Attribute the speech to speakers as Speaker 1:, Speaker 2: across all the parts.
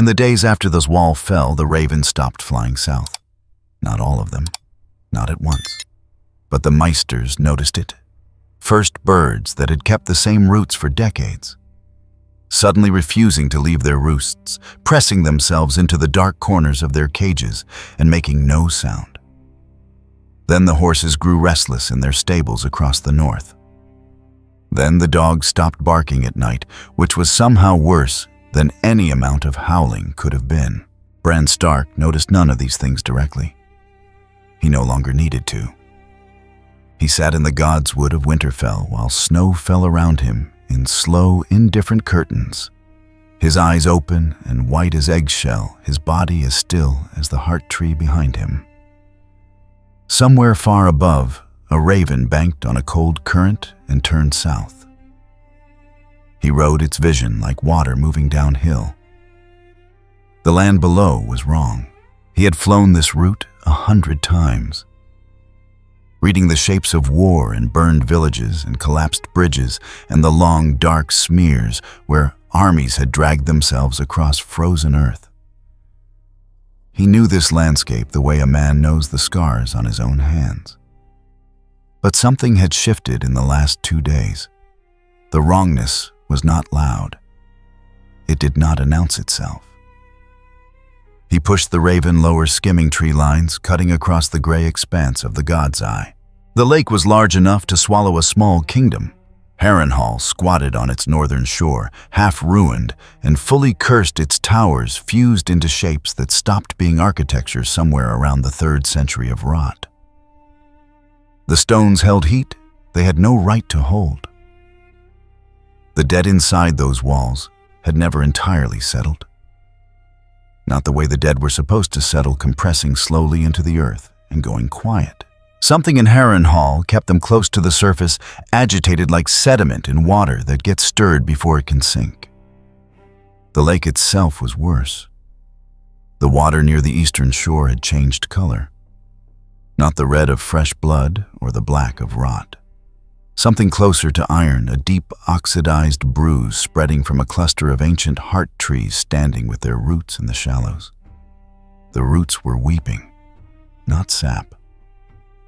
Speaker 1: In the days after the wall fell, the ravens stopped flying south. Not all of them, not at once. But the meisters noticed it. First birds that had kept the same roots for decades, suddenly refusing to leave their roosts, pressing themselves into the dark corners of their cages and making no sound. Then the horses grew restless in their stables across the north. Then the dogs stopped barking at night, which was somehow worse than any amount of howling could have been. Bran Stark noticed none of these things directly. He no longer needed to. He sat in the God's Wood of Winterfell while snow fell around him in slow, indifferent curtains. His eyes open and white as eggshell, his body as still as the heart tree behind him. Somewhere far above, a raven banked on a cold current and turned south. He rode its vision like water moving downhill. The land below was wrong. He had flown this route 100 times. Reading the shapes of war and burned villages and collapsed bridges and the long, dark smears where armies had dragged themselves across frozen earth. He knew this landscape the way a man knows the scars on his own hands. But something had shifted in the last 2 days. The wrongness was not loud. It did not announce itself. He pushed the raven lower skimming tree lines, cutting across the gray expanse of the God's Eye. The lake was large enough to swallow a small kingdom. Harrenhal squatted on its northern shore, half ruined, and fully cursed. Its towers fused into shapes that stopped being architecture somewhere around the 3rd century of rot. The stones held heat they had no right to hold. The dead inside those walls had never entirely settled. Not the way the dead were supposed to settle, compressing slowly into the earth and going quiet. Something in Harrenhal kept them close to the surface, agitated like sediment in water that gets stirred before it can sink. The lake itself was worse. The water near the eastern shore had changed color. Not the red of fresh blood or the black of rot. Something closer to iron, a deep oxidized bruise spreading from a cluster of ancient heart trees standing with their roots in the shallows. The roots were weeping, not sap.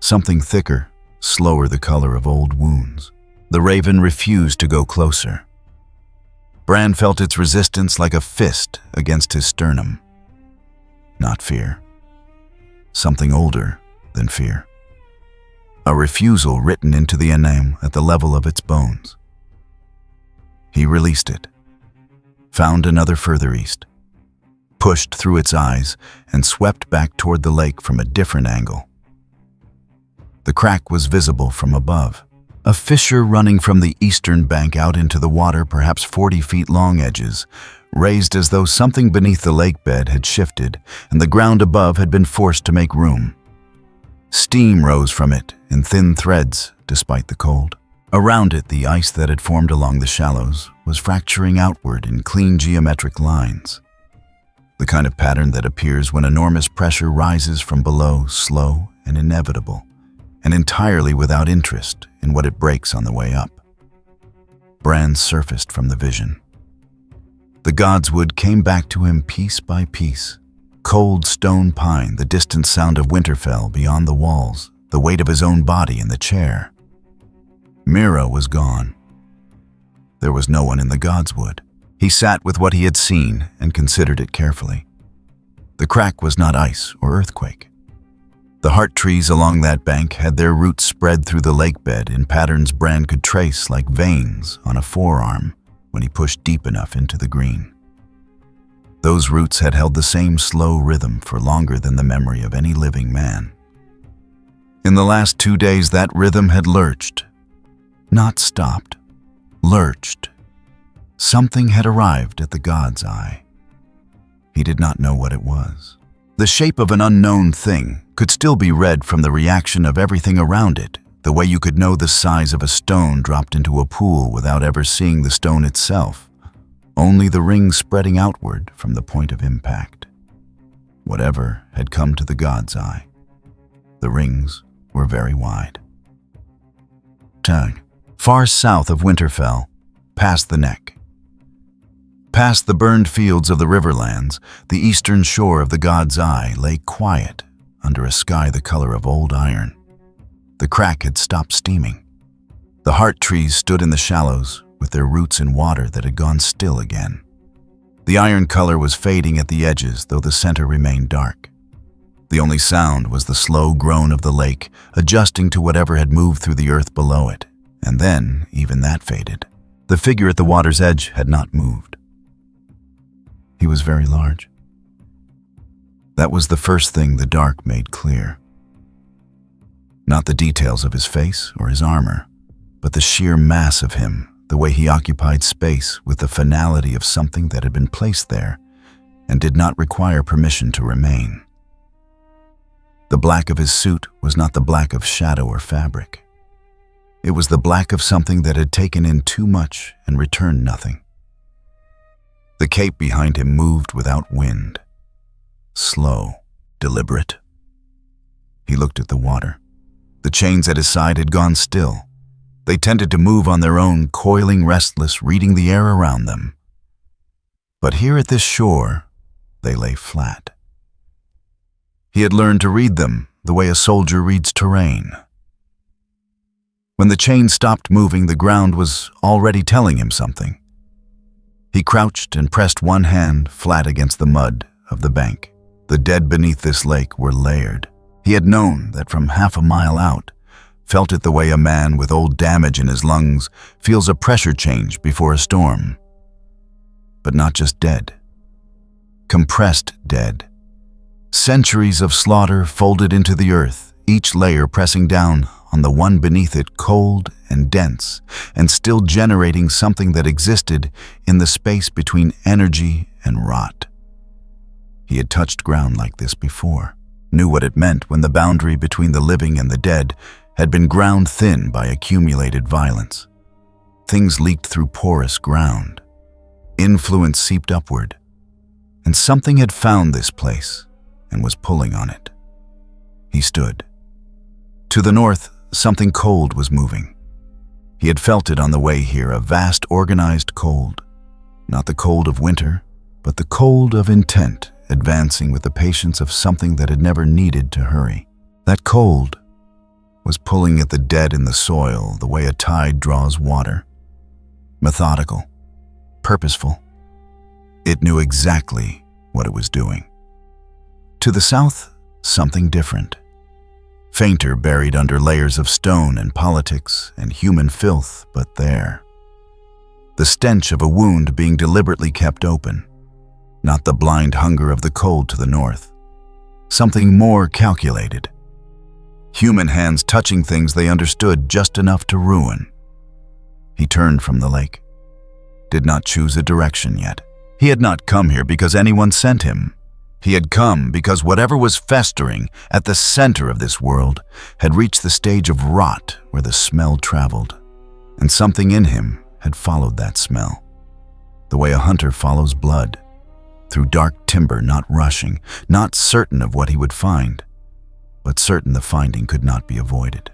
Speaker 1: Something thicker, slower, the color of old wounds. The raven refused to go closer. Bran felt its resistance like a fist against his sternum. Not fear. Something older than fear. A refusal written into the enamel at the level of its bones. He released it, found another further east, pushed through its eyes, and swept back toward the lake from a different angle. The crack was visible from above, a fissure running from the eastern bank out into the water, perhaps 40 feet long, edges raised as though something beneath the lake bed had shifted and the ground above had been forced to make room. Steam rose from it in thin threads despite the cold. Around it, the ice that had formed along the shallows was fracturing outward in clean geometric lines. The kind of pattern that appears when enormous pressure rises from below, slow and inevitable, and entirely without interest in what it breaks on the way up. Bran surfaced from the vision. The God's Wood came back to him piece by piece. Cold stone pine, the distant sound of Winterfell beyond the walls, the weight of his own body in the chair. Mira was gone. There was no one in the God's Wood. He sat with what he had seen and considered it carefully. The crack was not ice or earthquake. The heart trees along that bank had their roots spread through the lake bed in patterns Bran could trace like veins on a forearm when he pushed deep enough into the green. Those roots had held the same slow rhythm for longer than the memory of any living man. In the last 2 days, that rhythm had lurched. Not stopped, lurched. Something had arrived at the God's Eye. He did not know what it was. The shape of an unknown thing could still be read from the reaction of everything around it, the way you could know the size of a stone dropped into a pool without ever seeing the stone itself, only the rings spreading outward from the point of impact. Whatever had come to the God's Eye, the rings were very wide. Far south of Winterfell, past the neck. Past the burned fields of the riverlands, the eastern shore of the God's Eye lay quiet under a sky the color of old iron. The crack had stopped steaming. The heart trees stood in the shallows with their roots in water that had gone still again. The iron color was fading at the edges, though the center remained dark. The only sound was the slow groan of the lake, adjusting to whatever had moved through the earth below it, and then even that faded. The figure at the water's edge had not moved. He was very large. That was the first thing the dark made clear. Not the details of his face or his armor, but the sheer mass of him, the way he occupied space with the finality of something that had been placed there and did not require permission to remain. The black of his suit was not the black of shadow or fabric. It was the black of something that had taken in too much and returned nothing. The cape behind him moved without wind. Slow, deliberate. He looked at the water. The chains at his side had gone still. They tended to move on their own, coiling restless, reading the air around them. But here at this shore, they lay flat. He had learned to read them the way a soldier reads terrain. When the chain stopped moving, the ground was already telling him something. He crouched and pressed one hand flat against the mud of the bank. The dead beneath this lake were layered. He had known that from half a mile out, felt it the way a man with old damage in his lungs feels a pressure change before a storm. But not just dead. Compressed dead. Centuries of slaughter folded into the earth, each layer pressing down on the one beneath it, cold and dense, and still generating something that existed in the space between energy and rot. He had touched ground like this before, knew what it meant when the boundary between the living and the dead had been ground thin by accumulated violence. Things leaked through porous ground. Influence seeped upward, and something had found this place and was pulling on it. He stood. To the north, something cold was moving. He had felt it on the way here, a vast organized cold. Not the cold of winter, but the cold of intent, advancing with the patience of something that had never needed to hurry. That cold was pulling at the dead in the soil the way a tide draws water. Methodical, purposeful. It knew exactly what it was doing. To the south, something different. Fainter, buried under layers of stone and politics and human filth, but there. The stench of a wound being deliberately kept open. Not the blind hunger of the cold to the north. Something more calculated. Human hands touching things they understood just enough to ruin. He turned from the lake. Did not choose a direction yet. He had not come here because anyone sent him. He had come because whatever was festering at the center of this world had reached the stage of rot where the smell traveled, and something in him had followed that smell. The way a hunter follows blood, through dark timber, not rushing, not certain of what he would find, but certain the finding could not be avoided.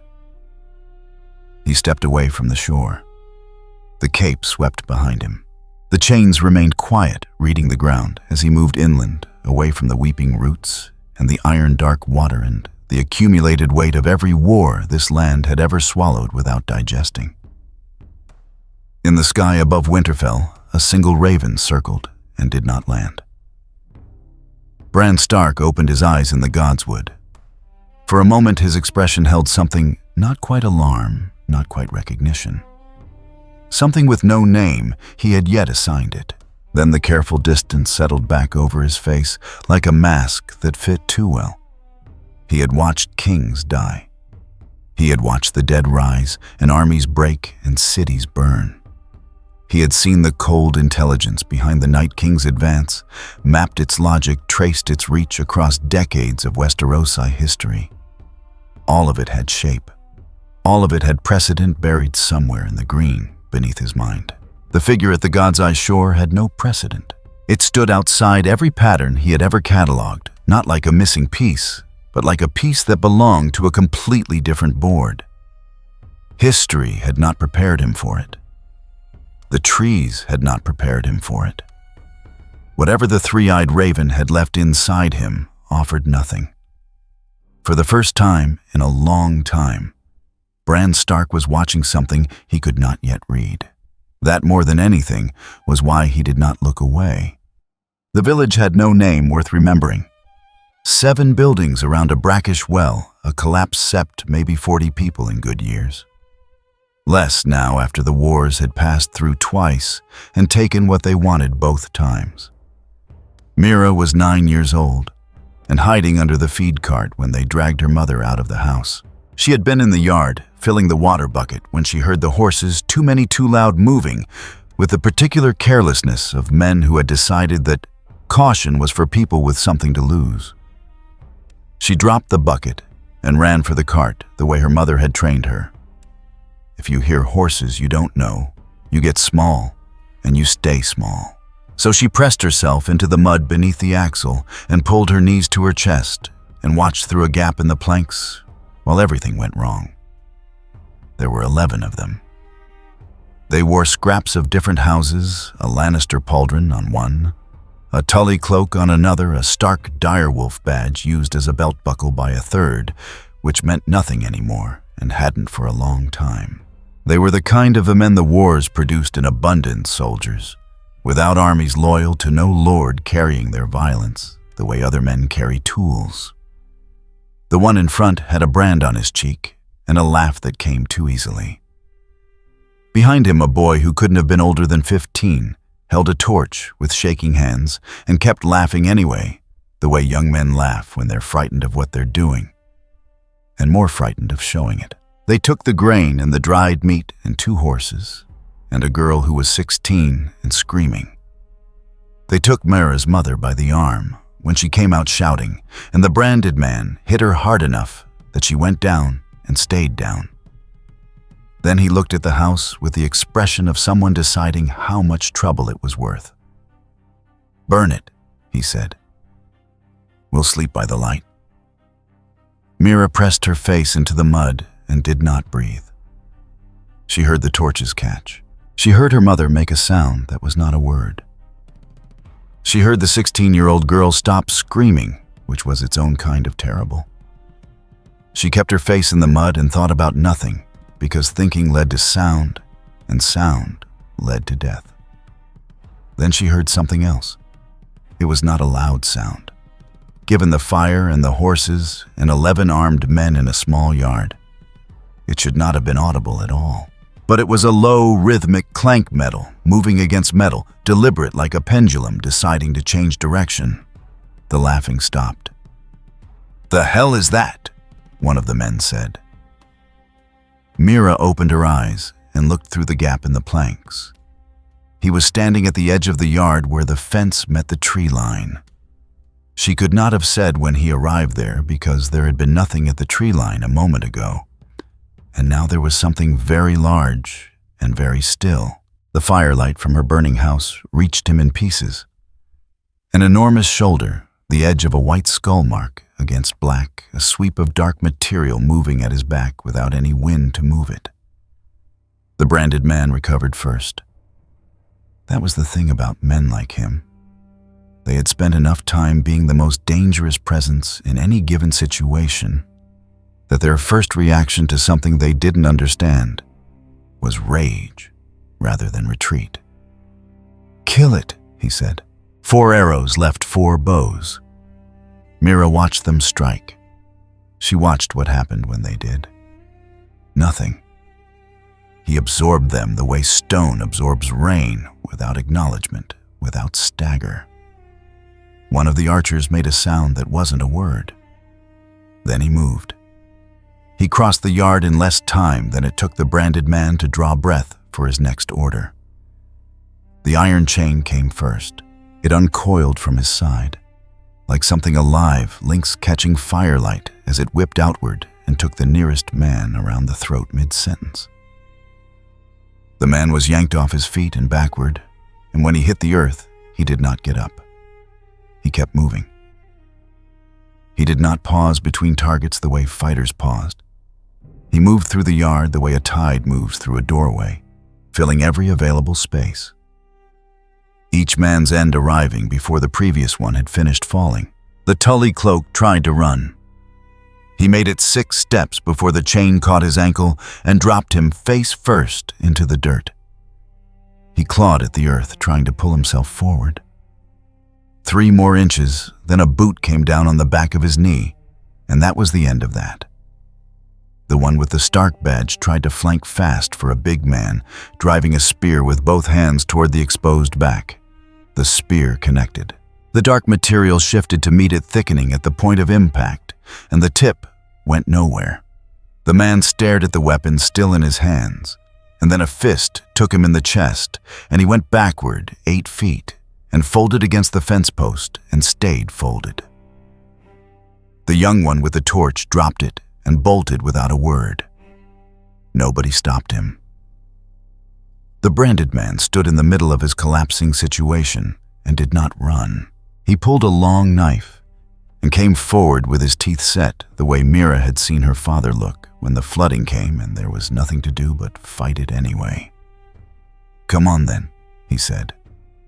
Speaker 1: He stepped away from the shore. The cape swept behind him. The chains remained quiet, reading the ground as he moved inland, away from the weeping roots and the iron-dark water and the accumulated weight of every war this land had ever swallowed without digesting. In the sky above Winterfell, a single raven circled and did not land. Bran Stark opened his eyes in the Godswood. For a moment his expression held something not quite alarm, not quite recognition. Something with no name he had yet assigned it. Then the careful distance settled back over his face like a mask that fit too well. He had watched kings die. He had watched the dead rise and armies break and cities burn. He had seen the cold intelligence behind the Night King's advance, mapped its logic, traced its reach across decades of Westerosi history. All of it had shape. All of it had precedent buried somewhere in the green beneath his mind. The figure at the God's Eye shore had no precedent. It stood outside every pattern he had ever cataloged, not like a missing piece, but like a piece that belonged to a completely different board. History had not prepared him for it. The trees had not prepared him for it. Whatever the three-eyed raven had left inside him offered nothing. For the first time in a long time, Bran Stark was watching something he could not yet read. That, more than anything, was why he did not look away. The village had no name worth remembering. 7 buildings around a brackish well, a collapsed sept, maybe 40 people in good years. Less now after the wars had passed through twice and taken what they wanted both times. Mira was 9 years old and hiding under the feed cart when they dragged her mother out of the house. She had been in the yard, filling the water bucket, when she heard the horses, too many too loud, moving, with the particular carelessness of men who had decided that caution was for people with something to lose. She dropped the bucket and ran for the cart the way her mother had trained her. If you hear horses you don't know, you get small, and you stay small. So she pressed herself into the mud beneath the axle and pulled her knees to her chest and watched through a gap in the planks while everything went wrong. There were 11 of them. They wore scraps of different houses, a Lannister pauldron on one, a Tully cloak on another, a Stark direwolf badge used as a belt buckle by a third, which meant nothing anymore and hadn't for a long time. They were the kind of men the wars produced in abundant soldiers, without armies loyal to no lord carrying their violence the way other men carry tools. The one in front had a brand on his cheek and a laugh that came too easily. Behind him, a boy who couldn't have been older than 15 held a torch with shaking hands and kept laughing anyway, the way young men laugh when they're frightened of what they're doing, and more frightened of showing it. They took the grain and the dried meat and 2 horses, and a girl who was 16 and screaming. They took Mara's mother by the arm when she came out shouting, and the branded man hit her hard enough that she went down and stayed down. Then he looked at the house with the expression of someone deciding how much trouble it was worth. "Burn it," he said. "We'll sleep by the light." Mira pressed her face into the mud and did not breathe. She heard the torches catch. She heard her mother make a sound that was not a word. She heard the 16-year-old girl stop screaming, which was its own kind of terrible. She kept her face in the mud and thought about nothing, because thinking led to sound, and sound led to death. Then she heard something else. It was not a loud sound. Given the fire and the horses and 11 armed men in a small yard, it should not have been audible at all. But it was a low, rhythmic clank metal, moving against metal, deliberate like a pendulum deciding to change direction. The laughing stopped. "The hell is that?" one of the men said. Mira opened her eyes and looked through the gap in the planks. He was standing at the edge of the yard where the fence met the tree line. She could not have said when he arrived there because there had been nothing at the tree line a moment ago. And now there was something very large and very still. The firelight from her burning house reached him in pieces. An enormous shoulder, the edge of a white skull mark against black, a sweep of dark material moving at his back without any wind to move it. The branded man recovered first. That was the thing about men like him. They had spent enough time being the most dangerous presence in any given situation that their first reaction to something they didn't understand was rage rather than retreat. "Kill it," he said. 4 arrows left 4 bows. Mira watched them strike. She watched what happened when they did. Nothing. He absorbed them the way stone absorbs rain, without acknowledgement, without stagger. One of the archers made a sound that wasn't a word. Then he moved. He crossed the yard in less time than it took the branded man to draw breath for his next order. The iron chain came first. It uncoiled from his side. Like something alive, links catching firelight as it whipped outward and took the nearest man around the throat mid-sentence. The man was yanked off his feet and backward, and when he hit the earth, he did not get up. He kept moving. He did not pause between targets the way fighters paused. He moved through the yard the way a tide moves through a doorway, filling every available space. each man's end arriving before the previous one had finished falling. The Tully cloak tried to run. He made it 6 steps before the chain caught his ankle and dropped him face first into the dirt. He clawed at the earth, trying to pull himself forward. 3 more inches, then a boot came down on the back of his knee, and that was the end of that. The one with the Stark badge tried to flank fast for a big man, driving a spear with both hands toward the exposed back. The spear connected. The dark material shifted to meet it, thickening at the point of impact, and the tip went nowhere. The man stared at the weapon still in his hands, and then a fist took him in the chest, and he went backward 8 feet and folded against the fence post and stayed folded. The young one with the torch dropped it and bolted without a word. Nobody stopped him. The branded man stood in the middle of his collapsing situation and did not run. He pulled a long knife and came forward with his teeth set, the way Mira had seen her father look when the flooding came and there was nothing to do but fight it anyway. "Come on then," he said,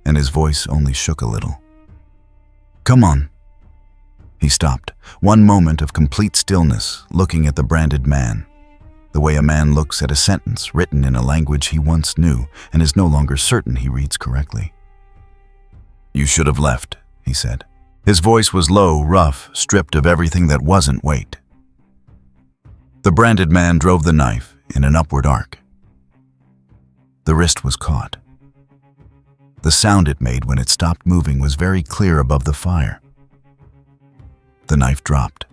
Speaker 1: and his voice only shook a little. "Come on." He stopped, one moment of complete stillness, looking at the branded man, the way a man looks at a sentence written in a language he once knew and is no longer certain he reads correctly. "You should have left," he said. His voice was low, rough, stripped of everything that wasn't weight. The branded man drove the knife in an upward arc. The wrist was caught. The sound it made when it stopped moving was very clear above the fire. The knife dropped.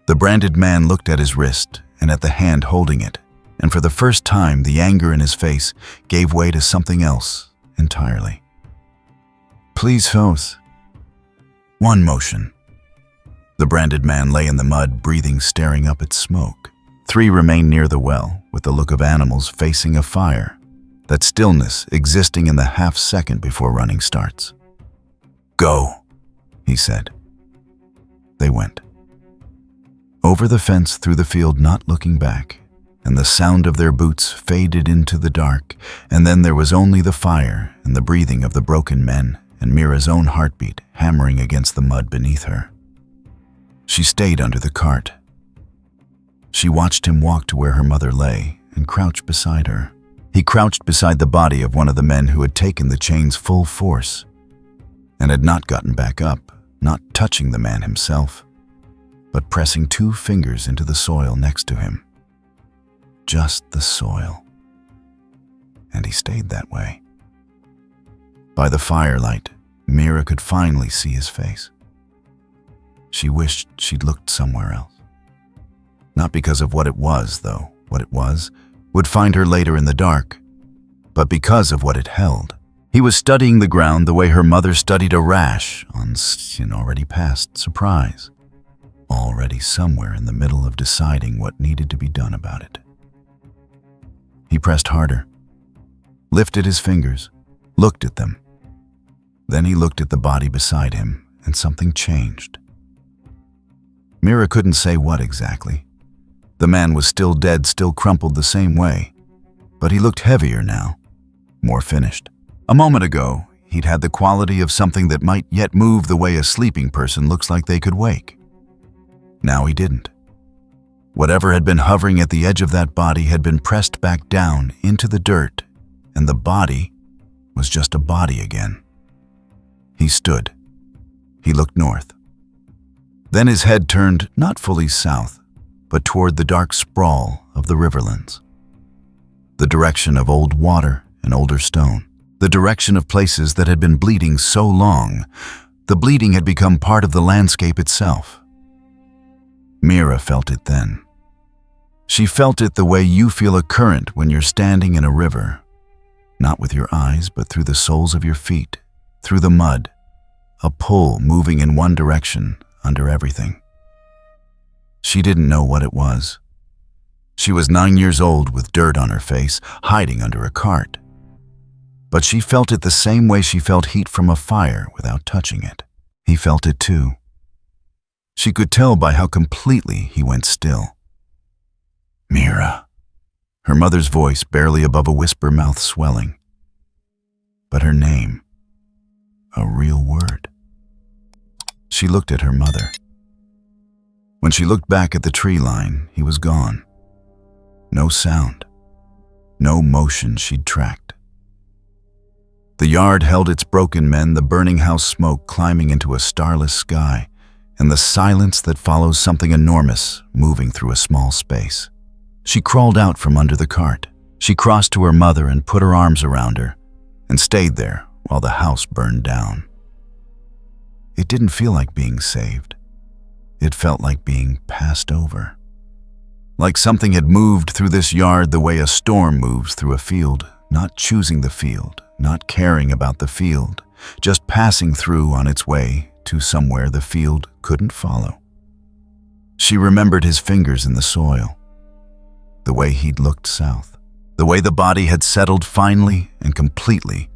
Speaker 1: The branded man looked at his wrist and at the hand holding it, and for the first time the anger in his face gave way to something else entirely. "Please, Hoth." One motion. The branded man lay in the mud, breathing, staring up at smoke. 3 remained near the well, with the look of animals facing a fire, that stillness existing in the half-second before running starts. "Go," he said. They went. Over the fence, through the field, not looking back, and the sound of their boots faded into the dark, and then there was only the fire and the breathing of the broken men and Mira's own heartbeat hammering against the mud beneath her. She stayed under the cart. She watched him walk to where her mother lay and crouch beside her. He crouched beside the body of one of the men who had taken the chain's full force and had not gotten back up, not touching the man himself, but pressing 2 fingers into the soil next to him. Just the soil. And he stayed that way. By the firelight, Mira could finally see his face. She wished she'd looked somewhere else. Not because of what it was, though. What it was would find her later in the dark, but because of what it held. He was studying the ground the way her mother studied a rash on an already past surprise, already somewhere in the middle of deciding what needed to be done about it. He pressed harder, lifted his fingers, looked at them. Then he looked at the body beside him, and something changed. Mira couldn't say what exactly. The man was still dead, still crumpled the same way, but he looked heavier now, more finished. A moment ago, he'd had the quality of something that might yet move the way a sleeping person looks like they could wake. Now he didn't. Whatever had been hovering at the edge of that body had been pressed back down into the dirt, and the body was just a body again. He stood. He looked north. Then his head turned not fully south, but toward the dark sprawl of the riverlands. The direction of old water and older stone. The direction of places that had been bleeding so long, the bleeding had become part of the landscape itself. Mira felt it then. She felt it the way you feel a current when you're standing in a river, not with your eyes, but through the soles of your feet, through the mud, a pull moving in one direction under everything. She didn't know what it was. She was 9 years old with dirt on her face, hiding under a cart. But she felt it the same way she felt heat from a fire without touching it. He felt it too. She could tell by how completely he went still. "Mira," her mother's voice barely above a whisper, mouth swelling. but her name. A real word. She looked at her mother. When she looked back at the tree line, he was gone. No sound. No motion she'd tracked. The yard held its broken men, the burning house smoke climbing into a starless sky, and the silence that follows something enormous moving through a small space. She crawled out from under the cart. She crossed to her mother and put her arms around her, and stayed there while the house burned down. It didn't feel like being saved. It felt like being passed over. Like something had moved through this yard the way a storm moves through a field, not choosing the field, not caring about the field, just passing through on its way to somewhere the field couldn't follow. She remembered his fingers in the soil, the way he'd looked south, the way the body had settled finally and completely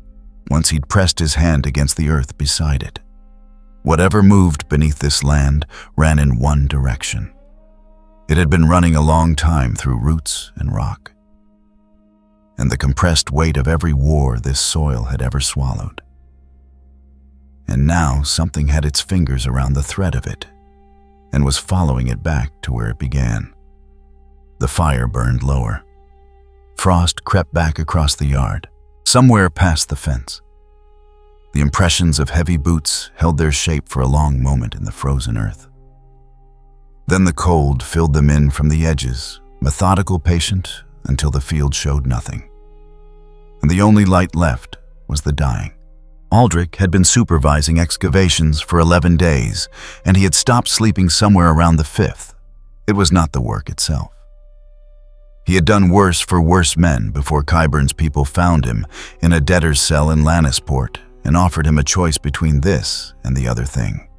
Speaker 1: once he'd pressed his hand against the earth beside it. Whatever moved beneath this land ran in one direction. It had been running a long time through roots and rock, and the compressed weight of every war this soil had ever swallowed. And now something had its fingers around the thread of it and was following it back to where it began. The fire burned lower. Frost crept back across the yard, somewhere past the fence. The impressions of heavy boots held their shape for a long moment in the frozen earth. Then the cold filled them in from the edges, methodical, patient, until the field showed nothing. And the only light left was the dying. Aldrich had been supervising excavations for 11 days, and he had stopped sleeping somewhere around the 5th. It was not the work itself. He had done worse for worse men before Qyburn's people found him in a debtor's cell in Lannisport and offered him a choice between this and the other thing.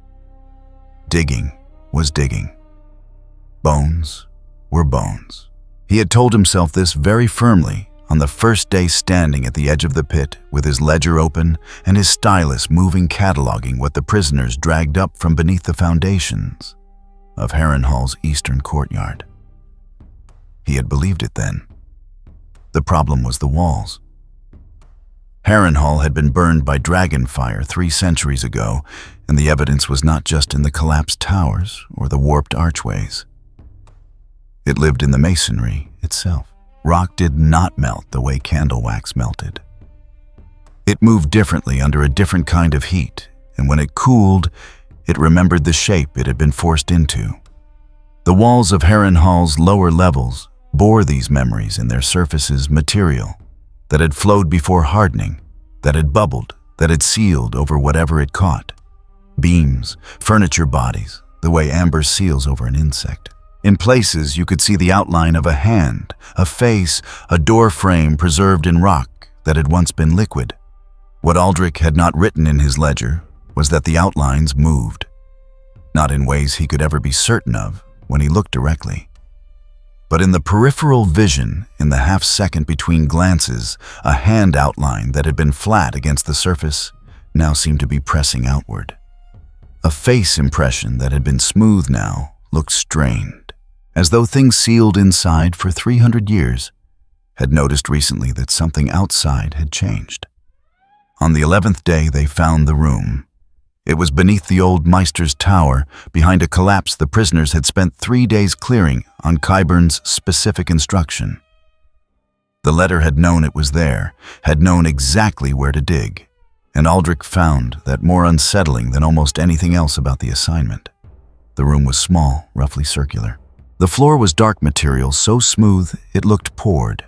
Speaker 1: Digging was digging. Bones were bones. He had told himself this very firmly on the first day standing at the edge of the pit with his ledger open and his stylus moving, cataloging what the prisoners dragged up from beneath the foundations of Harrenhal's eastern courtyard. He had believed it then. The problem was the walls. Harrenhal had been burned by dragon fire 3 centuries ago, and the evidence was not just in the collapsed towers or the warped archways. It lived in the masonry itself. Rock did not melt the way candle wax melted. It moved differently under a different kind of heat, and when it cooled, it remembered the shape it had been forced into. The walls of Harrenhal's lower levels bore these memories in their surfaces, material that had flowed before hardening, that had bubbled, that had sealed over whatever it caught. Beams, furniture bodies, the way amber seals over an insect. In places, you could see the outline of a hand, a face, a door frame preserved in rock that had once been liquid. What Aldrich had not written in his ledger was that the outlines moved, not in ways he could ever be certain of when he looked directly, but in the peripheral vision, in the half-second between glances, a hand outline that had been flat against the surface now seemed to be pressing outward. A face impression that had been smooth now looked strained, as though things sealed inside for 300 years had noticed recently that something outside had changed. On the 11th day, they found the room. It was beneath the old Meister's tower, behind a collapse the prisoners had spent 3 days clearing on Qyburn's specific instruction. The letter had known it was there, had known exactly where to dig, and Aldrich found that more unsettling than almost anything else about the assignment. The room was small, roughly circular. The floor was dark material, so smooth it looked poured.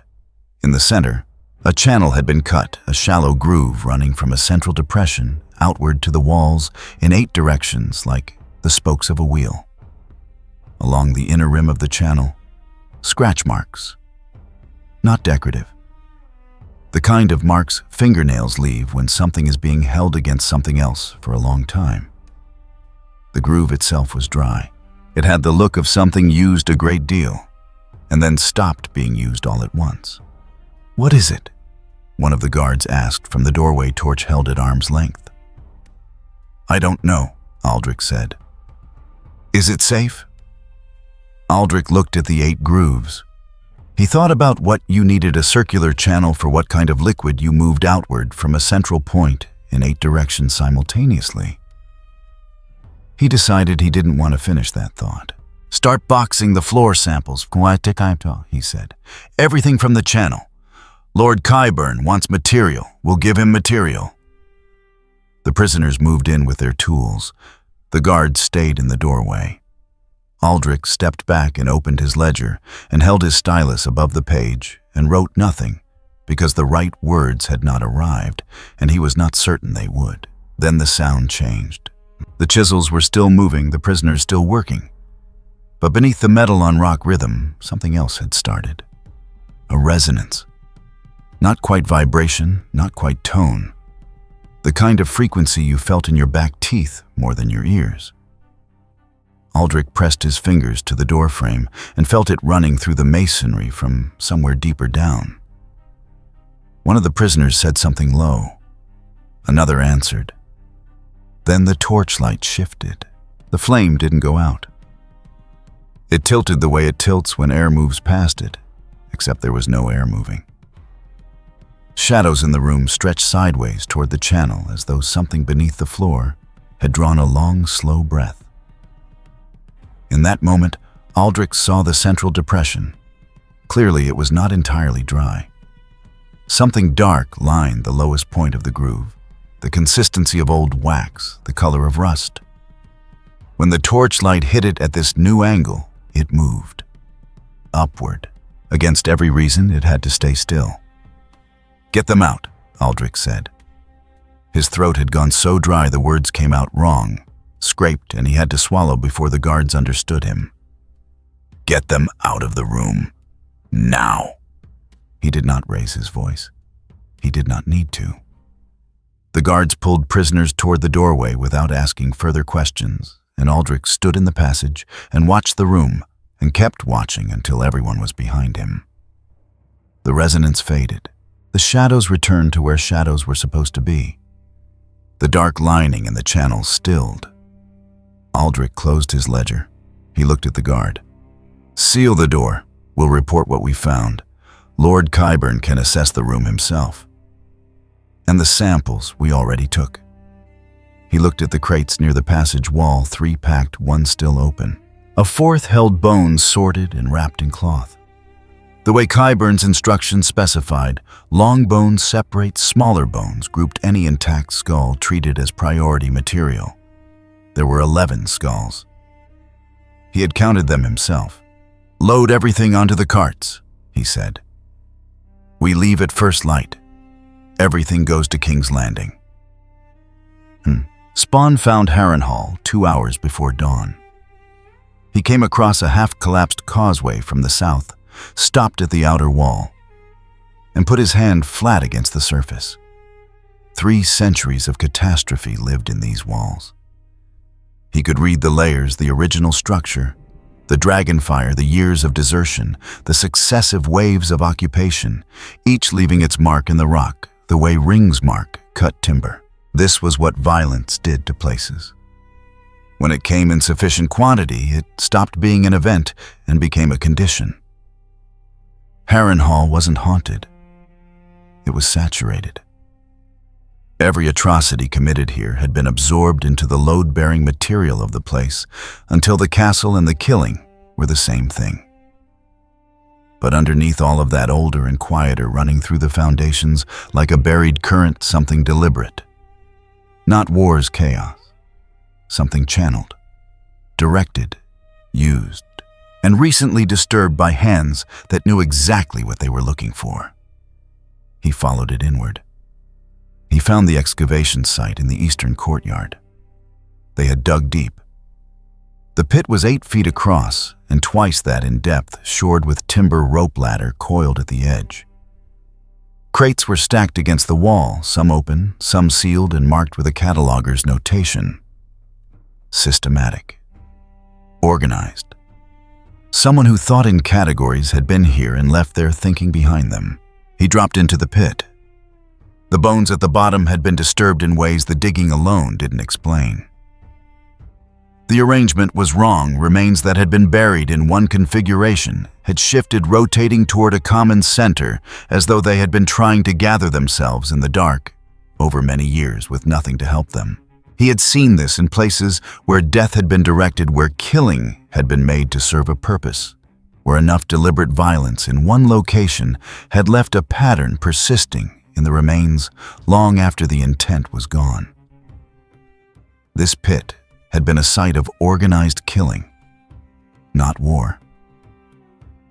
Speaker 1: In the center, a channel had been cut, a shallow groove running from a central depression outward to the walls in 8 directions like the spokes of a wheel. Along the inner rim of the channel, scratch marks. Not decorative. The kind of marks fingernails leave when something is being held against something else for a long time. The groove itself was dry. It had the look of something used a great deal, and then stopped being used all at once. "What is it?" one of the guards asked from the doorway, torch held at arm's length. "I don't know," Aldrich said. "Is it safe?" Aldrich looked at the 8 grooves. He thought about what you needed a circular channel for what kind of liquid you moved outward from a central point in 8 directions simultaneously. He decided he didn't want to finish that thought. "Start boxing the floor samples," he said. "Everything from the channel. Lord Qyburn wants material. We'll give him material." The prisoners moved in with their tools. The guards stayed in the doorway. Aldrich stepped back and opened his ledger and held his stylus above the page and wrote nothing because the right words had not arrived and he was not certain they would. Then the sound changed. The chisels were still moving, the prisoners still working. But beneath the metal on rock rhythm, something else had started. A resonance. Not quite vibration, not quite tone. The kind of frequency you felt in your back teeth more than your ears. Aldrich pressed his fingers to the doorframe and felt it running through the masonry from somewhere deeper down. One of the prisoners said something low. Another answered. Then the torchlight shifted. The flame didn't go out. It tilted the way it tilts when air moves past it, except there was no air moving. Shadows in the room stretched sideways toward the channel as though something beneath the floor had drawn a long, slow breath. In that moment, Aldrich saw the central depression. Clearly, it was not entirely dry. Something dark lined the lowest point of the groove, the consistency of old wax, the color of rust. When the torchlight hit it at this new angle, it moved. Upward. Against every reason, it had to stay still. "Get them out," Aldrich said. His throat had gone so dry the words came out wrong, scraped, and he had to swallow before the guards understood him. "Get them out of the room. Now." He did not raise his voice. He did not need to. The guards pulled prisoners toward the doorway without asking further questions, and Aldrich stood in the passage and watched the room and kept watching until everyone was behind him. The resonance faded. The shadows returned to where shadows were supposed to be. The dark lining in the channel stilled. Aldrich closed his ledger. He looked at the guard. "Seal the door. We'll report what we found. Lord Qyburn can assess the room himself. And the samples we already took." He looked at the crates near the passage wall, 3 packed, 1 still open. A 4th held bones sorted and wrapped in cloth. The way Qyburn's instructions specified, long bones separate smaller bones, grouped any intact skull treated as priority material. There were 11 skulls. He had counted them himself. "Load everything onto the carts," he said. "We leave at first light. Everything goes to King's Landing." Spawn found Harrenhal 2 hours before dawn. He came across a half-collapsed causeway from the south, stopped at the outer wall, and put his hand flat against the surface. 3 centuries of catastrophe lived in these walls. He could read the layers, the original structure, the dragonfire, the years of desertion, the successive waves of occupation, each leaving its mark in the rock, the way rings mark cut timber. This was what violence did to places. When it came in sufficient quantity, it stopped being an event and became a condition. Harrenhal wasn't haunted. It was saturated. Every atrocity committed here had been absorbed into the load-bearing material of the place until the castle and the killing were the same thing. But underneath all of that, older and quieter, running through the foundations like a buried current, something deliberate. Not war's chaos. Something channeled, directed, used, and recently disturbed by hands that knew exactly what they were looking for. He followed it inward. He found the excavation site in the eastern courtyard. They had dug deep. The pit was 8 feet across and twice that in depth, shored with timber rope ladder coiled at the edge. Crates were stacked against the wall, some open, some sealed and marked with a cataloger's notation. Systematic. Organized. Someone who thought in categories had been here and left their thinking behind them. He dropped into the pit. The bones at the bottom had been disturbed in ways the digging alone didn't explain. The arrangement was wrong. Remains that had been buried in one configuration had shifted, rotating toward a common center, as though they had been trying to gather themselves in the dark over many years with nothing to help them. He had seen this in places where death had been directed, where killing had been made to serve a purpose, where enough deliberate violence in one location had left a pattern persisting in the remains long after the intent was gone. This pit had been a site of organized killing, not war.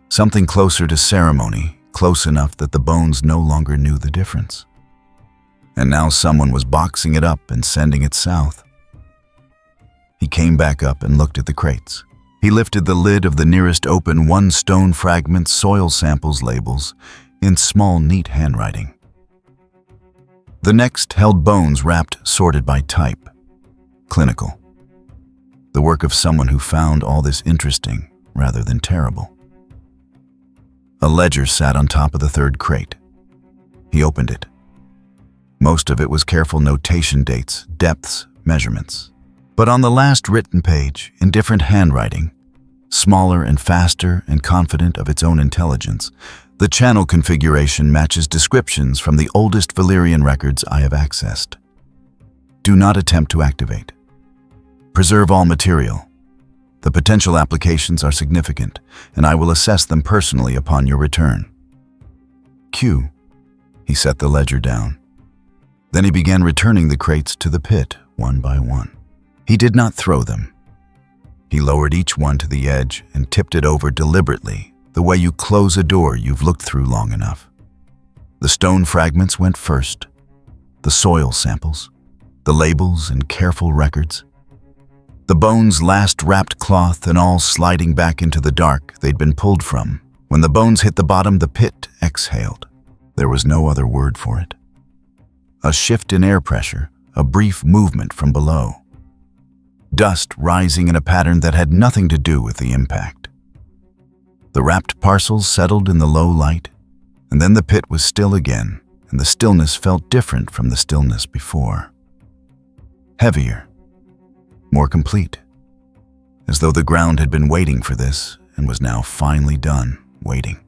Speaker 1: Something closer to ceremony, close enough that the bones no longer knew the difference. And now someone was boxing it up and sending it south. He came back up and looked at the crates. He lifted the lid of the nearest open, one stone fragment, soil samples labels, in small, neat handwriting. The next held bones wrapped, sorted by type. Clinical. The work of someone who found all this interesting rather than terrible. A ledger sat on top of the third crate. He opened it. Most of it was careful notation, dates, depths, measurements. But on the last written page, in different handwriting, smaller and faster and confident of its own intelligence, the channel configuration matches descriptions from the oldest Valyrian records I have accessed. Do not attempt to activate. Preserve all material. The potential applications are significant, and I will assess them personally upon your return. Q. He set the ledger down. Then he began returning the crates to the pit, one by one. He did not throw them. He lowered each one to the edge and tipped it over deliberately, the way you close a door you've looked through long enough. The stone fragments went first, the soil samples, the labels and careful records. The bones last, wrapped cloth and all, sliding back into the dark they'd been pulled from. When the bones hit the bottom, the pit exhaled. There was no other word for it. A shift in air pressure, a brief movement from below. Dust rising in a pattern that had nothing to do with the impact. The wrapped parcels settled in the low light, and then the pit was still again, and the stillness felt different from the stillness before. Heavier. More complete, as though the ground had been waiting for this and was now finally done waiting.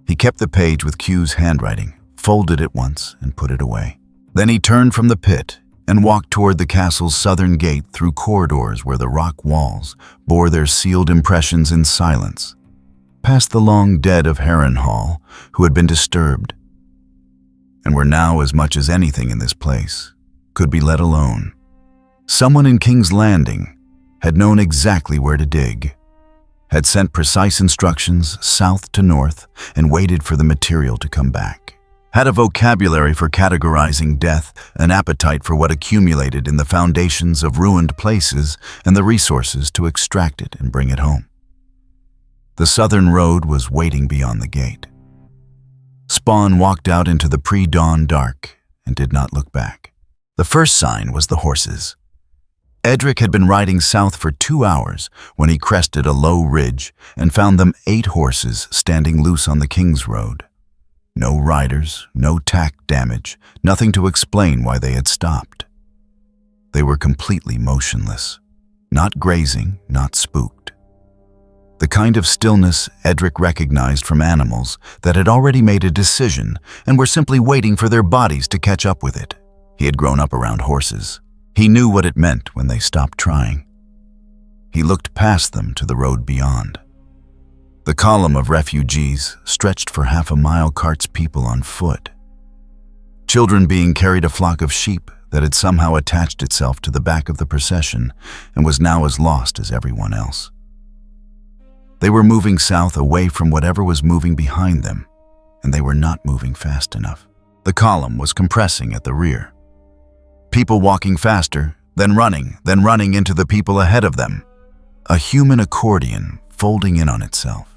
Speaker 1: He kept the page with Q's handwriting, folded it once, and put it away. Then he turned from the pit and walked toward the castle's southern gate, through corridors where the rock walls bore their sealed impressions in silence, past the long dead of Harrenhal, who had been disturbed, and were now, as much as anything in this place, could be let alone. Someone in King's Landing had known exactly where to dig, had sent precise instructions south to north, and waited for the material to come back. Had a vocabulary for categorizing death, an appetite for what accumulated in the foundations of ruined places, and the resources to extract it and bring it home. The southern road was waiting beyond the gate. Spawn walked out into the pre-dawn dark and did not look back. The first sign was the horses. Edric had been riding south for 2 hours when he crested a low ridge and found them 8 horses standing loose on the King's Road. No riders, no tack damage, nothing to explain why they had stopped. They were completely motionless, not grazing, not spooked. The kind of stillness Edric recognized from animals that had already made a decision and were simply waiting for their bodies to catch up with it. He had grown up around horses. He knew what it meant when they stopped trying. He looked past them to the road beyond. The column of refugees stretched for half a mile, carts, people on foot. Children being carried, a flock of sheep that had somehow attached itself to the back of the procession and was now as lost as everyone else. They were moving south, away from whatever was moving behind them, and they were not moving fast enough. The column was compressing at the rear. People walking faster, then running into the people ahead of them. A human accordion folding in on itself.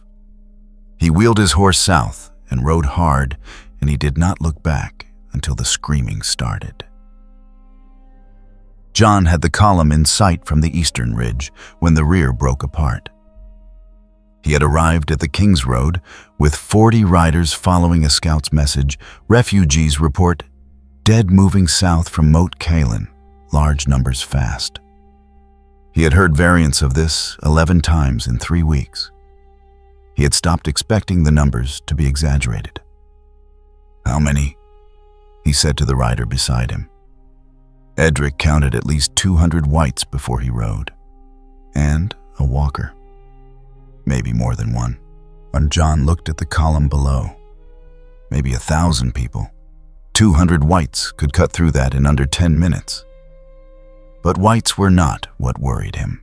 Speaker 1: He wheeled his horse south and rode hard, and he did not look back until the screaming started. John had the column in sight from the eastern ridge when the rear broke apart. He had arrived at the King's Road with 40 riders following a scout's message. Refugees report dead moving south from Moat Cailin, large numbers fast. He had heard variants of this 11 times in 3 weeks. He had stopped expecting the numbers to be exaggerated. "How many?" he said to the rider beside him. Edric counted at least 200 whites before he rode. And a walker. Maybe more than one. And John looked at the column below. Maybe 1,000 people. 200 whites could cut through that in under 10 minutes. But whites were not what worried him.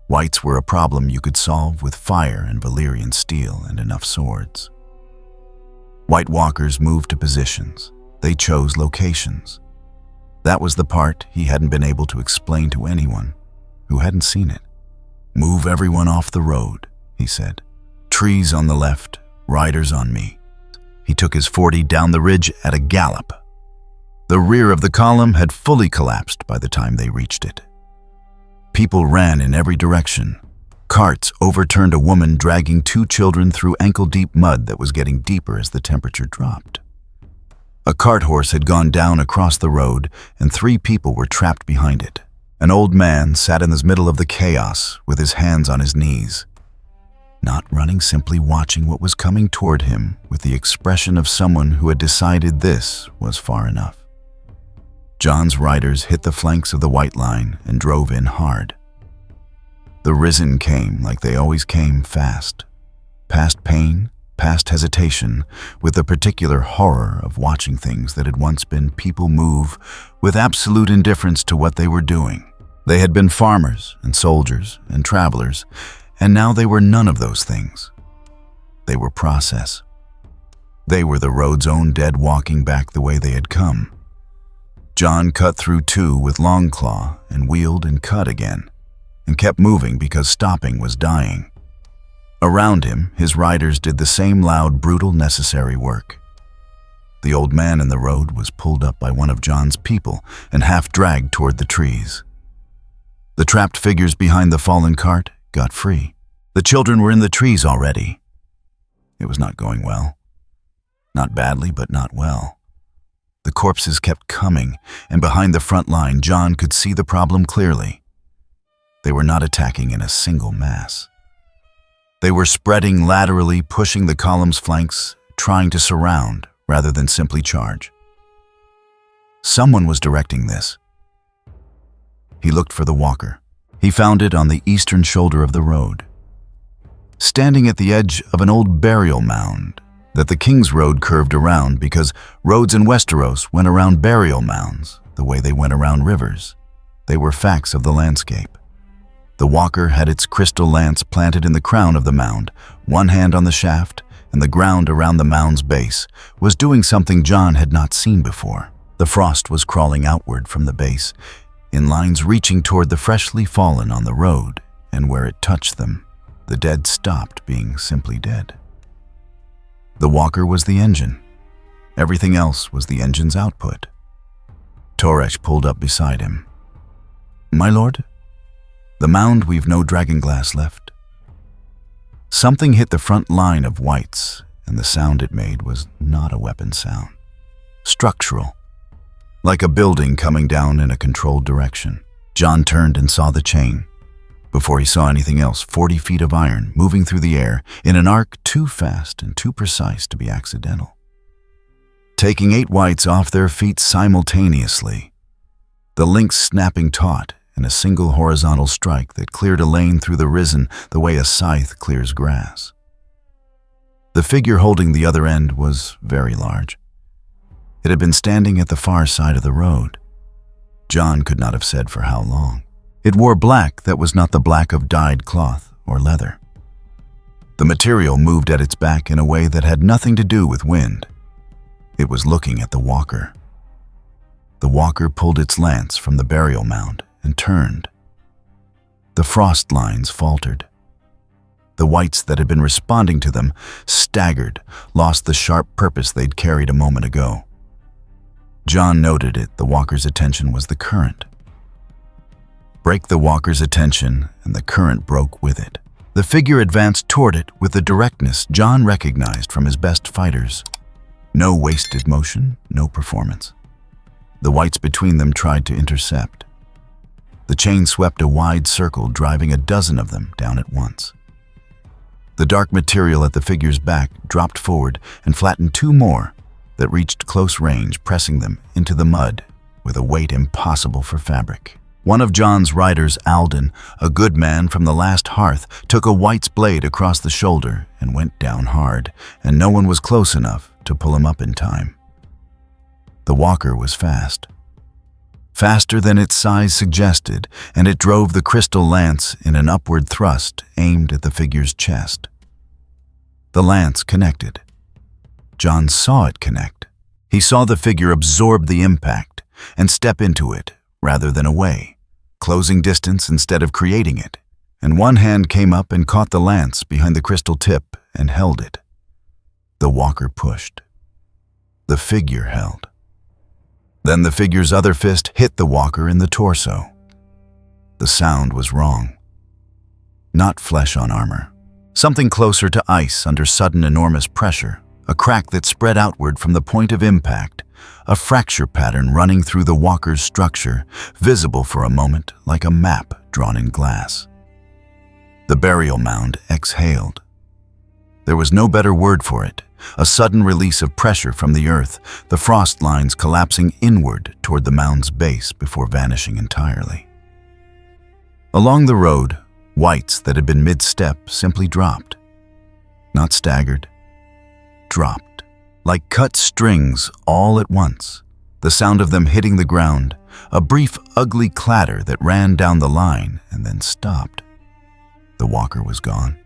Speaker 1: Whites were a problem you could solve with fire and Valyrian steel and enough swords. White walkers moved to positions. They chose locations. That was the part he hadn't been able to explain to anyone who hadn't seen it. "Move everyone off the road," he said. "Trees on the left, riders on me." He took his 40 down the ridge at a gallop. The rear of the column had fully collapsed by the time they reached it. People ran in every direction. Carts overturned a woman dragging 2 children through ankle-deep mud that was getting deeper as the temperature dropped. A cart horse had gone down across the road, and 3 people were trapped behind it. An old man sat in the middle of the chaos with his hands on his knees. Not running, simply watching what was coming toward him with the expression of someone who had decided this was far enough. John's riders hit the flanks of the white line and drove in hard. The Risen came like they always came, fast. Past pain, past hesitation, with the particular horror of watching things that had once been people move with absolute indifference to what they were doing. They had been farmers and soldiers and travelers, and now they were none of those things. They were process. They were the road's own dead walking back the way they had come. John cut through 2 with Longclaw and wheeled and cut again, and kept moving because stopping was dying. Around him, his riders did the same loud, brutal, necessary work. The old man in the road was pulled up by one of John's people and half-dragged toward the trees. The trapped figures behind the fallen cart got free. The children were in the trees already. It was not going well. Not badly, but not well. The corpses kept coming, and behind the front line, John could see the problem clearly. They were not attacking in a single mass. They were spreading laterally, pushing the column's flanks, trying to surround rather than simply charge. Someone was directing this. He looked for the walker. He found it on the eastern shoulder of the road, standing at the edge of an old burial mound that the King's Road curved around because roads in Westeros went around burial mounds the way they went around rivers. They were facts of the landscape. The walker had its crystal lance planted in the crown of the mound, one hand on the shaft, and the ground around the mound's base was doing something John had not seen before. The frost was crawling outward from the base, in lines reaching toward the freshly fallen on the road, and where it touched them, the dead stopped being simply dead. The walker was the engine. Everything else was the engine's output. Toresh pulled up beside him. "My lord? The mound, we've no dragonglass left." Something hit the front line of whites, and the sound it made was not a weapon sound. Structural. Like a building coming down in a controlled direction. John turned and saw the chain. Before he saw anything else, 40 feet of iron moving through the air in an arc too fast and too precise to be accidental. Taking 8 whites off their feet simultaneously. The links snapping taut in a single horizontal strike that cleared a lane through the Risen the way a scythe clears grass. The figure holding the other end was very large. It had been standing at the far side of the road. John could not have said for how long. It wore black that was not the black of dyed cloth or leather. The material moved at its back in a way that had nothing to do with wind. It was looking at the walker. The walker pulled its lance from the burial mound and turned. The frost lines faltered. The whites that had been responding to them staggered, lost the sharp purpose they'd carried a moment ago. John noted it. The walker's attention was the current. Break the walker's attention, and the current broke with it. The figure advanced toward it with the directness John recognized from his best fighters. No wasted motion, no performance. The whites between them tried to intercept. The The chain swept a wide circle, driving a dozen of them down at once. The dark material at the figure's back dropped forward and flattened two more that reached close range, pressing them into the mud with a weight impossible for fabric. One of Jon's riders, Alden, a good man from the last hearth, took a white's blade across the shoulder and went down hard, and no one was close enough to pull him up in time. The walker was fast. Faster than its size suggested, and it drove the crystal lance in an upward thrust aimed at the figure's chest. The lance connected. Jon saw it connect. He saw the figure absorb the impact and step into it rather than away, closing distance instead of creating it, and one hand came up and caught the lance behind the crystal tip and held it. The walker pushed. The figure held. Then the figure's other fist hit the walker in the torso. The sound was wrong. Not flesh on armor. Something closer to ice under sudden enormous pressure, a crack that spread outward from the point of impact, a fracture pattern running through the walker's structure, visible for a moment like a map drawn in glass. The burial mound exhaled. There was no better word for it. A sudden release of pressure from the earth, the frost lines collapsing inward toward the mound's base before vanishing entirely. Along the road, whites that had been mid-step simply dropped. Not staggered. Dropped. Like cut strings all at once. The sound of them hitting the ground, a brief ugly clatter that ran down the line and then stopped. The walker was gone.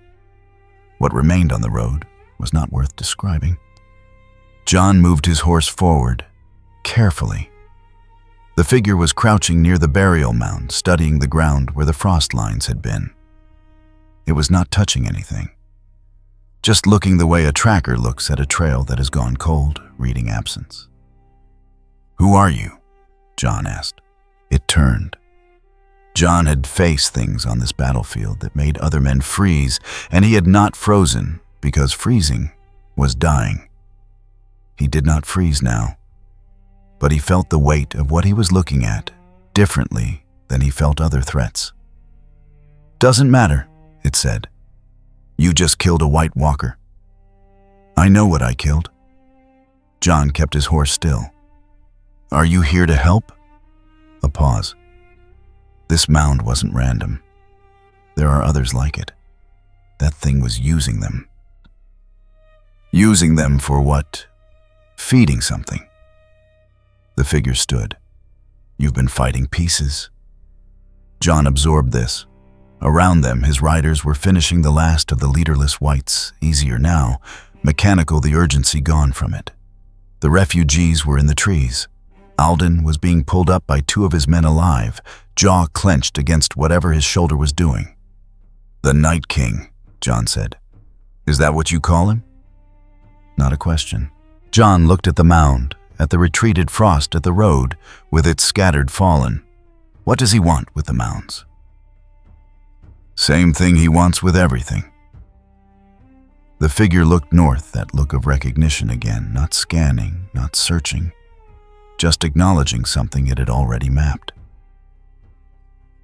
Speaker 1: What remained on the road was not worth describing. Jon moved his horse forward, carefully. The figure was crouching near the burial mound, studying the ground where the frost lines had been. It was not touching anything, just looking the way a tracker looks at a trail that has gone cold, reading absence. "Who are you?" Jon asked. It turned. Jon had faced things on this battlefield that made other men freeze, and he had not frozen, because freezing was dying. He did not freeze now, but he felt the weight of what he was looking at differently than he felt other threats. "Doesn't matter," it said. "You just killed a white walker." "I know what I killed." Jon kept his horse still. "Are you here to help?" A pause. This mound wasn't random. There are others like it. That thing was using them. Using them for what? Feeding something. The figure stood. "You've been fighting pieces." Jon absorbed this. Around them, his riders were finishing the last of the leaderless whites, easier now, mechanical, the urgency gone from it. The refugees were in the trees. Alden was being pulled up by two of his men alive, jaw clenched against whatever his shoulder was doing. "The Night King," Jon said. "Is that what you call him?" Not a question. Jon looked at the mound, at the retreated frost at the road, with its scattered fallen. What does he want with the mounds? Same thing he wants with everything. The figure looked north, that look of recognition again, not scanning, not searching, just acknowledging something it had already mapped.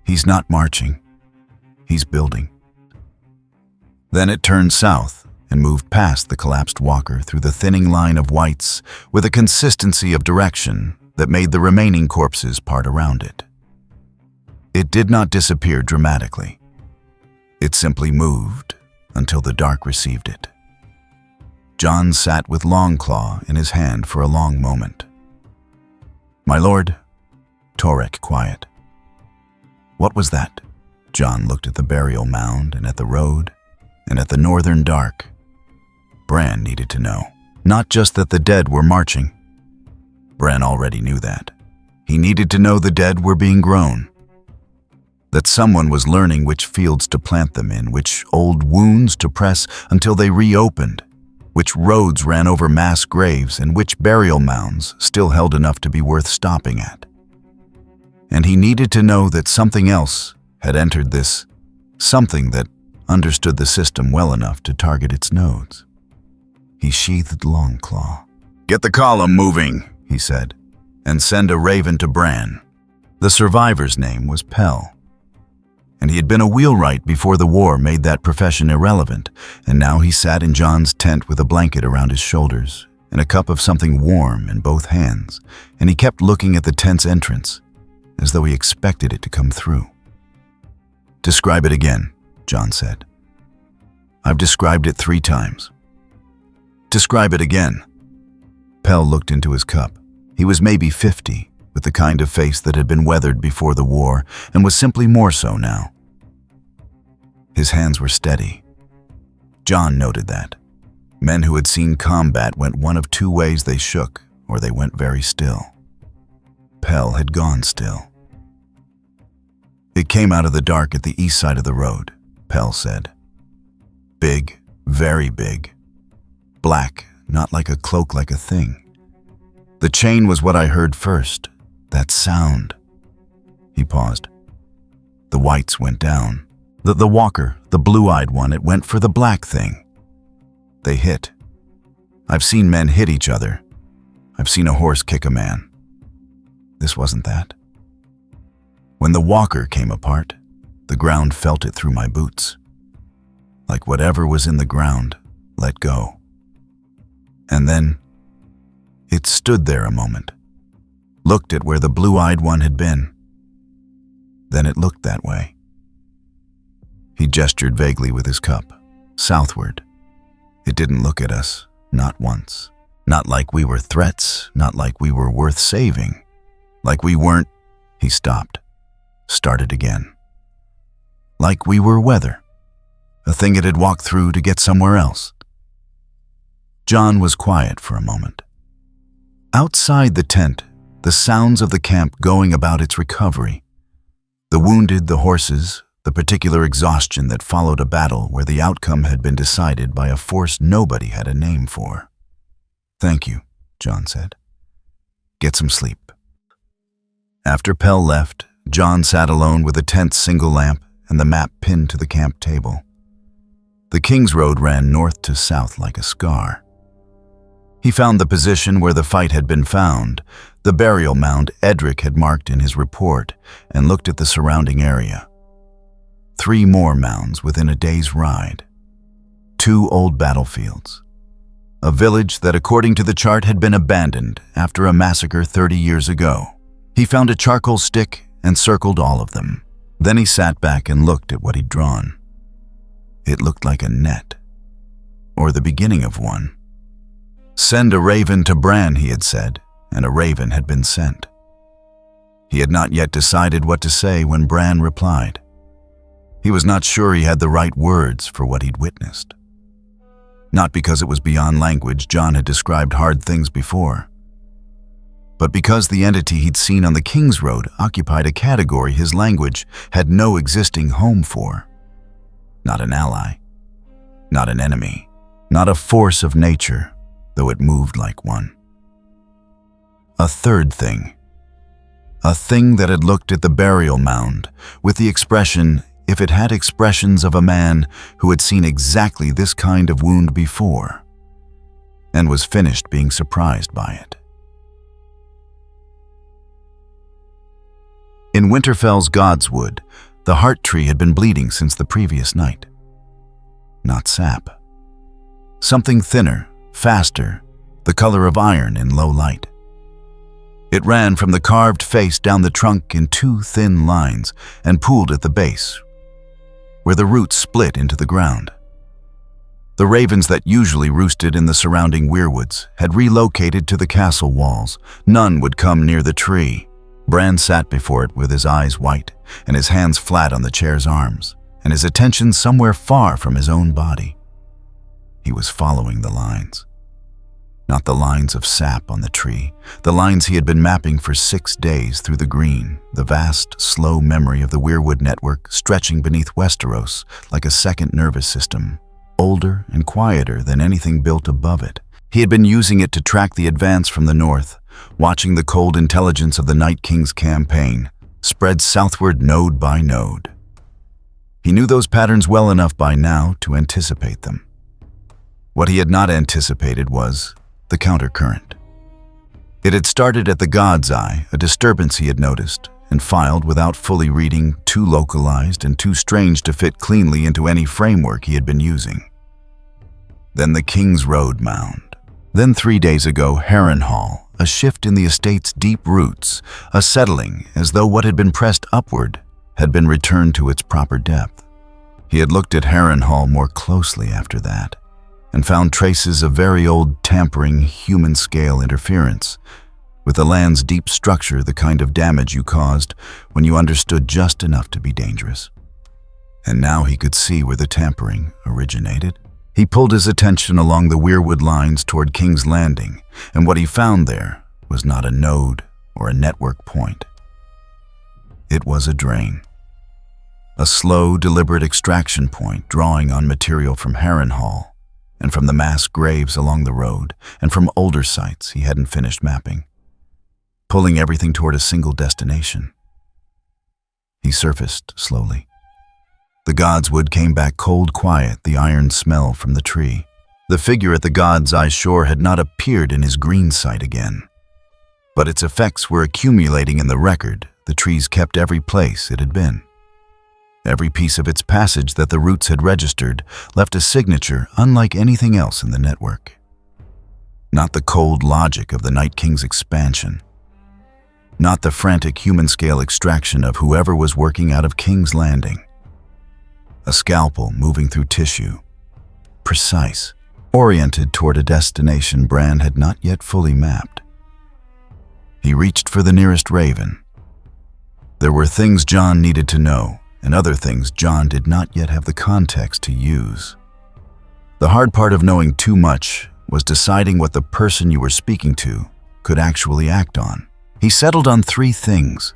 Speaker 1: He's not marching. He's building. Then it turned south and moved past the collapsed walker through the thinning line of whites with a consistency of direction that made the remaining corpses part around it. It did not disappear dramatically. It simply moved until the dark received it. Jon sat with Longclaw in his hand for a long moment. "My lord," Torek quiet. "What was that?" Jon looked at the burial mound and at the road and at the northern dark. Bran needed to know. Not just that the dead were marching. Bran already knew that. He needed to know the dead were being grown. That someone was learning which fields to plant them in, which old wounds to press until they reopened, which roads ran over mass graves, and which burial mounds still held enough to be worth stopping at. And he needed to know that something else had entered this, something that understood the system well enough to target its nodes. He sheathed Longclaw. "Get the column moving," he said, "and send a raven to Bran. The survivor's name was Pell, and he had been a wheelwright before the war made that profession irrelevant, and now he sat in John's tent with a blanket around his shoulders and a cup of something warm in both hands, and he kept looking at the tent's entrance, as though he expected it to come through. "Describe it again," John said. "I've described it 3 times." "Describe it again." Pell looked into his cup. He was maybe 50, with the kind of face that had been weathered before the war and was simply more so now. His hands were steady. John noted that. Men who had seen combat went one of 2 ways: they shook or they went very still. Pell had gone still. "It came out of the dark at the east side of the road," Pell said. "Big, very big. Black, not like a cloak, like a thing. The chain was what I heard first, that sound." He paused. "The whites went down. The walker, the blue-eyed one, it went for the black thing. They hit. I've seen men hit each other. I've seen a horse kick a man. This wasn't that. When the walker came apart, the ground felt it through my boots. Like whatever was in the ground let go. And then it stood there a moment, looked at where the blue-eyed one had been. Then it looked that way." He gestured vaguely with his cup, southward. "It didn't look at us, not once. Not like we were threats, not like we were worth saving. Like we weren't—" He stopped, started again. "Like we were weather, a thing it had walked through to get somewhere else." John was quiet for a moment. Outside the tent, the sounds of the camp going about its recovery. The wounded, the horses, the particular exhaustion that followed a battle where the outcome had been decided by a force nobody had a name for. "Thank you," John said. "Get some sleep." After Pell left, John sat alone with a tent's single lamp and the map pinned to the camp table. The King's Road ran north to south like a scar. He found the position where the fight had been found, the burial mound Edric had marked in his report, and looked at the surrounding area. 3 more mounds within a day's ride. 2 old battlefields. A village that, according to the chart, had been abandoned after a massacre 30 years ago. He found a charcoal stick and circled all of them. Then he sat back and looked at what he'd drawn. It looked like a net, or the beginning of one. "Send a raven to Bran," he had said, and a raven had been sent. He had not yet decided what to say when Bran replied. He was not sure he had the right words for what he'd witnessed. Not because it was beyond language. John had described hard things before, but because the entity he'd seen on the King's Road occupied a category his language had no existing home for. Not an ally, not an enemy, not a force of nature, though it moved like one. A third thing. A thing that had looked at the burial mound with the expression, if it had expressions, of a man who had seen exactly this kind of wound before and was finished being surprised by it. In Winterfell's Godswood, the heart tree had been bleeding since the previous night. Not sap. Something thinner, faster, the color of iron in low light. It ran from the carved face down the trunk in 2 thin lines and pooled at the base, where the roots split into the ground. The ravens that usually roosted in the surrounding weirwoods had relocated to the castle walls. None would come near the tree. Bran sat before it with his eyes white and his hands flat on the chair's arms, and his attention somewhere far from his own body. He was following the lines. Not the lines of sap on the tree, the lines he had been mapping for 6 days through the green, the vast, slow memory of the weirwood network stretching beneath Westeros like a second nervous system, older and quieter than anything built above it. He had been using it to track the advance from the north, watching the cold intelligence of the Night King's campaign spread southward node by node. He knew those patterns well enough by now to anticipate them. What he had not anticipated was the countercurrent. It had started at the God's Eye, a disturbance he had noticed, and filed without fully reading, too localized and too strange to fit cleanly into any framework he had been using. Then the King's Road mound. Then 3 days ago, Harrenhal, a shift in the estate's deep roots, a settling as though what had been pressed upward had been returned to its proper depth. He had looked at Harrenhal more closely after that, and found traces of very old tampering human-scale interference with the land's deep structure, the kind of damage you caused when you understood just enough to be dangerous. And now he could see where the tampering originated. He pulled his attention along the weirwood lines toward King's Landing, and what he found there was not a node or a network point. It was a drain. A slow, deliberate extraction point drawing on material from Harrenhal, and from the mass graves along the road, and from older sites he hadn't finished mapping, pulling everything toward a single destination. He surfaced slowly. The god's wood came back cold quiet, the iron smell from the tree. The figure at the god's eye shore had not appeared in his green sight again, but its effects were accumulating in the record. The trees kept every place it had been. Every piece of its passage that the roots had registered left a signature unlike anything else in the network. Not the cold logic of the Night King's expansion. Not the frantic human-scale extraction of whoever was working out of King's Landing. A scalpel moving through tissue, precise, oriented toward a destination Bran had not yet fully mapped. He reached for the nearest raven. There were things Jon needed to know, and other things Jon did not yet have the context to use. The hard part of knowing too much was deciding what the person you were speaking to could actually act on. He settled on 3 things: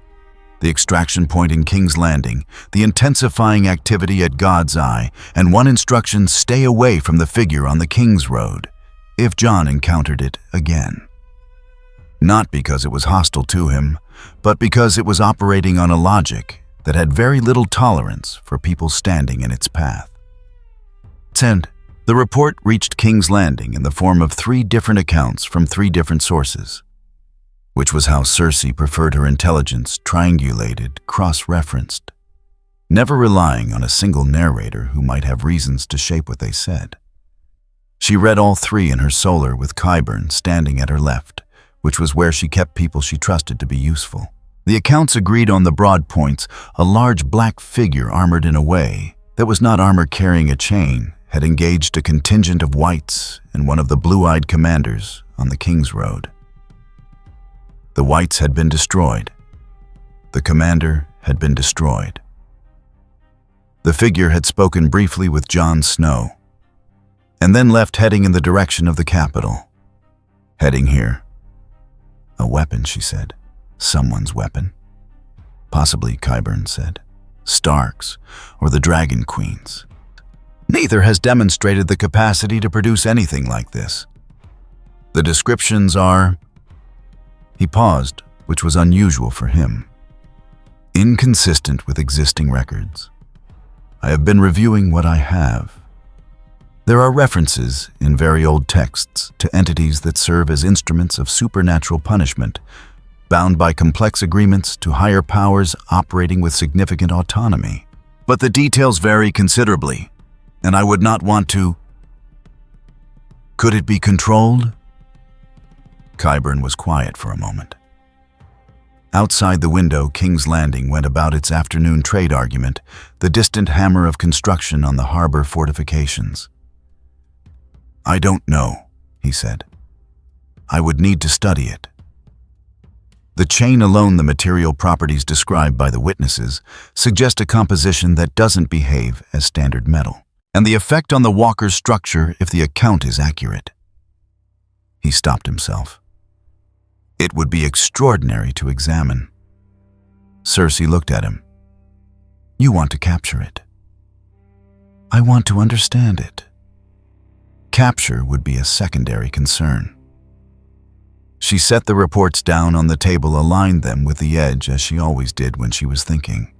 Speaker 1: the extraction point in King's Landing, the intensifying activity at God's Eye, and one instruction: stay away from the figure on the King's Road if Jon encountered it again. Not because it was hostile to him, but because it was operating on a logic that had very little tolerance for people standing in its path. And the report reached King's Landing in the form of 3 different accounts from 3 different sources, which was how Cersei preferred her intelligence: triangulated, cross-referenced, never relying on a single narrator who might have reasons to shape what they said. She read all 3 in her solar with Qyburn standing at her left, which was where she kept people she trusted to be useful. The accounts agreed on the broad points: a large black figure armored in a way that was not armor carrying a chain had engaged a contingent of whites and one of the blue-eyed commanders on the King's Road. The whites had been destroyed. The commander had been destroyed. The figure had spoken briefly with Jon Snow, and then left heading in the direction of the capital. Heading here. A weapon, she said. Someone's weapon. Possibly, Qyburn said. Stark's, or the Dragon Queen's. Neither has demonstrated the capacity to produce anything like this. The descriptions are... He paused, which was unusual for him. Inconsistent with existing records. I have been reviewing what I have. There are references in very old texts to entities that serve as instruments of supernatural punishment, bound by complex agreements to higher powers operating with significant autonomy. But the details vary considerably, and I would not want to... Could it be controlled? Qyburn was quiet for a moment. Outside the window, King's Landing went about its afternoon trade argument, the distant hammer of construction on the harbor fortifications. I don't know, he said. I would need to study it. The chain alone, the material properties described by the witnesses, suggest a composition that doesn't behave as standard metal, and the effect on the walker's structure if the account is accurate. He stopped himself. It would be extraordinary to examine. Cersei looked at him. You want to capture it. I want to understand it. Capture would be a secondary concern. She set the reports down on the table, aligned them with the edge as she always did when she was thinking.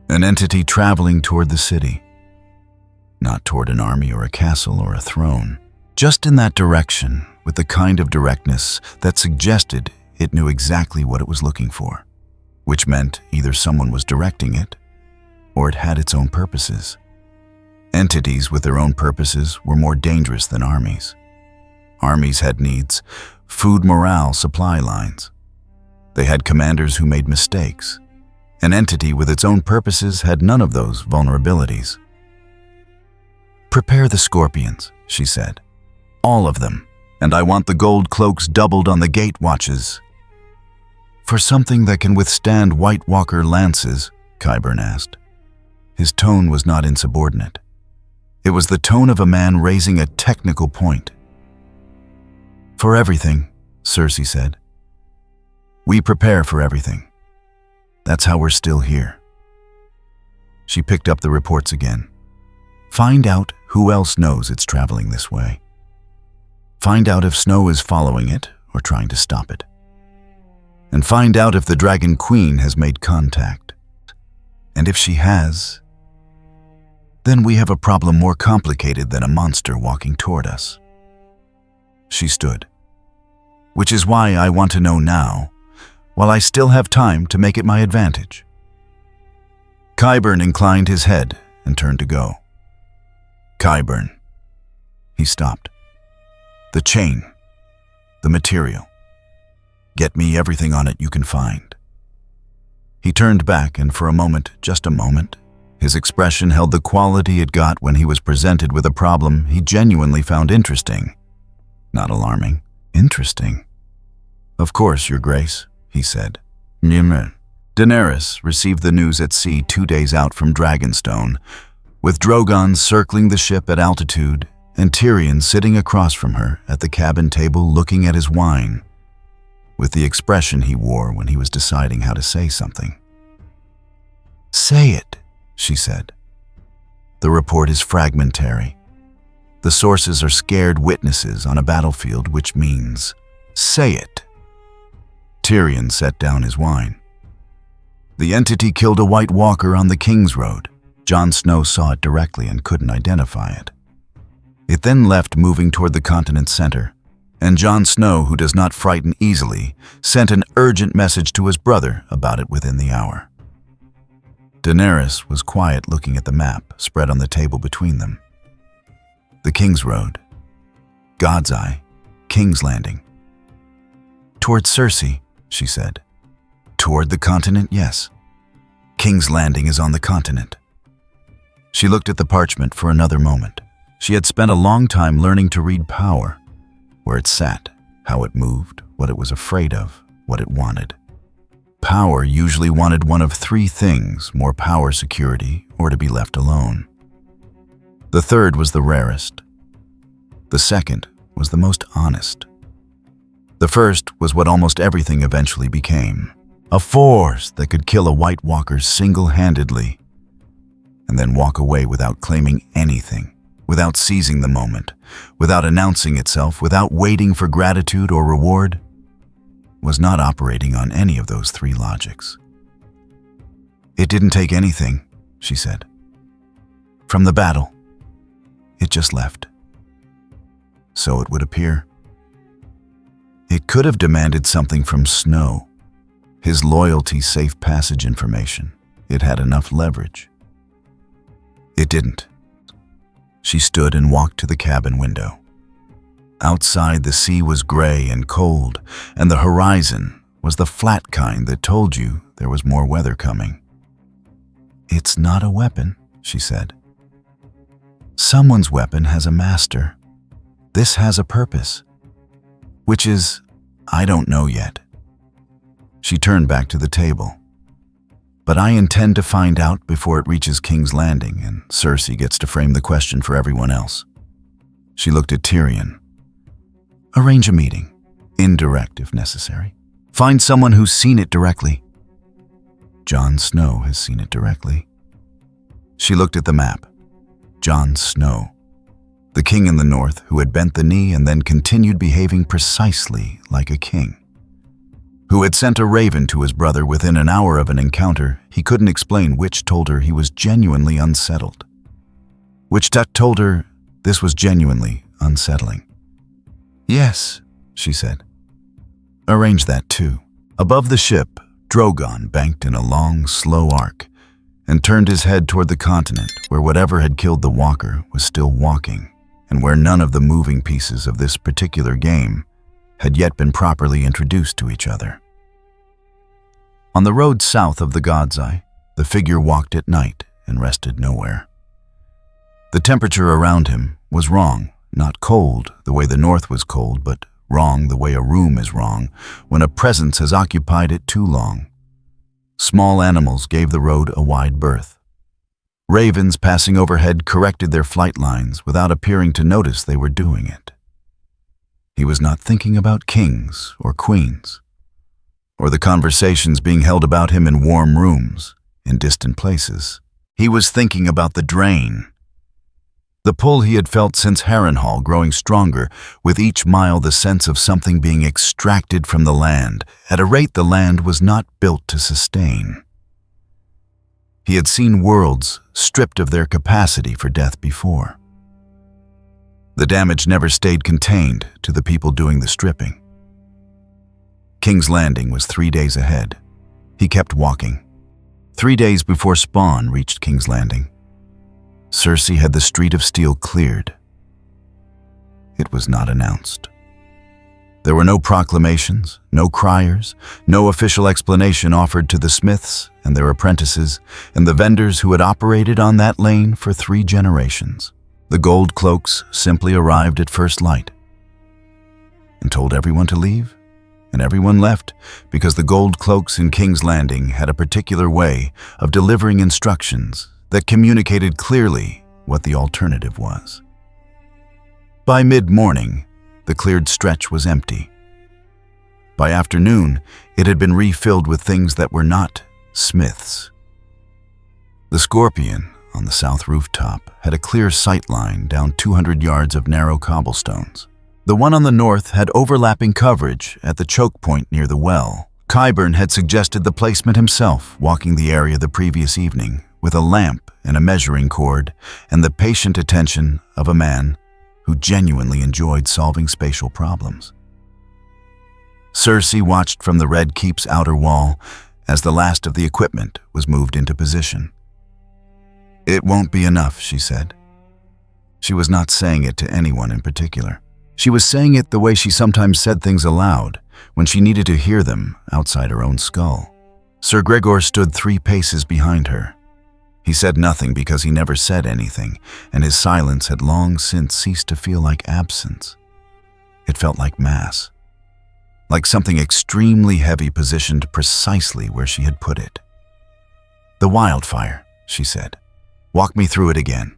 Speaker 1: An entity traveling toward the city. Not toward an army or a castle or a throne. Just in that direction, with the kind of directness that suggested it knew exactly what it was looking for. which meant either someone was directing it, or it had its own purposes. Entities with their own purposes were more dangerous than armies. Armies had needs, food, morale, supply lines. They had commanders who made mistakes. An entity with its own purposes had none of those vulnerabilities. "Prepare the scorpions," she said. "All of them, and I want the gold cloaks doubled on the gate watches." "For something that can withstand White Walker lances?" Qyburn asked. His tone was not insubordinate. It was the tone of a man raising a technical point. "For everything," Cersei said. "We prepare for everything. That's how we're still here." She picked up the reports again. "Find out who else knows it's traveling this way. Find out if Snow is following it or trying to stop it. And find out if the Dragon Queen has made contact. And if she has, then we have a problem more complicated than a monster walking toward us." She stood. "Which is why I want to know now, while I still have time to make it my advantage." Qyburn inclined his head and turned to go. "Qyburn." He stopped. "The chain. The material. Get me everything on it you can find." He turned back, and for a moment, just a moment, his expression held the quality it got when he was presented with a problem he genuinely found interesting. Not alarming. Interesting. "Of course, Your Grace," he said. Daenerys received the news at sea 2 days out from Dragonstone, with Drogon circling the ship at altitude and Tyrion sitting across from her at the cabin table looking at his wine, with the expression he wore when he was deciding how to say something. "Say it," she said. "The report is fragmentary. The sources are scared witnesses on a battlefield, which means, say it." Tyrion set down his wine. "The entity killed a White Walker on the King's Road. Jon Snow saw it directly and couldn't identify it. It then left, moving toward the continent's center, and Jon Snow, who does not frighten easily, sent an urgent message to his brother about it within the hour." Daenerys was quiet, looking at the map spread on the table between them. "The King's Road. God's Eye. King's Landing." "Toward Cersei," she said. "Toward the continent, yes. King's Landing is on the continent." She looked at the parchment for another moment. She had spent a long time learning to read power, where it sat, how it moved, what it was afraid of, what it wanted. Power usually wanted one of 3 things: more power, security, or to be left alone. The third was the rarest. The second was the most honest. The first was what almost everything eventually became: a force that could kill a White Walker single-handedly, and then walk away without claiming anything, without seizing the moment, without announcing itself, without waiting for gratitude or reward, was not operating on any of those 3 logics. "It didn't take anything," she said. "From the battle. It just left." So it would appear. It could have demanded something from Snow. His loyalty, safe passage information. It had enough leverage. It didn't. She stood and walked to the cabin window. Outside, the sea was gray and cold, and the horizon was the flat kind that told you there was more weather coming. "It's not a weapon," she said. "Someone's weapon has a master. This has a purpose. Which is, I don't know yet." She turned back to the table. "But I intend to find out before it reaches King's Landing, and Cersei gets to frame the question for everyone else." She looked at Tyrion. "Arrange a meeting, indirect if necessary. Find someone who's seen it directly." "Jon Snow has seen it directly." She looked at the map. Jon Snow. The king in the north who had bent the knee and then continued behaving precisely like a king. Who had sent a raven to his brother within an hour of an encounter he couldn't explain, which told her he was genuinely unsettled. Which told her this was genuinely unsettling. "Yes," she said. "Arrange that too." Above the ship, Drogon banked in a long, slow arc and turned his head toward the continent where whatever had killed the walker was still walking, and where none of the moving pieces of this particular game had yet been properly introduced to each other. On the road south of the God's Eye, the figure walked at night and rested nowhere. The temperature around him was wrong, not cold the way the north was cold, but wrong the way a room is wrong when a presence has occupied it too long. Small animals gave the road a wide berth. Ravens passing overhead corrected their flight lines without appearing to notice they were doing it. He was not thinking about kings or queens, or the conversations being held about him in warm rooms in distant places. He was thinking about the drain. The pull he had felt since Harrenhal growing stronger, with each mile the sense of something being extracted from the land at a rate the land was not built to sustain. He had seen worlds stripped of their capacity for death before. The damage never stayed contained to the people doing the stripping. King's Landing was 3 days ahead. He kept walking. 3 days before Spawn reached King's Landing, Cersei had the Street of Steel cleared. It was not announced. There were no proclamations, no criers, no official explanation offered to the smiths and their apprentices and the vendors who had operated on that lane for 3 generations. The gold cloaks simply arrived at first light and told everyone to leave, and everyone left because the gold cloaks in King's Landing had a particular way of delivering instructions that communicated clearly what the alternative was. By mid-morning, the cleared stretch was empty. By afternoon, it had been refilled with things that were not smiths. The Scorpion on the south rooftop had a clear sight line down 200 yards of narrow cobblestones. The one on the north had overlapping coverage at the choke point near the well. Qyburn had suggested the placement himself, walking the area the previous evening, with a lamp and a measuring cord and the patient attention of a man who genuinely enjoyed solving spatial problems. Cersei watched from the Red Keep's outer wall as the last of the equipment was moved into position. "It won't be enough," she said. She was not saying it to anyone in particular. She was saying it the way she sometimes said things aloud when she needed to hear them outside her own skull. Sir Gregor stood 3 paces behind her. He said nothing because he never said anything, and his silence had long since ceased to feel like absence. It felt like mass, like something extremely heavy positioned precisely where she had put it. "The wildfire," she said. "Walk me through it again."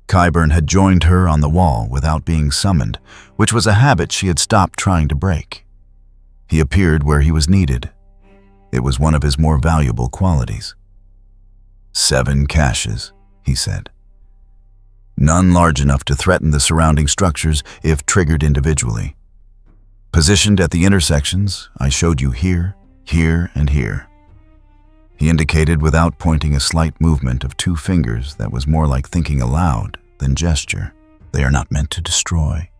Speaker 1: Qyburn had joined her on the wall without being summoned, which was a habit she had stopped trying to break. He appeared where he was needed. It was one of his more valuable qualities. 7 caches, he said. None large enough to threaten the surrounding structures if triggered individually. Positioned at the intersections, I showed you here, here, and here. He indicated without pointing a slight movement of 2 fingers that was more like thinking aloud than gesture. They are not meant to destroy.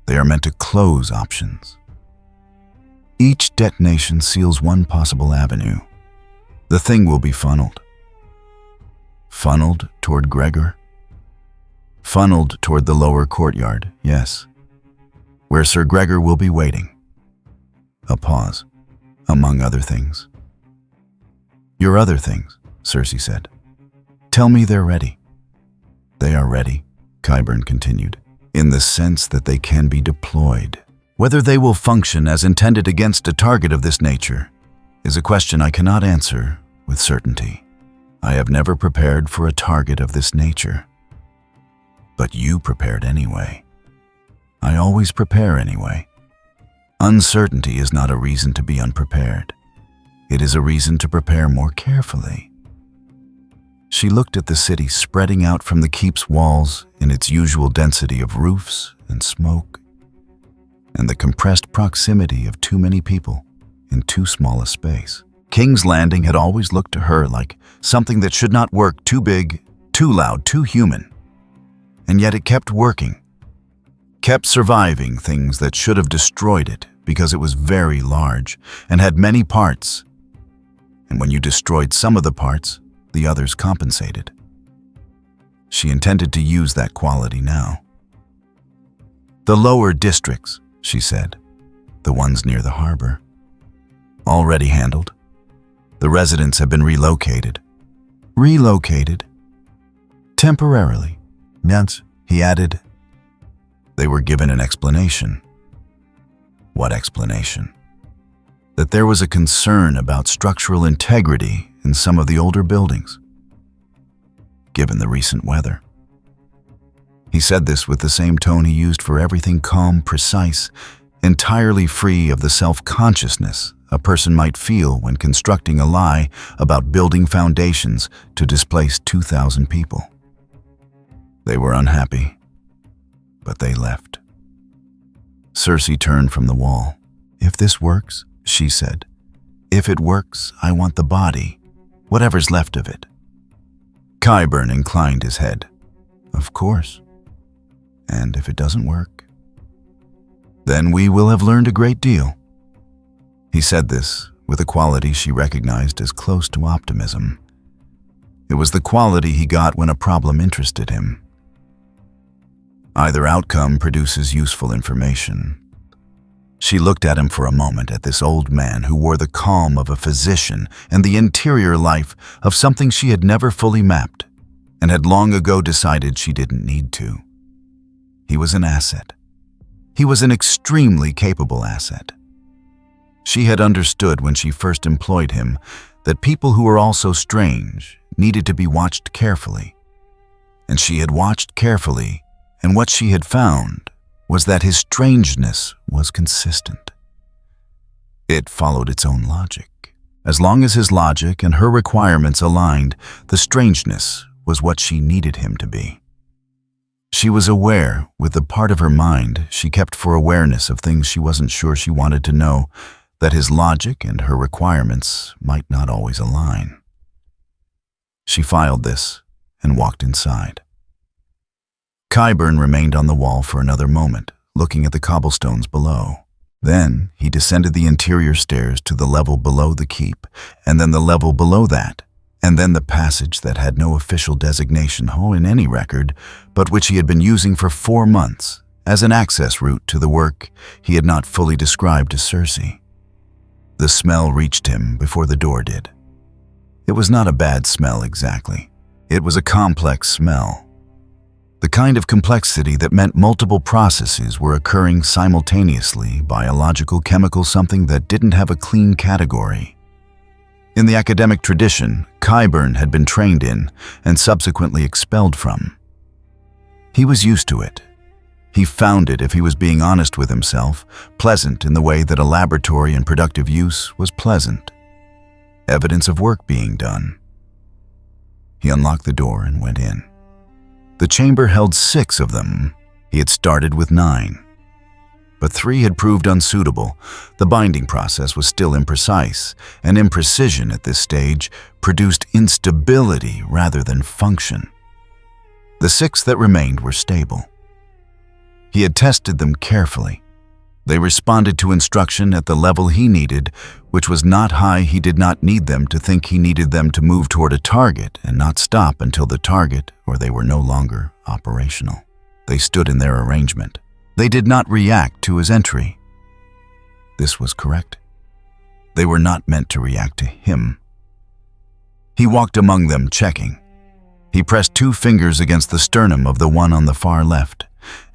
Speaker 1: They are meant to close options. Each detonation seals one possible avenue. The thing will be funneled. Funneled toward Gregor? Funneled toward the lower courtyard, yes, where Sir Gregor will be waiting. A pause, among other things. "Your other things," Cersei said. "Tell me they're ready." "They are ready," Qyburn continued, "in the sense that they can be deployed. Whether they will function as intended against a target of this nature is a question I cannot answer with certainty. I have never prepared for a target of this nature. But you prepared anyway. I always prepare anyway. Uncertainty is not a reason to be unprepared. It is a reason to prepare more carefully." She looked at the city spreading out from the keep's walls in its usual density of roofs and smoke, and the compressed proximity of too many people in too small a space. King's Landing had always looked to her like something that should not work, too big, too loud, too human. And yet it kept working, kept surviving things that should have destroyed it because it was very large and had many parts. And when you destroyed some of the parts, the others compensated. She intended to use that quality now. The lower districts, she said, the ones near the harbor, already handled. The residents have been relocated. Relocated? Temporarily. Yes, he added. They were given an explanation. What explanation? That there was a concern about structural integrity in some of the older buildings, given the recent weather. He said this with the same tone he used for everything calm, precise, entirely free of the self-consciousness a person might feel when constructing a lie about building foundations to displace 2,000 people. They were unhappy, but they left. Cersei turned from the wall. "If this works," she said, "if it works, I want the body, whatever's left of it." Qyburn inclined his head. "Of course. And if it doesn't work, then we will have learned a great deal." He said this with a quality she recognized as close to optimism. It was the quality he got when a problem interested him. Either outcome produces useful information. She looked at him for a moment, at this old man who wore the calm of a physician and the interior life of something she had never fully mapped and had long ago decided she didn't need to. He was an asset. He was an extremely capable asset. She had understood when she first employed him that people who were also strange needed to be watched carefully. And she had watched carefully, and what she had found was that his strangeness was consistent. It followed its own logic. As long as his logic and her requirements aligned, the strangeness was what she needed him to be. She was aware, with the part of her mind she kept for awareness of things she wasn't sure she wanted to know, that his logic and her requirements might not always align. She filed this and walked inside. Qyburn remained on the wall for another moment, looking at the cobblestones below. Then he descended the interior stairs to the level below the keep, and then the level below that, and then the passage that had no official designation in any record, but which he had been using for 4 months as an access route to the work he had not fully described to Cersei. The smell reached him before the door did. It was not a bad smell exactly. It was a complex smell. The kind of complexity that meant multiple processes were occurring simultaneously, biological, chemical, something that didn't have a clean category. In the academic tradition, Qyburn had been trained in and subsequently expelled from. He was used to it. He found it, if he was being honest with himself, pleasant in the way that a laboratory in productive use was pleasant. Evidence of work being done. He unlocked the door and went in. The chamber held 6 of them. He had started with 9. But 3 had proved unsuitable. The binding process was still imprecise, and imprecision at this stage produced instability rather than function. The 6 that remained were stable. He had tested them carefully. They responded to instruction at the level he needed, which was not high. He did not need them to think he needed them to move toward a target and not stop until the target or they were no longer operational. They stood in their arrangement. They did not react to his entry. This was correct. They were not meant to react to him. He walked among them, checking. He pressed 2 fingers against the sternum of the one on the far left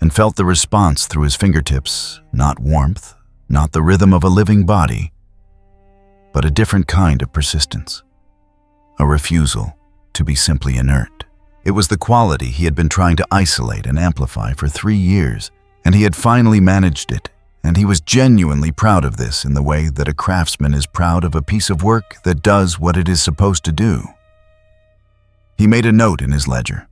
Speaker 1: and felt the response through his fingertips, not warmth, not the rhythm of a living body, but a different kind of persistence, a refusal to be simply inert. It was the quality he had been trying to isolate and amplify for 3 years, and he had finally managed it, and he was genuinely proud of this in the way that a craftsman is proud of a piece of work that does what it is supposed to do. He made a note in his ledger.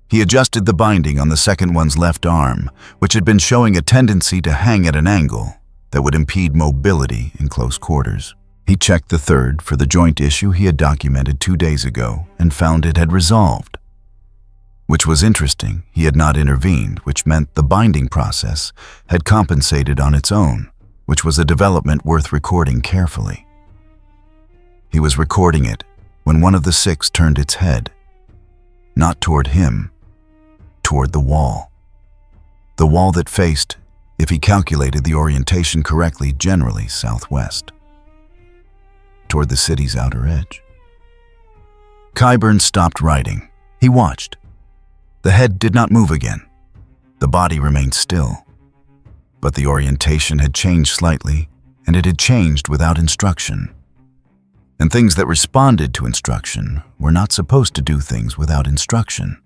Speaker 1: He adjusted the binding on the second one's left arm, which had been showing a tendency to hang at an angle that would impede mobility in close quarters. He checked the third for the joint issue he had documented 2 days ago and found it had resolved. Which was interesting. He had not intervened, which meant the binding process had compensated on its own, which was a development worth recording carefully. He was recording it when one of the six turned its head, not toward him, toward the wall. The wall that faced, if he calculated the orientation correctly, generally southwest, toward the city's outer edge. Qyburn stopped writing. He watched. The head did not move again. The body remained still. But the orientation had changed slightly, and it had changed without instruction. And things that responded to instruction were not supposed to do things without instruction.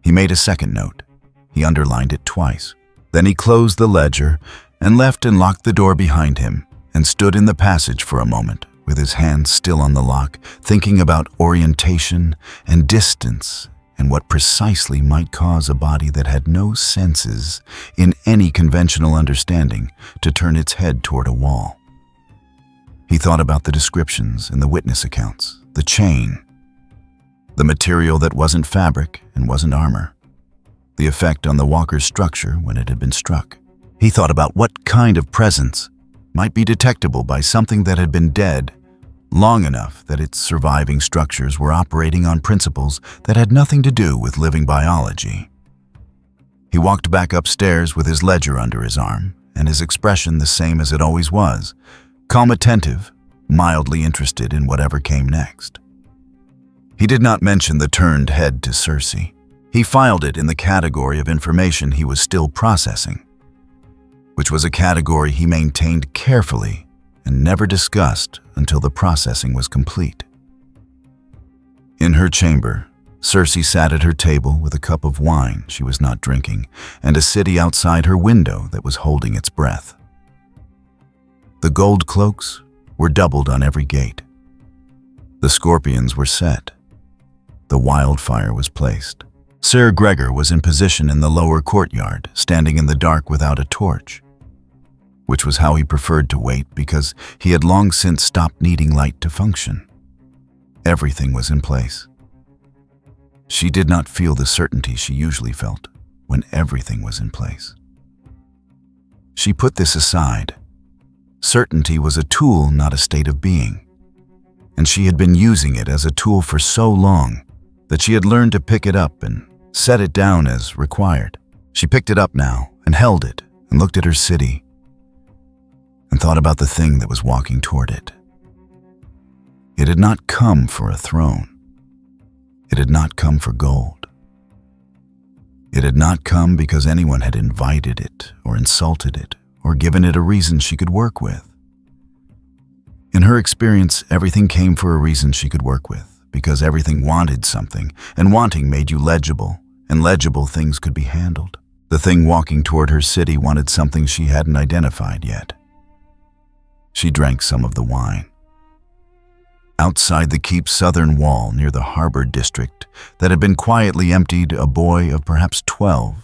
Speaker 1: He made a second note. He underlined it twice. Then he closed the ledger and left and locked the door behind him and stood in the passage for a moment, with his hands still on the lock, thinking about orientation and distance and what precisely might cause a body that had no senses in any conventional understanding to turn its head toward a wall. He thought about the descriptions and the witness accounts, the chain, the material that wasn't fabric and wasn't armor, the effect on the walker's structure when it had been struck. He thought about what kind of presence might be detectable by something that had been dead long enough that its surviving structures were operating on principles that had nothing to do with living biology. He walked back upstairs with his ledger under his arm and his expression the same as it always was, calm, attentive, mildly interested in whatever came next. He did not mention the turned head to Cersei. He filed it in the category of information he was still processing, which was a category he maintained carefully and never discussed until the processing was complete. In her chamber, Cersei sat at her table with a cup of wine she was not drinking and a city outside her window that was holding its breath. The gold cloaks were doubled on every gate. The scorpions were set. The wildfire was placed. Sir Gregor was in position in the lower courtyard, standing in the dark without a torch, which was how he preferred to wait because he had long since stopped needing light to function. Everything was in place. She did not feel the certainty she usually felt when everything was in place. She put this aside. Certainty was a tool, not a state of being, and she had been using it as a tool for so long that she had learned to pick it up and set it down as required. She picked it up now and held it and looked at her city and thought about the thing that was walking toward it. It had not come for a throne. It had not come for gold. It had not come because anyone had invited it or insulted it or given it a reason she could work with. In her experience, everything came for a reason she could work with, because everything wanted something, and wanting made you legible, and legible things could be handled. The thing walking toward her city wanted something she hadn't identified yet. She drank some of the wine. Outside the keep's southern wall near the harbor district that had been quietly emptied, a boy of perhaps 12,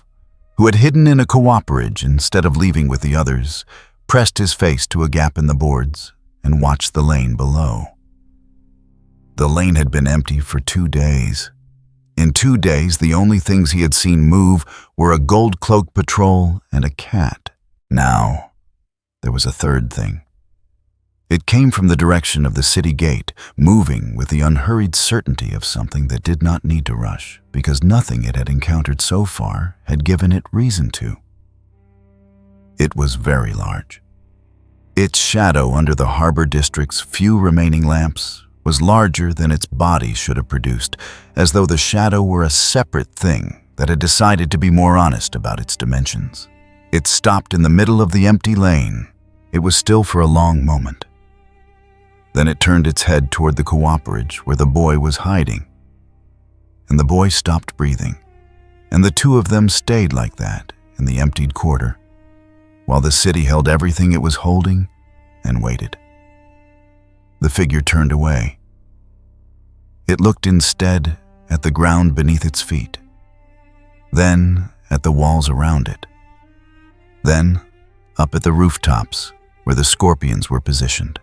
Speaker 1: who had hidden in a cooperage instead of leaving with the others, pressed his face to a gap in the boards and watched the lane below. The lane had been empty for 2 days. In 2 days, the only things he had seen move were a gold-cloaked patrol and a cat. Now, there was a third thing. It came from the direction of the city gate, moving with the unhurried certainty of something that did not need to rush, because nothing it had encountered so far had given it reason to. It was very large. Its shadow under the harbor district's few remaining lamps was larger than its body should have produced, as though the shadow were a separate thing that had decided to be more honest about its dimensions. It stopped in the middle of the empty lane. It was still for a long moment. Then it turned its head toward the cooperage where the boy was hiding. And the boy stopped breathing, and the two of them stayed like that in the emptied quarter, while the city held everything it was holding and waited. The figure turned away. It looked instead at the ground beneath its feet, then at the walls around it, then up at the rooftops where the scorpions were positioned.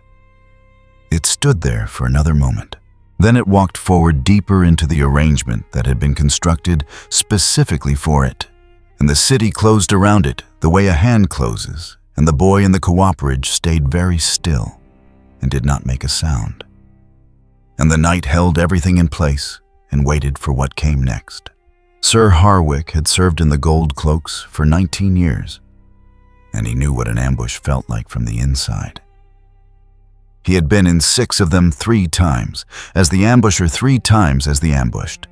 Speaker 1: It stood there for another moment, Then it walked forward deeper into the arrangement that had been constructed specifically for it, and the city closed around it the way a hand closes, and the boy in the cooperage stayed very still and did not make a sound. And the night held everything in place and waited for what came next. Sir Harwick had served in the Gold Cloaks for 19 years, and he knew what an ambush felt like from the inside. He had been in 6 of them 3 times, as the ambusher 3 times as the ambushed.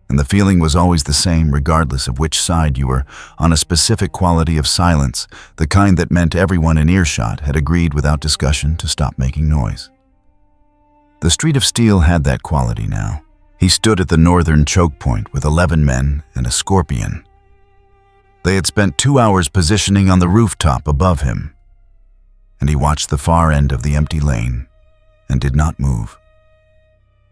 Speaker 1: And the feeling was always the same regardless of which side you were on, a specific quality of silence, the kind that meant everyone in earshot had agreed without discussion to stop making noise. The Street of Steel had that quality now. He stood at the northern choke point with 11 men and a scorpion. They had spent 2 hours positioning on the rooftop above him, and he watched the far end of the empty lane and did not move.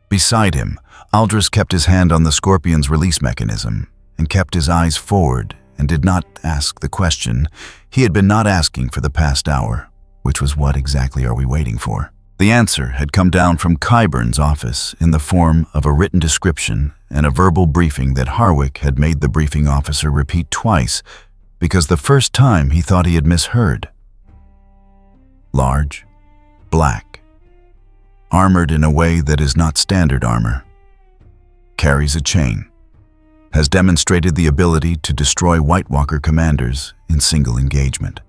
Speaker 1: Beside him, Aldris kept his hand on the scorpion's release mechanism and kept his eyes forward and did not ask the question he had been not asking for the past hour, which was, what exactly are we waiting for? The answer had come down from Qyburn's office in the form of a written description and a verbal briefing that Harwick had made the briefing officer repeat twice because the first time he thought he had misheard. Large, black, armored in a way that is not standard armor, carries a chain, has demonstrated the ability to destroy White Walker commanders in single engagement.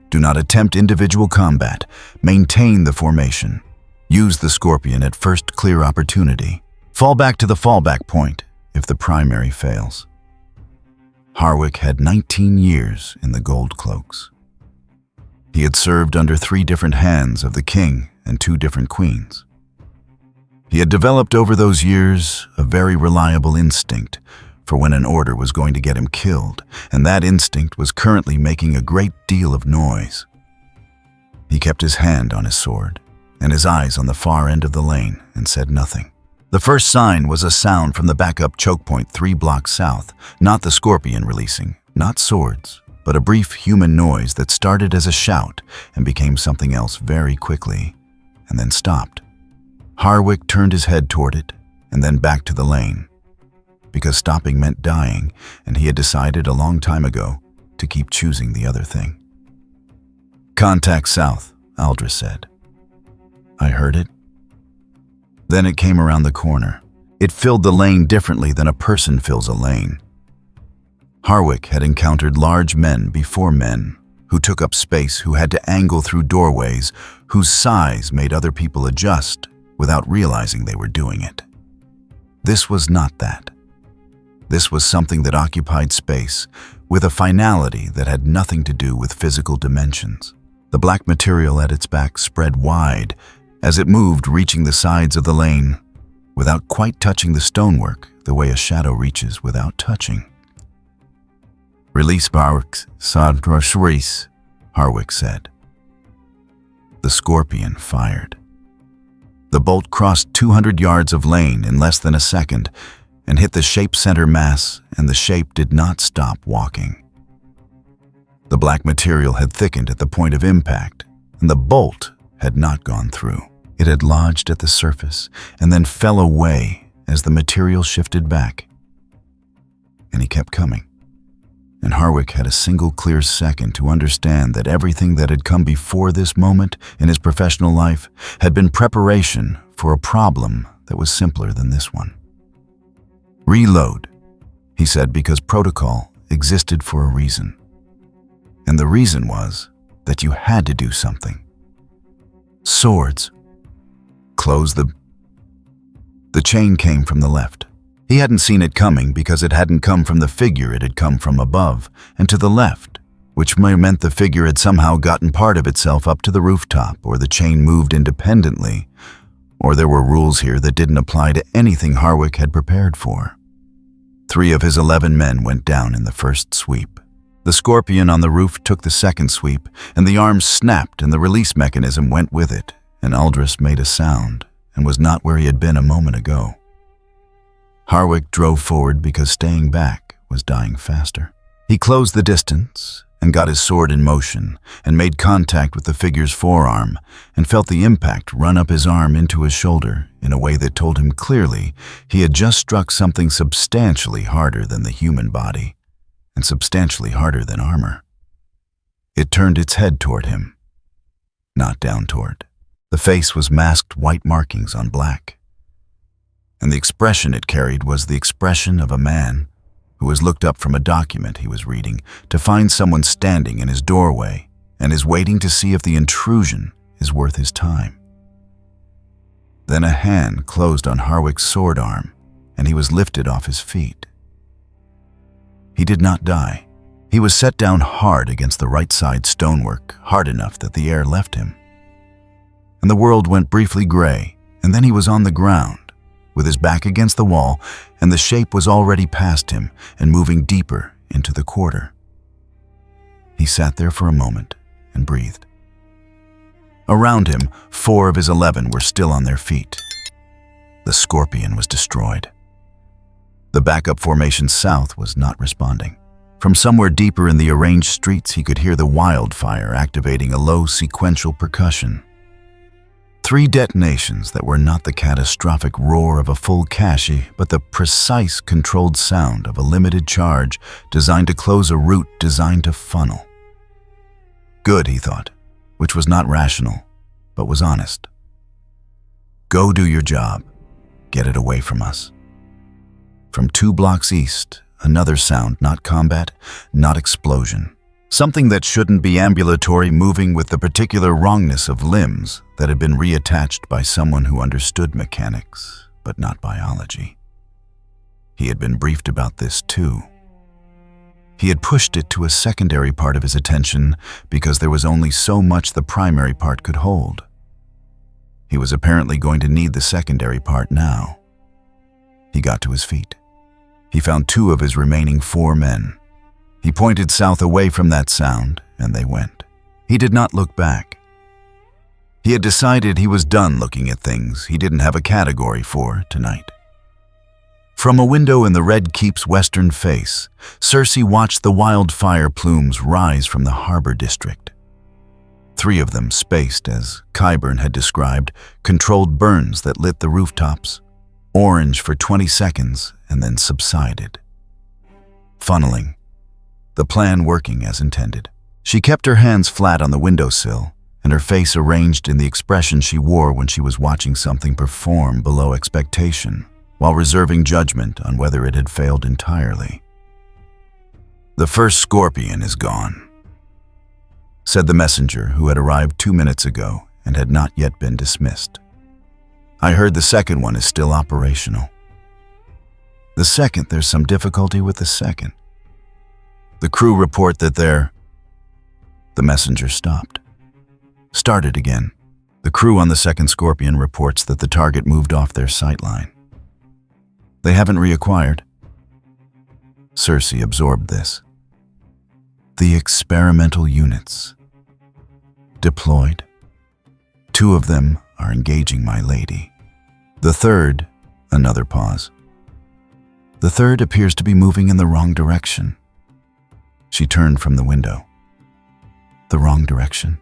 Speaker 1: Do not attempt individual combat. Maintain the formation. Use the scorpion at first clear opportunity. Fall back to the fallback point if the primary fails. Harwick had 19 years in the Gold Cloaks. He had served under 3 different hands of the king and 2 different queens. He had developed over those years a very reliable instinct for when an order was going to get him killed, and that instinct was currently making a great deal of noise. He kept his hand on his sword and his eyes on the far end of the lane and said nothing. The first sign was a sound from the backup choke point 3 blocks south, not the scorpion releasing, not swords, but a brief human noise that started as a shout and became something else very quickly, and then stopped. Harwick turned his head toward it and then back to the lane, because stopping meant dying, and he had decided a long time ago to keep choosing the other thing. "Contact south," Aldris said. I heard it. Then it came around the corner. It filled the lane differently than a person fills a lane. Harwick had encountered large men before men who took up space, who had to angle through doorways whose size made other people adjust without realizing they were doing it. This was not that. This was something that occupied space with a finality that had nothing to do with physical dimensions. The black material at its back spread wide as it moved, reaching the sides of the lane without quite touching the stonework the way a shadow reaches without touching. "Release Harwick, Harwick said. The scorpion fired. The bolt crossed 200 yards of lane in less than a second and hit the shape center mass, and the shape did not stop walking. The black material had thickened at the point of impact, and the bolt had not gone through. It had lodged at the surface and then fell away as the material shifted back. And he kept coming. And Harwick had a single clear second to understand that everything that had come before this moment in his professional life had been preparation for a problem that was simpler than this one. "Reload," he said, because protocol existed for a reason. And the reason was that you had to do something. Swords. Close the chain came from the left. He hadn't seen it coming because it hadn't come from the figure, it had come from above and to the left, which meant the figure had somehow gotten part of itself up to the rooftop, or the chain moved independently, or there were rules here that didn't apply to anything Harwick had prepared for. 3 of his 11 men went down in the first sweep. The scorpion on the roof took the second sweep, and the arms snapped and the release mechanism went with it, and Aldris made a sound and was not where he had been a moment ago. Harwick drove forward because staying back was dying faster. He closed the distance and got his sword in motion and made contact with the figure's forearm and felt the impact run up his arm into his shoulder in a way that told him clearly he had just struck something substantially harder than the human body and substantially harder than armor. It turned its head toward him, not down toward. The face was masked white markings on black, and the expression it carried was the expression of a man who has looked up from a document he was reading to find someone standing in his doorway and is waiting to see if the intrusion is worth his time. Then a hand closed on Harwick's sword arm, and he was lifted off his feet. He did not die. He was set down hard against the right side stonework, hard enough that the air left him. And the world went briefly gray, and then he was on the ground, with his back against the wall, and the shape was already past him and moving deeper into the quarter. He sat there for a moment and breathed. Around him, 4 of his 11 were still on their feet. The Scorpion was destroyed. The backup formation south was not responding. From somewhere deeper in the arranged streets, he could hear the wildfire activating a low sequential percussion. 3 detonations that were not the catastrophic roar of a full cache, but the precise, controlled sound of a limited charge designed to close a route designed to funnel. Good, he thought, which was not rational, but was honest. Go do your job. Get it away from us. From 2 blocks east, another sound, not combat, not explosion. Something that shouldn't be ambulatory, moving with the particular wrongness of limbs that had been reattached by someone who understood mechanics, but not biology. He had been briefed about this too. He had pushed it to a secondary part of his attention because there was only so much the primary part could hold. He was apparently going to need the secondary part now. He got to his feet. He found 2 of his remaining 4 men. He pointed south away from that sound, and they went. He did not look back. He had decided he was done looking at things he didn't have a category for tonight. From a window in the Red Keep's western face, Cersei watched the wildfire plumes rise from the harbor district. 3 of them, spaced as Qyburn had described, controlled burns that lit the rooftops, orange for 20 seconds and then subsided. Funneling. The plan working as intended. She kept her hands flat on the windowsill, and her face arranged in the expression she wore when she was watching something perform below expectation, while reserving judgment on whether it had failed entirely. "The first Scorpion is gone," said the messenger who had arrived 2 minutes ago and had not yet been dismissed. "I heard the second one is still operational." "The second, there's some difficulty with the second. The crew report that they're..." The messenger stopped. Started again. "The crew on the second Scorpion reports that the target moved off their sightline. They haven't reacquired." Cersei absorbed this. "The experimental units. Deployed. 2 of them are engaging my lady. The third..." Another pause. "The third appears to be moving in the wrong direction." She turned from the window. "The wrong direction?"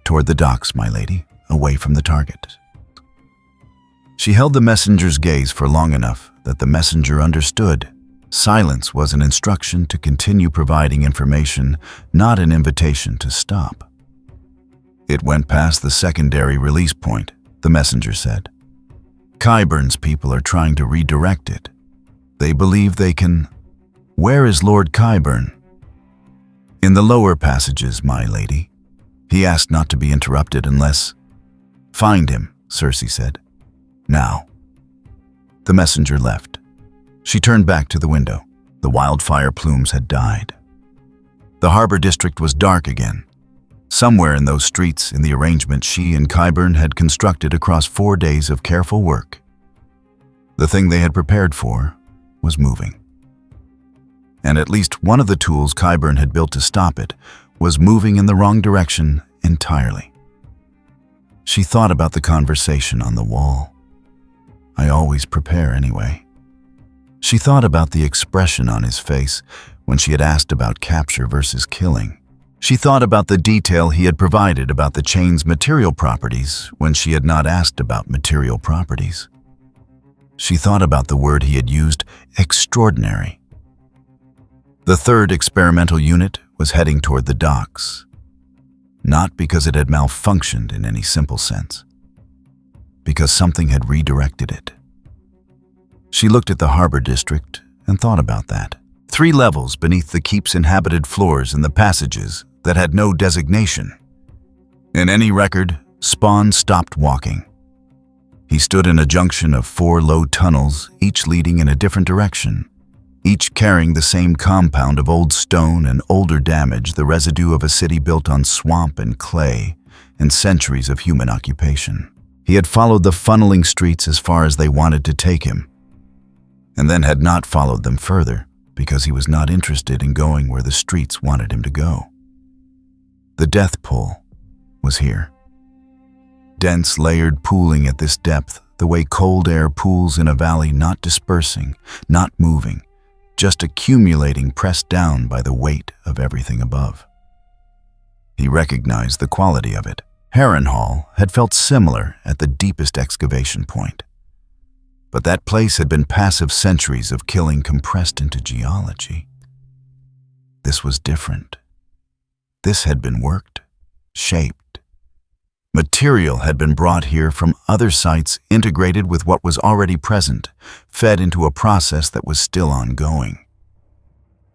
Speaker 1: "Toward the docks, my lady, away from the target." She held the messenger's gaze for long enough that the messenger understood. Silence was an instruction to continue providing information, not an invitation to stop. "It went past the secondary release point," the messenger said. "Qyburn's people are trying to redirect it. They believe they can..." "Where is Lord Qyburn?" "In the lower passages, my lady. He asked not to be interrupted unless..." "Find him," Cersei said. "Now." The messenger left. She turned back to the window. The wildfire plumes had died. The harbor district was dark again. Somewhere in those streets, in the arrangement she and Qyburn had constructed across 4 days of careful work, the thing they had prepared for was moving. And at least one of the tools Qyburn had built to stop it was moving in the wrong direction entirely. She thought about the conversation on the wall. "I always prepare anyway." She thought about the expression on his face when she had asked about capture versus killing. She thought about the detail he had provided about the chain's material properties when she had not asked about material properties. She thought about the word he had used, extraordinary. The third experimental unit was heading toward the docks, not because it had malfunctioned in any simple sense, because something had redirected it. She looked at the harbor district and thought about that. 3 levels beneath the keep's inhabited floors and the passages that had no designation. In any record, Spawn stopped walking. He stood in a junction of 4 low tunnels, each leading in a different direction, each carrying the same compound of old stone and older damage, the residue of a city built on swamp and clay and centuries of human occupation. He had followed the funneling streets as far as they wanted to take him, and then had not followed them further because he was not interested in going where the streets wanted him to go. The death pool was here. Dense, layered pooling at this depth, the way cold air pools in a valley, not dispersing, not moving, just accumulating, pressed down by the weight of everything above. He recognized the quality of it. Harrenhal had felt similar at the deepest excavation point. But that place had been passive centuries of killing compressed into geology. This was different. This had been worked, shaped. Material had been brought here from other sites, integrated with what was already present, fed into a process that was still ongoing.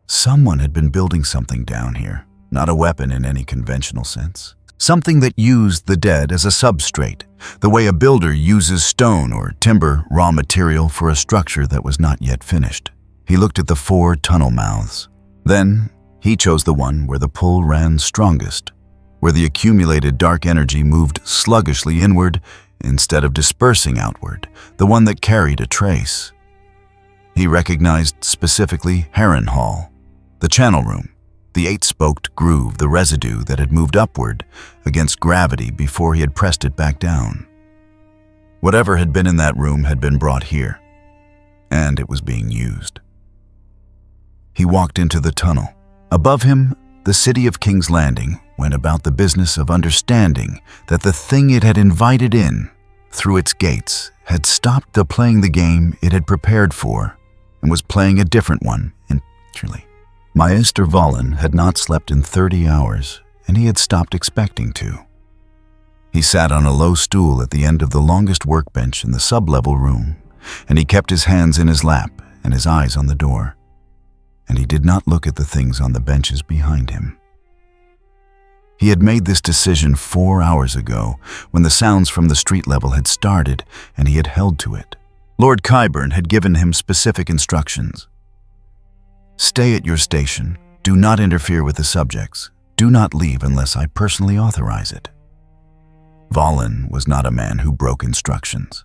Speaker 1: Someone had been building something down here, not a weapon in any conventional sense. Something that used the dead as a substrate, the way a builder uses stone or timber, raw material, for a structure that was not yet finished. He looked at the 4 tunnel mouths. Then he chose the one where the pull ran strongest, where the accumulated dark energy moved sluggishly inward instead of dispersing outward, the one that carried a trace. He recognized specifically Harrenhal, the channel room, the 8-spoked groove, the residue that had moved upward against gravity before he had pressed it back down. Whatever had been in that room had been brought here, and it was being used. He walked into the tunnel. Above him, the city of King's Landing went about the business of understanding that the thing it had invited in through its gates had stopped playing the game it had prepared for and was playing a different one entirely. Maester Valen had not slept in 30 hours, and he had stopped expecting to. He sat on a low stool at the end of the longest workbench in the sub-level room, and he kept his hands in his lap and his eyes on the door, and he did not look at the things on the benches behind him. He had made this decision 4 hours ago, when the sounds from the street level had started, and he had held to it. Lord Qyburn had given him specific instructions. Stay at your station. Do not interfere with the subjects. Do not leave unless I personally authorize it. Valen was not a man who broke instructions.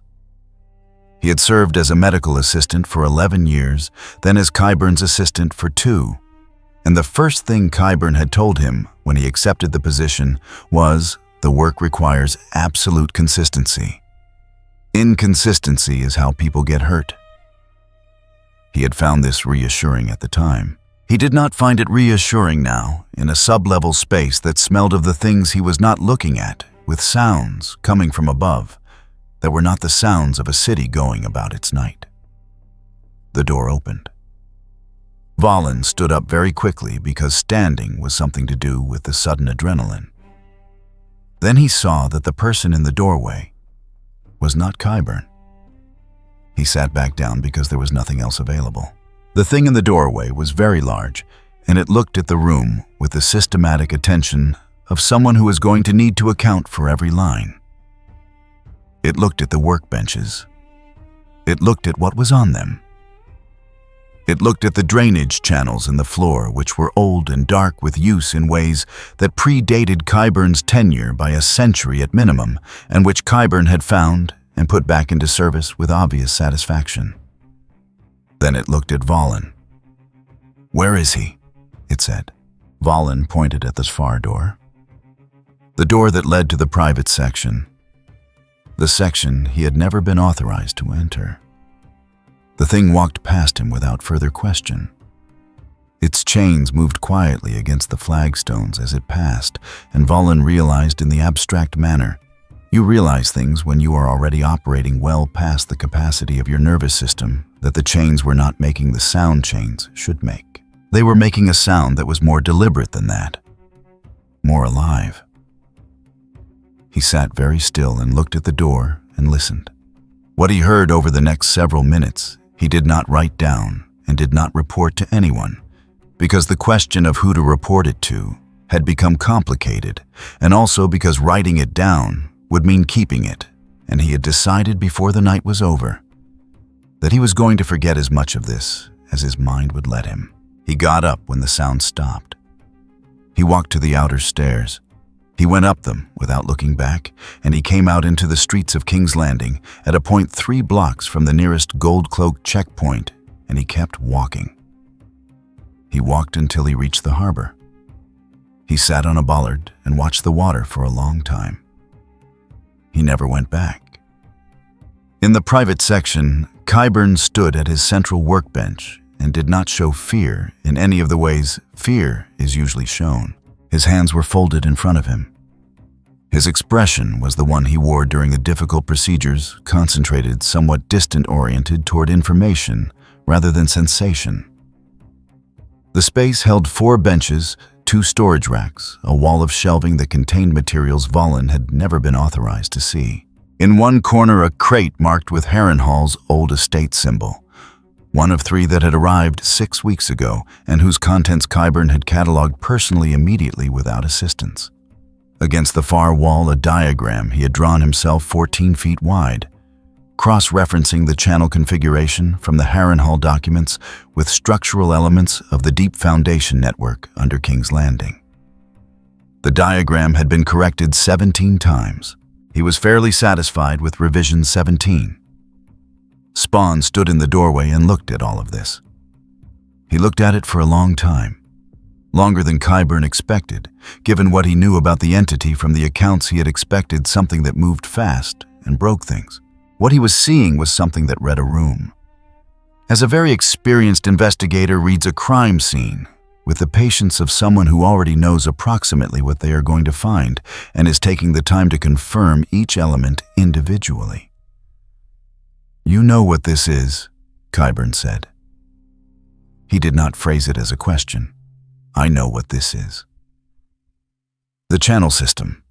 Speaker 1: He had served as a medical assistant for 11 years, then as Qyburn's assistant for 2. And the first thing Qyburn had told him when he accepted the position was, the work requires absolute consistency. Inconsistency is how people get hurt. He had found this reassuring at the time. He did not find it reassuring now, in a sub-level space that smelled of the things he was not looking at, with sounds coming from above that were not the sounds of a city going about its night. The door opened. Valen stood up very quickly because standing was something to do with the sudden adrenaline. Then he saw that the person in the doorway was not Qyburn. He sat back down because there was nothing else available. The thing in the doorway was very large, and it looked at the room with the systematic attention of someone who is going to need to account for every line. It looked at the workbenches. It looked at what was on them. It looked at the drainage channels in the floor, which were old and dark with use in ways that predated Qyburn's tenure by a century at minimum, and which Qyburn had found and put back into service with obvious satisfaction. Then it looked at Valen. "Where is he?" it said. Valen pointed at the far door. The door that led to the private section. The section he had never been authorized to enter. The thing walked past him without further question. Its chains moved quietly against the flagstones as it passed, and Valen realized in the abstract manner, you realize things when you are already operating well past the capacity of your nervous system, that the chains were not making the sound chains should make. They were making a sound that was more deliberate than that, more alive. He sat very still and looked at the door and listened. What he heard over the next several minutes, he did not write down and did not report to anyone, because the question of who to report it to had become complicated, and also because writing it down would mean keeping it, and he had decided before the night was over that he was going to forget as much of this as his mind would let him. He got up when the sound stopped. He walked to the outer stairs. He went up them without looking back, and he came out into the streets of King's Landing at a point 3 blocks from the nearest Gold Cloak checkpoint, and he kept walking. He walked until he reached the harbor. He sat on a bollard and watched the water for a long time. He never went back. In the private section, Qyburn stood at his central workbench and did not show fear in any of the ways fear is usually shown. His hands were folded in front of him. His expression was the one he wore during the difficult procedures, concentrated, somewhat distant-oriented toward information rather than sensation. The space held 4 benches, 2 storage racks, a wall of shelving that contained materials Valen had never been authorized to see. In one corner, a crate marked with Harrenhal's old estate symbol, one of 3 that had arrived 6 weeks ago and whose contents Qyburn had cataloged personally immediately without assistance. Against the far wall, a diagram he had drawn himself 14 feet wide, cross-referencing the channel configuration from the Harrenhal documents with structural elements of the deep foundation network under King's Landing. The diagram had been corrected 17 times. He was fairly satisfied with revision 17. Spawn stood in the doorway and looked at all of this. He looked at it for a long time, longer than Qyburn expected, given what he knew about the entity from the accounts. He had expected something that moved fast and broke things. What he was seeing was something that read a room. As a very experienced investigator reads a crime scene, with the patience of someone who already knows approximately what they are going to find and is taking the time to confirm each element individually. "You know what this is," Qyburn said. He did not phrase it as a question. "I know what this is." "The channel system.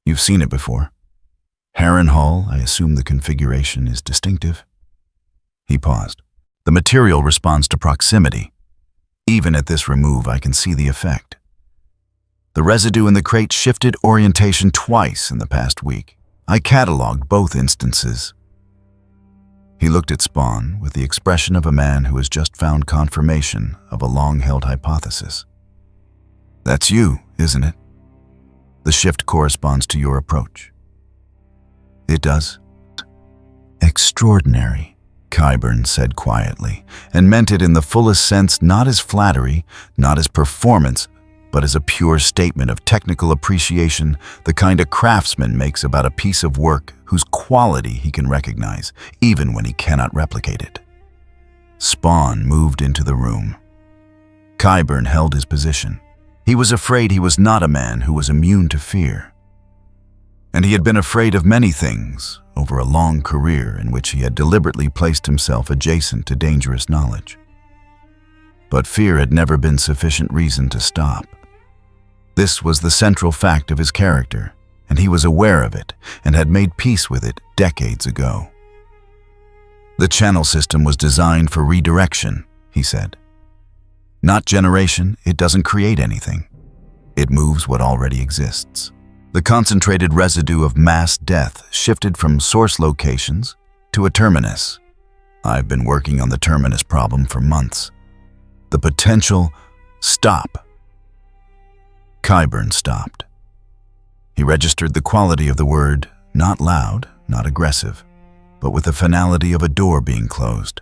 Speaker 1: You've seen it before. Harrenhal, I assume the configuration is distinctive." He paused. "The material responds to proximity. Even at this remove, I can see the effect. The residue in the crate shifted orientation twice in the past week. I cataloged both instances." He looked at Spawn with the expression of a man who has just found confirmation of a long-held hypothesis. "That's you, isn't it? The shift corresponds to your approach." "It does." "Extraordinary," Qyburn said quietly, and meant it in the fullest sense, not as flattery, not as performance, but as a pure statement of technical appreciation, the kind a craftsman makes about a piece of work whose quality he can recognize, even when he cannot replicate it. Spawn moved into the room. Qyburn held his position. He was afraid he was not a man who was immune to fear. And he had been afraid of many things over a long career in which he had deliberately placed himself adjacent to dangerous knowledge. But fear had never been sufficient reason to stop. This was the central fact of his character, and he was aware of it and had made peace with it decades ago. "The channel system was designed for redirection," he said. "Not generation. It doesn't create anything. It moves what already exists." The concentrated residue of mass death shifted from source locations to a terminus. I've been working on the terminus problem for months. The potential... Stop. Qyburn stopped. He registered the quality of the word, not loud, not aggressive, but with the finality of a door being closed.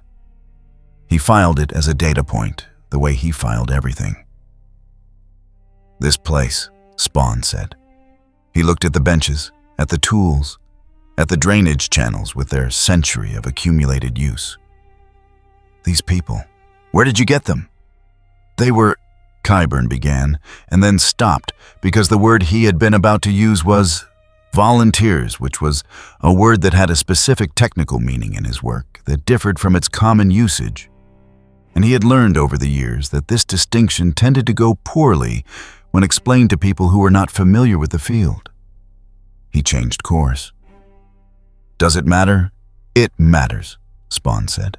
Speaker 1: He filed it as a data point, the way he filed everything. "This place," Spawn said. He looked at the benches, at the tools, at the drainage channels with their century of accumulated use. These people. Where did you get them? They were, Qyburn began, and then stopped because the word he had been about to use was volunteers, which was a word that had a specific technical meaning in his work that differed from its common usage. And he had learned over the years that this distinction tended to go poorly when explained to people who were not familiar with the field. He changed course. Does it matter? It matters, Spawn said.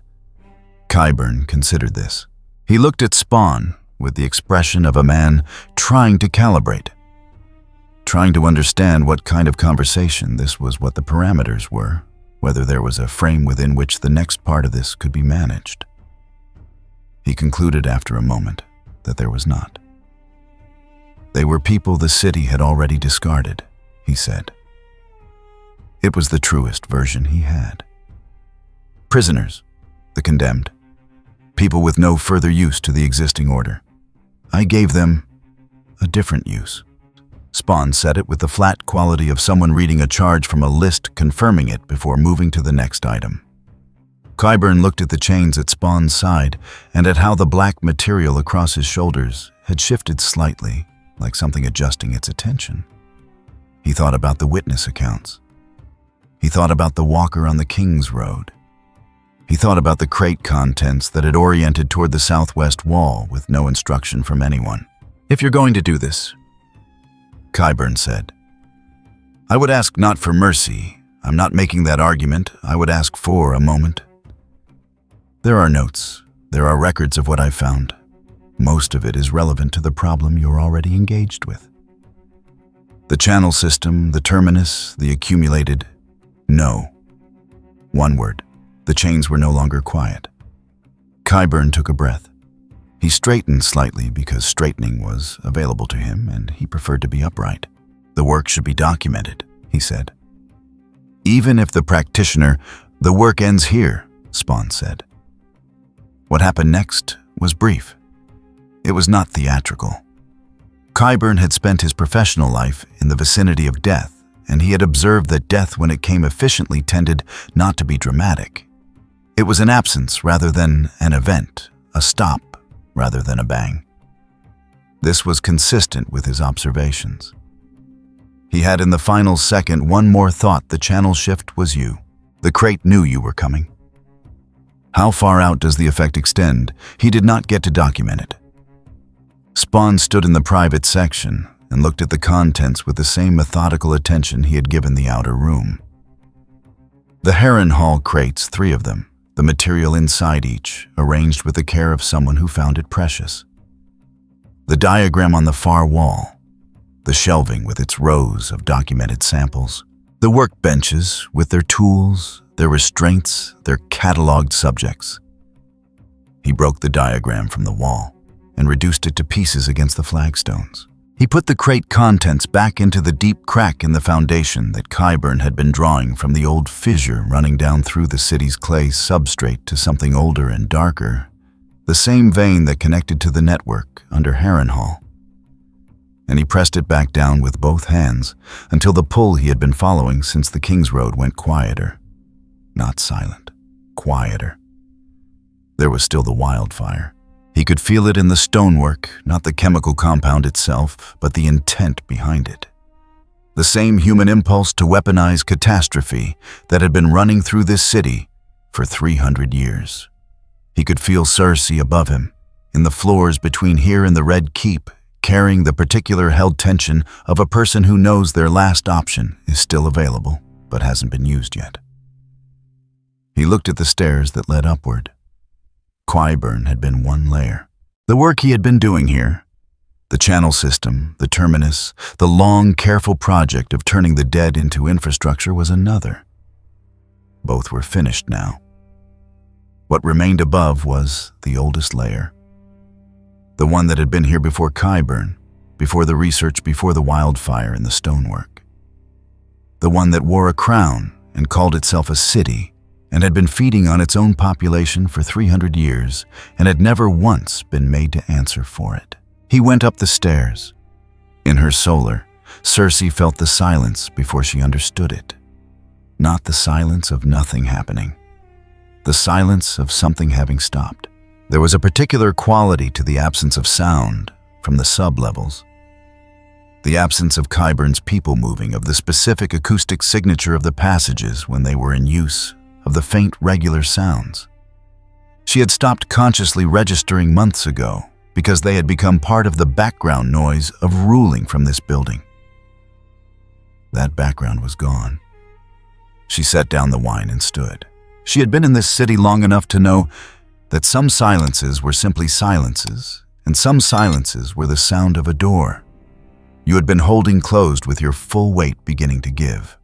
Speaker 1: Qyburn considered this. He looked at Spawn with the expression of a man trying to calibrate, trying to understand what kind of conversation this was, what the parameters were, whether there was a frame within which the next part of this could be managed. He concluded after a moment that there was not. They were people the city had already discarded, he said. It was the truest version he had. Prisoners, the condemned, people with no further use to the existing order. I gave them a different use. Spawn said it with the flat quality of someone reading a charge from a list, confirming it before moving to the next item. Qyburn looked at the chains at Spawn's side and at how the black material across his shoulders had shifted slightly, like something adjusting its attention. He thought about the witness accounts. He thought about the walker on the King's Road. He thought about the crate contents that had oriented toward the southwest wall with no instruction from anyone. If you're going to do this, Qyburn said, I would ask not for mercy. I'm not making that argument. I would ask for a moment. There are notes. There are records of what I've found. Most of it is relevant to the problem you're already engaged with. The channel system, the terminus, the accumulated. No. One word. The chains were no longer quiet. Qyburn took a breath. He straightened slightly because straightening was available to him and he preferred to be upright. The work should be documented, he said. Even if the practitioner, the work ends here, Spawn said. What happened next was brief. It was not theatrical. Qyburn had spent his professional life in the vicinity of death, and he had observed that death, when it came efficiently, tended not to be dramatic. It was an absence rather than an event, a stop rather than a bang. This was consistent with his observations. He had in the final second one more thought: the channel shift was you. The crate knew you were coming. How far out does the effect extend? He did not get to document it. Spawn stood in the private section and looked at the contents with the same methodical attention he had given the outer room. The Heron Hall crates, 3 of them, the material inside each, arranged with the care of someone who found it precious. The diagram on the far wall, the shelving with its rows of documented samples, the workbenches with their tools, their restraints, their cataloged subjects. He broke the diagram from the wall and reduced it to pieces against the flagstones. He put the crate contents back into the deep crack in the foundation that Qyburn had been drawing from the old fissure running down through the city's clay substrate to something older and darker, the same vein that connected to the network under Harrenhal. And he pressed it back down with both hands until the pull he had been following since the King's Road went quieter. Not silent, quieter. There was still the wildfire. He could feel it in the stonework, not the chemical compound itself, but the intent behind it. The same human impulse to weaponize catastrophe that had been running through this city for 300 years. He could feel Cersei above him, in the floors between here and the Red Keep, carrying the particular held tension of a person who knows their last option is still available, but hasn't been used yet. He looked at the stairs that led upward. Qyburn had been one layer. The work he had been doing here, the channel system, the terminus, the long, careful project of turning the dead into infrastructure was another. Both were finished now. What remained above was the oldest layer. The one that had been here before Qyburn, before the research, before the wildfire and the stonework. The one that wore a crown and called itself a city, and had been feeding on its own population for 300 years and had never once been made to answer for it. He went up the stairs. In her solar, Cersei felt the silence before she understood it. Not the silence of nothing happening. the silence of something having stopped. There was a particular quality to the absence of sound from the sub-levels. The absence of Qyburn's people moving, of the specific acoustic signature of the passages when they were in use, of the faint regular sounds. She had stopped consciously registering months ago because they had become part of the background noise of ruling from this building. That background was gone. She set down the wine and stood. She had been in this city long enough to know that some silences were simply silences, and some silences were the sound of a door you had been holding closed with your full weight beginning to give.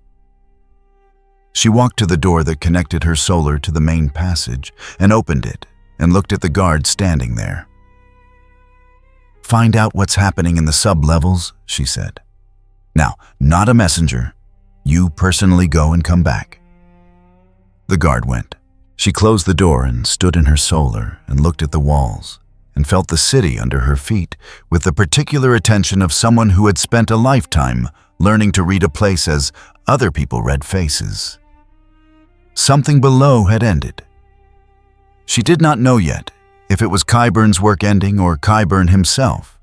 Speaker 1: She walked to the door that connected her solar to the main passage and opened it and looked at the guard standing there. "Find out what's happening in the sub-levels," she said. "Now, not a messenger. You personally go and come back." The guard went. She closed the door and stood in her solar and looked at the walls and felt the city under her feet with the particular attention of someone who had spent a lifetime learning to read a place as other people read faces. Something below had ended. She did not know yet if it was Qyburn's work ending or Qyburn himself,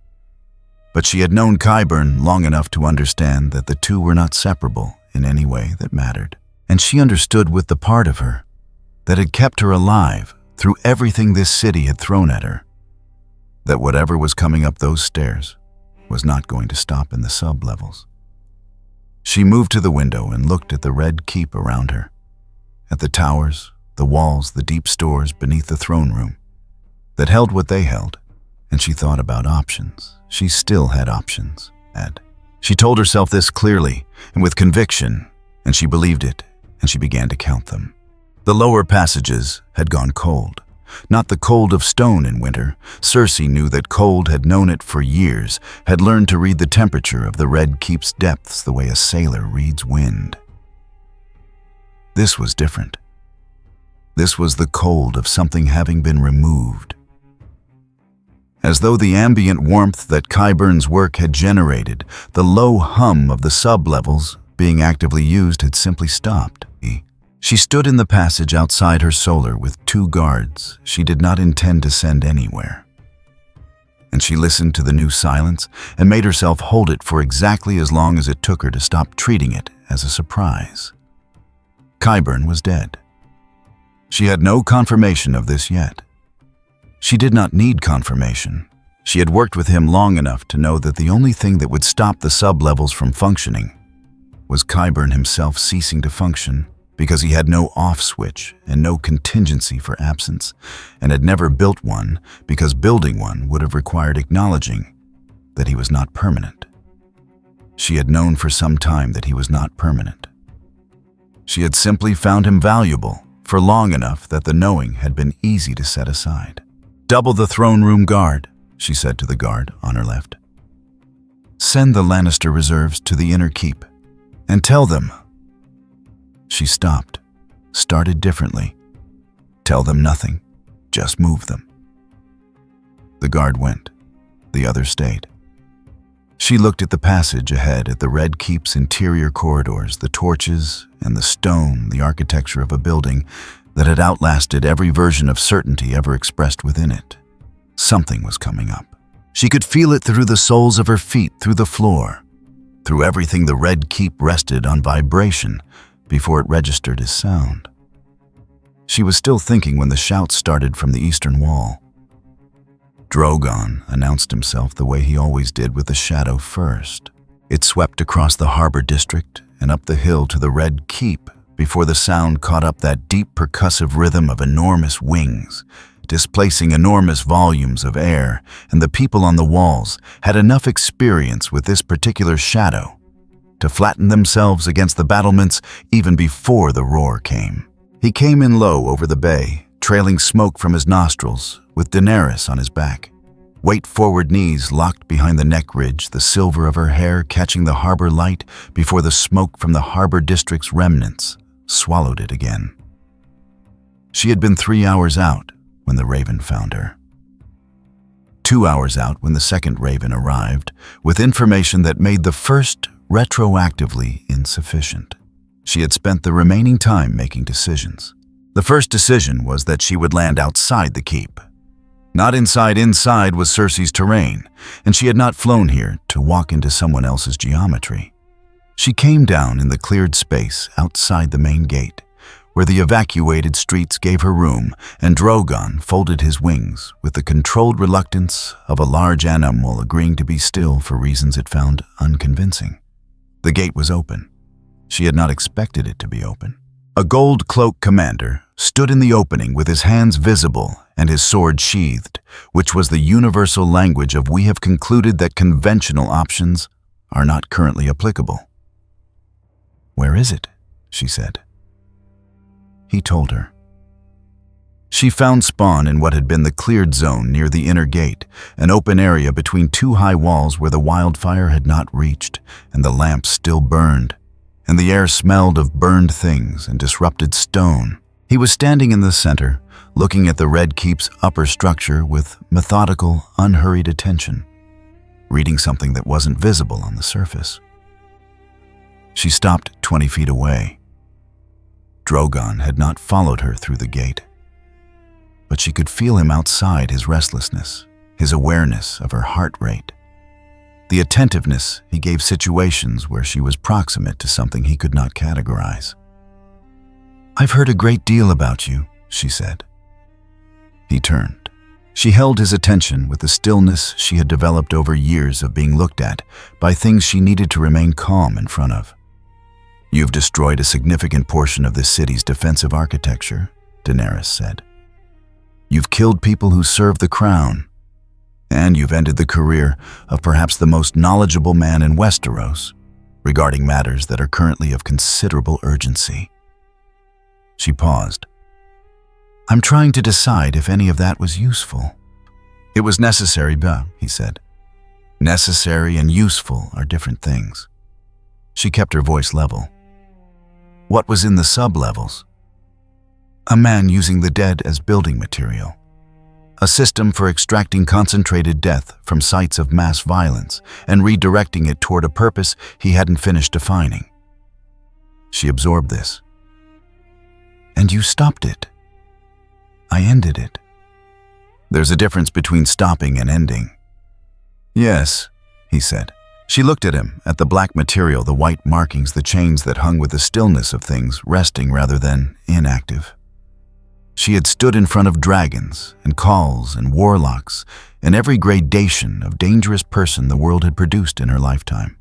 Speaker 1: but she had known Qyburn long enough to understand that the two were not separable in any way that mattered, and she understood with the part of her that had kept her alive through everything this city had thrown at her, that whatever was coming up those stairs was not going to stop in the sub-levels. She moved to the window and looked at the red keep around her, at the towers, the walls, the deep stores beneath the throne room that held what they held, and she thought about options. She still had options, Ed. She told herself this clearly and with conviction, and she believed it, and she began to count them. The lower passages had gone cold. Not the cold of stone in winter. Cersei knew that cold, had known it for years, had learned to read the temperature of the red keep's depths the way a sailor reads wind. This was different. This was the cold of something having been removed. As though the ambient warmth that Qyburn's work had generated, the low hum of the sub-levels being actively used had simply stopped. She stood in the passage outside her solar with two guards she did not intend to send anywhere. And she listened to the new silence and made herself hold it for exactly as long as it took her to stop treating it as a surprise. Qyburn was dead. She had no confirmation of this yet. She did not need confirmation. She had worked with him long enough to know that the only thing that would stop the sub-levels from functioning was Qyburn himself ceasing to function, because he had no off switch and no contingency for absence, and had never built one because building one would have required acknowledging that he was not permanent. She had known for some time that he was not permanent. She had simply found him valuable for long enough that the knowing had been easy to set aside. "Double the throne room guard," she said to the guard on her left. "Send the Lannister reserves to the inner keep and tell them." She stopped, started differently. "Tell them nothing, just move them." The guard went. The other stayed. She looked at the passage ahead, at the red keep's interior corridors, the torches and the stone, the architecture of a building that had outlasted every version of certainty ever expressed within it. Something was coming up. She could feel it through the soles of her feet, through the floor, through everything. The red keep rested on vibration before it registered as sound. She was still thinking when the shouts started from the eastern wall. Drogon announced himself the way he always did, with the shadow first. It swept across the harbor district and up the hill to the red keep before the sound caught up that deep percussive rhythm of enormous wings, displacing enormous volumes of air, and the people on the walls had enough experience with this particular shadow to flatten themselves against the battlements even before the roar came. He came in low over the bay, trailing smoke from his nostrils, with Daenerys on his back. Weight-forward knees locked behind the neck ridge, the silver of her hair catching the harbor light before the smoke from the harbor district's remnants swallowed it again. She had been 3 hours out when the Raven found her. 2 hours out when the second Raven arrived, with information that made the first retroactively insufficient. She had spent the remaining time making decisions. The first decision was that she would land outside the keep. Not inside was Cersei's terrain, and she had not flown here to walk into someone else's geometry. She came down in the cleared space outside the main gate, where the evacuated streets gave her room, and Drogon folded his wings with the controlled reluctance of a large animal agreeing to be still for reasons it found unconvincing. The gate was open. She had not expected it to be open. A gold-cloaked commander stood in the opening with his hands visible and his sword sheathed, which was the universal language of we have concluded that conventional options are not currently applicable. "Where is it?" she said. He told her. She found spawn in what had been the cleared zone near the inner gate, an open area between two high walls where the wildfire had not reached, and the lamps still burned, and the air smelled of burned things and disrupted stone. He was standing in the center, looking at the Red Keep's upper structure with methodical, unhurried attention, reading something that wasn't visible on the surface. She stopped 20 feet away. Drogon had not followed her through the gate, but she could feel him outside, his restlessness, his awareness of her heart rate, the attentiveness he gave situations where she was proximate to something he could not categorize. "I've heard a great deal about you," she said. He turned. She held his attention with the stillness she had developed over years of being looked at by things she needed to remain calm in front of. "You've destroyed a significant portion of this city's defensive architecture," Daenerys said. "You've killed people who serve the crown, and you've ended the career of perhaps the most knowledgeable man in Westeros regarding matters that are currently of considerable urgency." She paused. "I'm trying to decide if any of that was useful." "It was necessary, he said. "Necessary and useful are different things." She kept her voice level. "What was in the sub-levels?" "A man using the dead as building material. A system for extracting concentrated death from sites of mass violence and redirecting it toward a purpose he hadn't finished defining." She absorbed this. "And you stopped it." "I ended it." "There's a difference between stopping and ending." "Yes," he said. She looked at him, at the black material, the white markings, the chains that hung with the stillness of things resting rather than inactive. She had stood in front of dragons and khals and warlocks and every gradation of dangerous person the world had produced in her lifetime.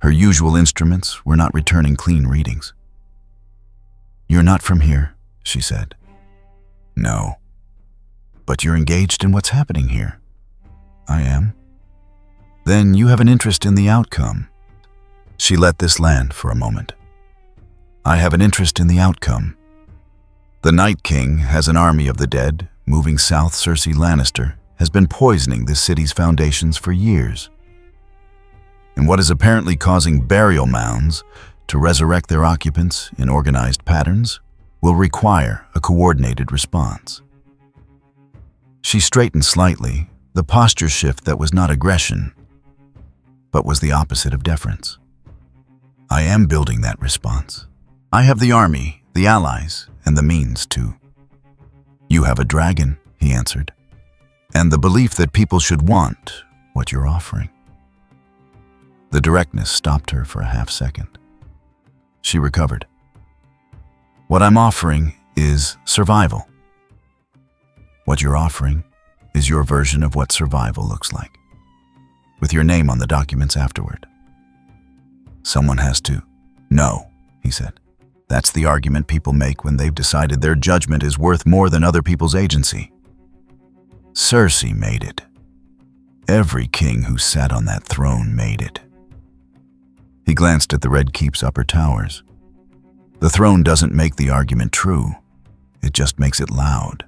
Speaker 1: Her usual instruments were not returning clean readings. "You're not from here," she said. "No." "But you're engaged in what's happening here." "I am." "Then you have an interest in the outcome." She let this land for a moment. "I have an interest in the outcome. The Night King has an army of the dead moving south. Cersei Lannister has been poisoning this city's foundations for years. And what is apparently causing burial mounds to resurrect their occupants in organized patterns will require a coordinated response." She straightened slightly, the posture shift that was not aggression, but was the opposite of deference. "I am building that response. I have the army, the allies, and the means to." "You have a dragon," he answered, "and the belief that people should want what you're offering." The directness stopped her for a half-second. She recovered. "What I'm offering is survival. What you're offering is your version of what survival looks like, with your name on the documents afterward." "Someone has to." "No," he said. "That's the argument people make when they've decided their judgment is worth more than other people's agency. Cersei made it. Every king who sat on that throne made it." He glanced at the Red Keep's upper towers. "The throne doesn't make the argument true. It just makes it loud."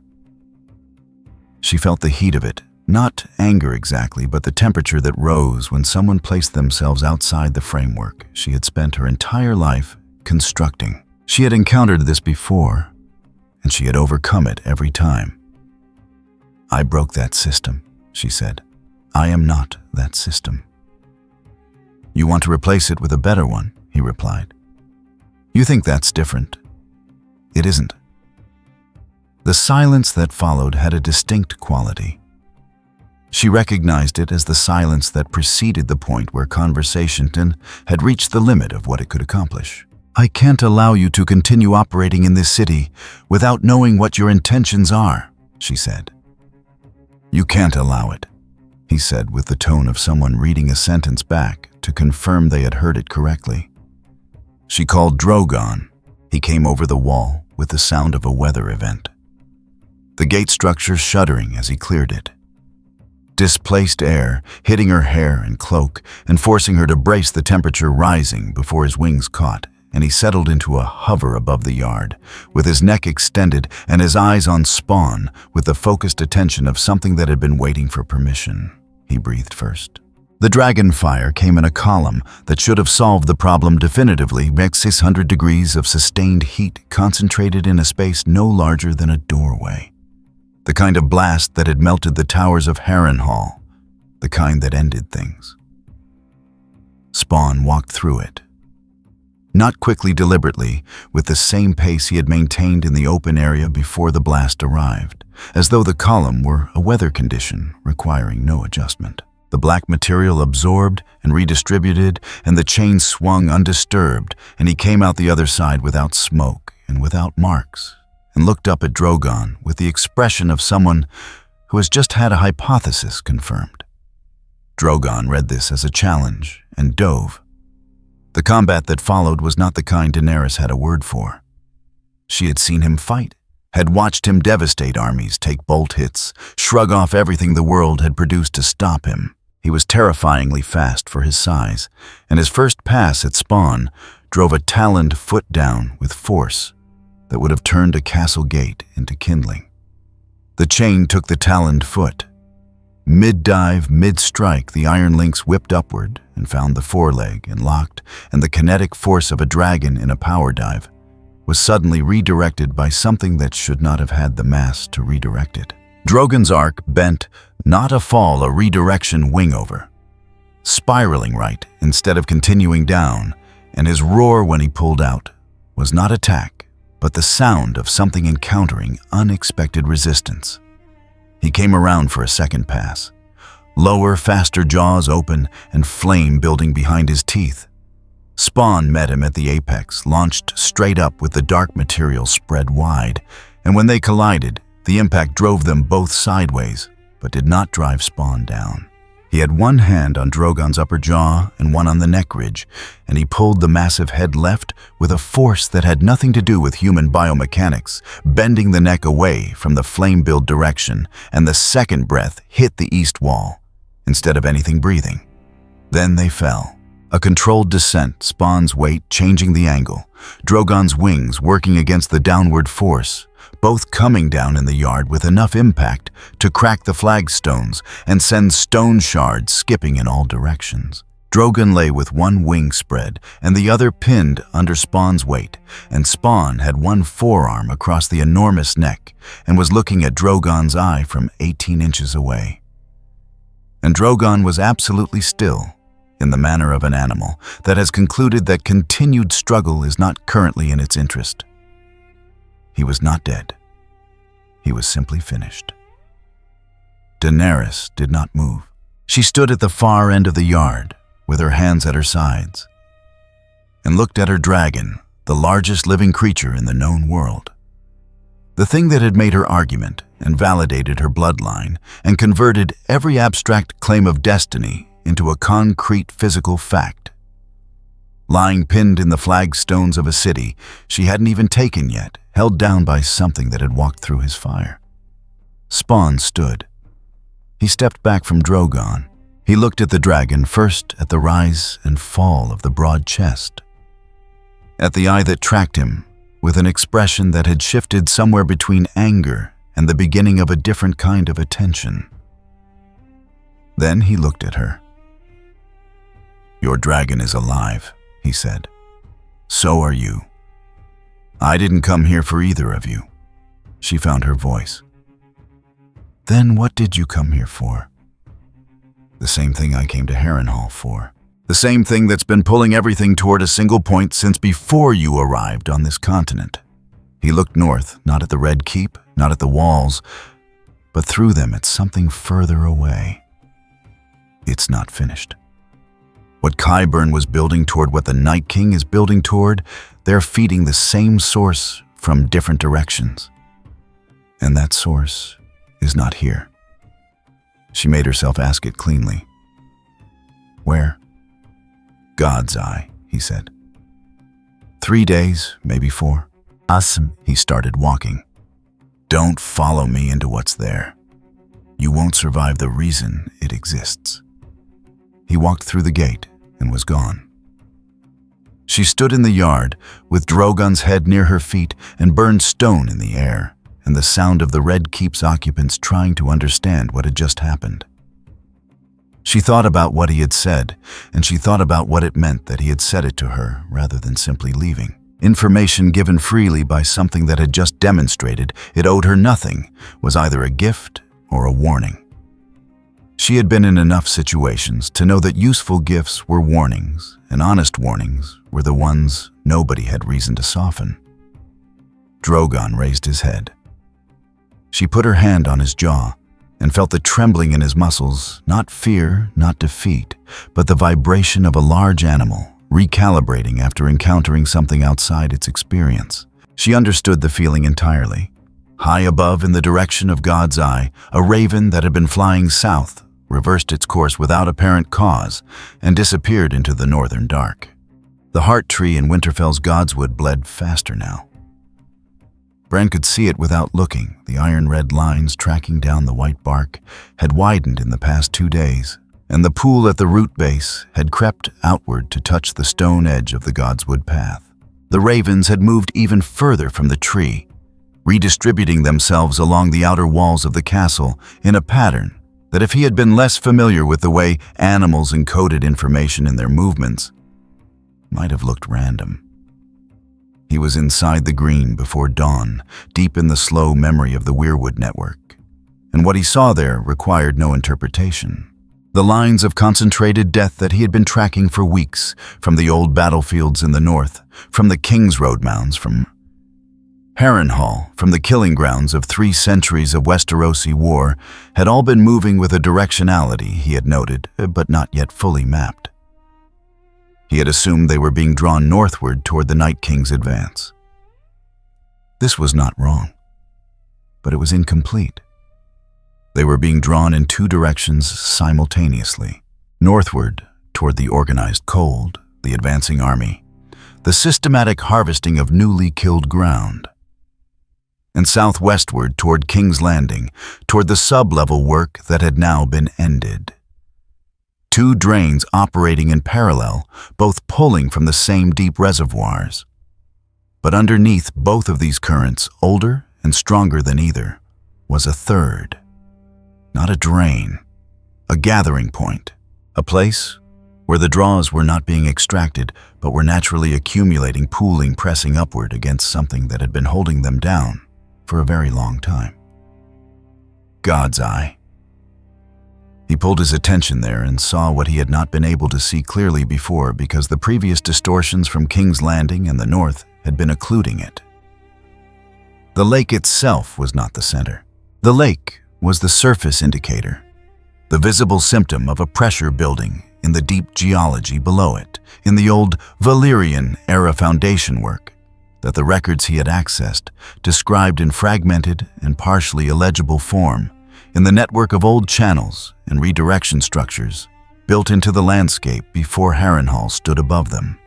Speaker 1: She felt the heat of it, not anger exactly, but the temperature that rose when someone placed themselves outside the framework she had spent her entire life constructing. She had encountered this before, and she had overcome it every time. "I broke that system," she said. "I am not that system." "You want to replace it with a better one," he replied. "You think that's different. It isn't." The silence that followed had a distinct quality. She recognized it as the silence that preceded the point where conversation had reached the limit of what it could accomplish. "I can't allow you to continue operating in this city without knowing what your intentions are," she said. "You can't allow it," he said with the tone of someone reading a sentence back to confirm they had heard it correctly. She called Drogon. He came over the wall with the sound of a weather event, the gate structure shuddering as he cleared it. Displaced air hitting her hair and cloak and forcing her to brace the temperature rising before his wings caught, and he settled into a hover above the yard, with his neck extended and his eyes on Spawn with the focused attention of something that had been waiting for permission. He breathed first. The dragon fire came in a column that should have solved the problem definitively, 600 degrees of sustained heat concentrated in a space no larger than a doorway. The kind of blast that had melted the towers of Harrenhal, the kind that ended things. Spawn walked through it. Not quickly, deliberately, with the same pace he had maintained in the open area before the blast arrived, as though the column were a weather condition requiring no adjustment. The black material absorbed and redistributed, and the chain swung undisturbed, and he came out the other side without smoke and without marks, and looked up at Drogon with the expression of someone who has just had a hypothesis confirmed. Drogon read this as a challenge and dove. The combat that followed was not the kind Daenerys had a word for. She had seen him fight, had watched him devastate armies, take bolt hits, shrug off everything the world had produced to stop him. He was terrifyingly fast for his size, and his first pass at Spawn drove a taloned foot down with force that would have turned a castle gate into kindling. The chain took the taloned foot. Mid-dive, mid-strike, the iron links whipped upward and found the foreleg and locked, and the kinetic force of a dragon in a power dive was suddenly redirected by something that should not have had the mass to redirect it. Drogon's arc bent, not a fall, a redirection wing-over, spiraling right instead of continuing down, and his roar when he pulled out was not attack, but the sound of something encountering unexpected resistance. He came around for a second pass. Lower, faster jaws open and flame building behind his teeth. Spawn met him at the apex, launched straight up with the dark material spread wide, and when they collided, the impact drove them both sideways, but did not drive Spawn down. He had one hand on Drogon's upper jaw and one on the neck ridge, and he pulled the massive head left with a force that had nothing to do with human biomechanics, bending the neck away from the flame-build direction, and the second breath hit the east wall, instead of anything breathing. Then they fell. A controlled descent, Spawn's weight changing the angle, Drogon's wings working against the downward force, both coming down in the yard with enough impact to crack the flagstones and send stone shards skipping in all directions. Drogon lay with one wing spread and the other pinned under Spawn's weight, and Spawn had one forearm across the enormous neck and was looking at Drogon's eye from 18 inches away. And Drogon was absolutely still, in the manner of an animal that has concluded that continued struggle is not currently in its interest. He was not dead. He was simply finished. Daenerys did not move. She stood at the far end of the yard, with her hands at her sides, and looked at her dragon, the largest living creature in the known world. The thing that had made her argument and validated her bloodline and converted every abstract claim of destiny into a concrete physical fact. Lying pinned in the flagstones of a city she hadn't even taken yet, held down by something that had walked through his fire. Spawn stood. He stepped back from Drogon. He looked at the dragon, first at the rise and fall of the broad chest, at the eye that tracked him, with an expression that had shifted somewhere between anger and the beginning of a different kind of attention. Then he looked at her. "Your dragon is alive," he said. "So are you. I didn't come here for either of you." She found her voice. "Then what did you come here for?" "The same thing I came to Harrenhal for. The same thing that's been pulling everything toward a single point since before you arrived on this continent." He looked north, not at the Red Keep, not at the walls, but through them at something further away. It's not finished. What Qyburn was building toward, what the Night King is building toward, they're feeding the same source from different directions. And that source is not here. She made herself ask it cleanly. Where? God's eye, he said. 3 days, maybe 4. He started walking. Don't follow me into what's there. You won't survive the reason it exists. He walked through the gate and was gone. She stood in the yard with Drogon's head near her feet and burned stone in the air, and the sound of the Red Keep's occupants trying to understand what had just happened. She thought about what he had said, and she thought about what it meant that he had said it to her rather than simply leaving. Information given freely by something that had just demonstrated it owed her nothing was either a gift or a warning. She had been in enough situations to know that useful gifts were warnings, and honest warnings were the ones nobody had reason to soften. Drogon raised his head. She put her hand on his jaw and felt the trembling in his muscles, not fear, not defeat, but the vibration of a large animal recalibrating after encountering something outside its experience. She understood the feeling entirely. High above in the direction of God's eye, a raven that had been flying south reversed its course without apparent cause and disappeared into the northern dark. The heart tree in Winterfell's Godswood bled faster now. Bran could see it without looking. The iron-red lines tracking down the white bark had widened in the past 2 days, and the pool at the root base had crept outward to touch the stone edge of the Godswood path. The ravens had moved even further from the tree, redistributing themselves along the outer walls of the castle in a pattern that, if he had been less familiar with the way animals encoded information in their movements, might have looked random. He was inside the green before dawn, deep in the slow memory of the Weirwood network, and what he saw there required no interpretation. The lines of concentrated death that he had been tracking for weeks, from the old battlefields in the north, from the King's Road mounds, from Harrenhal, from the killing grounds of 3 centuries of Westerosi war, had all been moving with a directionality he had noted, but not yet fully mapped. He had assumed they were being drawn northward toward the Night King's advance. This was not wrong, but it was incomplete. They were being drawn in 2 directions simultaneously. Northward toward the organized cold, the advancing army, the systematic harvesting of newly killed ground, and southwestward toward King's Landing, toward the sub-level work that had now been ended. 2 drains operating in parallel, both pulling from the same deep reservoirs. But underneath both of these currents, older and stronger than either, was a third. Not a drain, a gathering point, a place where the draws were not being extracted, but were naturally accumulating, pooling, pressing upward against something that had been holding them down for a very long time. God's eye. He pulled his attention there and saw what he had not been able to see clearly before because the previous distortions from King's Landing and the north had been occluding it. The lake itself was not the center. The lake was the surface indicator, the visible symptom of a pressure building in the deep geology below it, in the old Valyrian-era foundation work that the records he had accessed described in fragmented and partially illegible form, in the network of old channels and redirection structures built into the landscape before Harrenhal stood above them.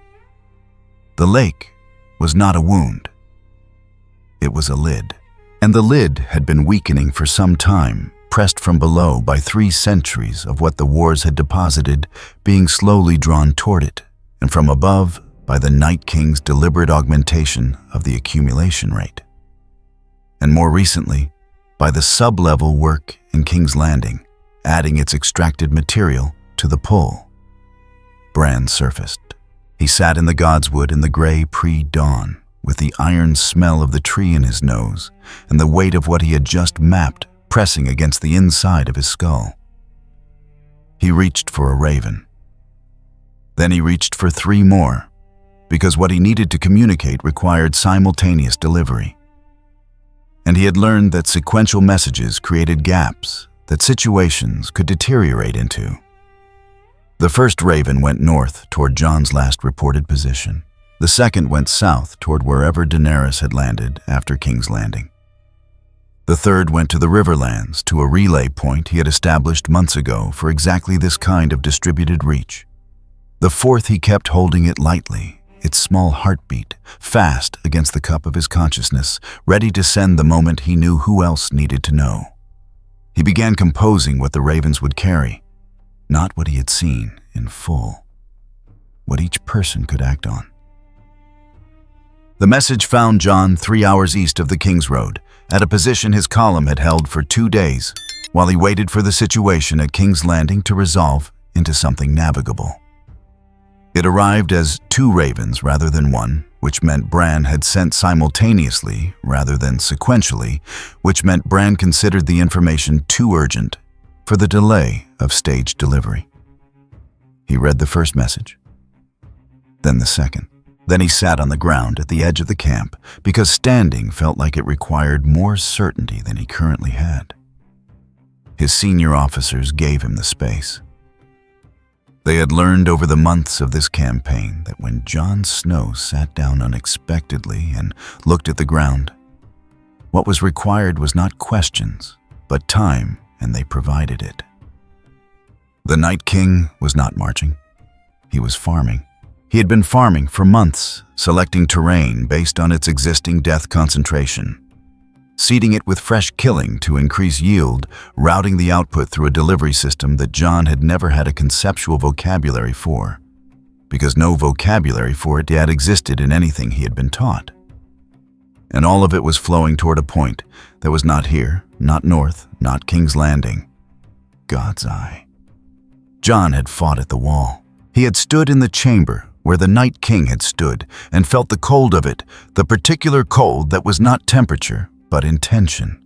Speaker 1: The lake was not a wound. It was a lid. And the lid had been weakening for some time, pressed from below by 3 centuries of what the wars had deposited, being slowly drawn toward it, and from above by the Night King's deliberate augmentation of the accumulation rate. And more recently, by the sub-level work in King's Landing, adding its extracted material to the pull. Bran surfaced. He sat in the Godswood in the gray pre-dawn, with the iron smell of the tree in his nose and the weight of what he had just mapped pressing against the inside of his skull. He reached for a raven. Then he reached for 3 more, because what he needed to communicate required simultaneous delivery. and he had learned that sequential messages created gaps that situations could deteriorate into. The first raven went north toward Jon's last reported position. The second went south toward wherever Daenerys had landed after King's Landing. The third went to the Riverlands, to a relay point he had established months ago for exactly this kind of distributed reach. The fourth he kept holding it lightly, its small heartbeat, fast against the cup of his consciousness, ready to send the moment he knew who else needed to know. He began composing what the ravens would carry, not what he had seen in full, what each person could act on. The message found Jon 3 hours east of the King's Road, at a position his column had held for 2 days, while he waited for the situation at King's Landing to resolve into something navigable. It arrived as 2 ravens rather than 1, which meant Bran had sent simultaneously rather than sequentially, which meant Bran considered the information too urgent for the delay of staged delivery. He read the first message, then the second. Then he sat on the ground at the edge of the camp because standing felt like it required more certainty than he currently had. His senior officers gave him the space. They had learned over the months of this campaign that when Jon Snow sat down unexpectedly and looked at the ground, what was required was not questions, but time, and they provided it. The Night King was not marching. He was farming. He had been farming for months, selecting terrain based on its existing death concentration, seeding it with fresh killing to increase yield, routing the output through a delivery system that Jon had never had a conceptual vocabulary for, because no vocabulary for it yet existed in anything he had been taught. And all of it was flowing toward a point that was not here, not north, not King's Landing. God's eye. Jon had fought at the wall. He had stood in the chamber where the Night King had stood and felt the cold of it, the particular cold that was not temperature, but intention.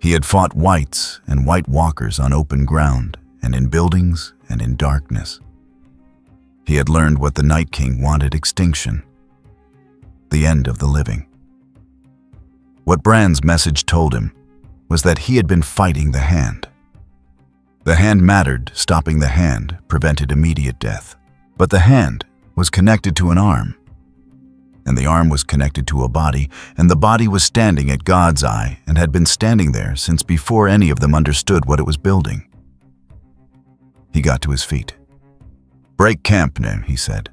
Speaker 1: He had fought whites and white walkers on open ground and in buildings and in darkness. He had learned what the Night King wanted: extinction, the end of the living. What Bran's message told him was that he had been fighting the Hand. The Hand mattered. Stopping the Hand prevented immediate death. But the Hand was connected to an arm, and the arm was connected to a body, and the body was standing at God's eye and had been standing there since before any of them understood what it was building. He got to his feet. "Break camp now," he said.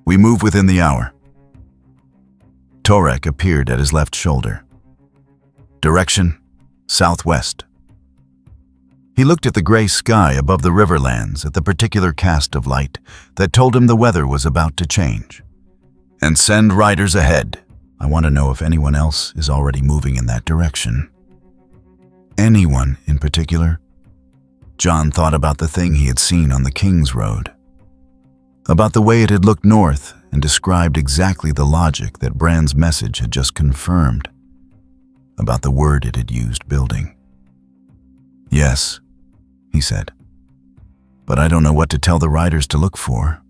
Speaker 1: "We move within the hour." Torek appeared at his left shoulder. Direction: southwest. He looked at the gray sky above the Riverlands, at the particular cast of light that told him the weather was about to change. "And send riders ahead. I want to know if anyone else is already moving in that direction." Anyone in particular? Jon thought about the thing he had seen on the King's Road, about the way it had looked north and described exactly the logic that Bran's message had just confirmed, about the word it had used: building. "Yes," he said, "but I don't know what to tell the riders to look for."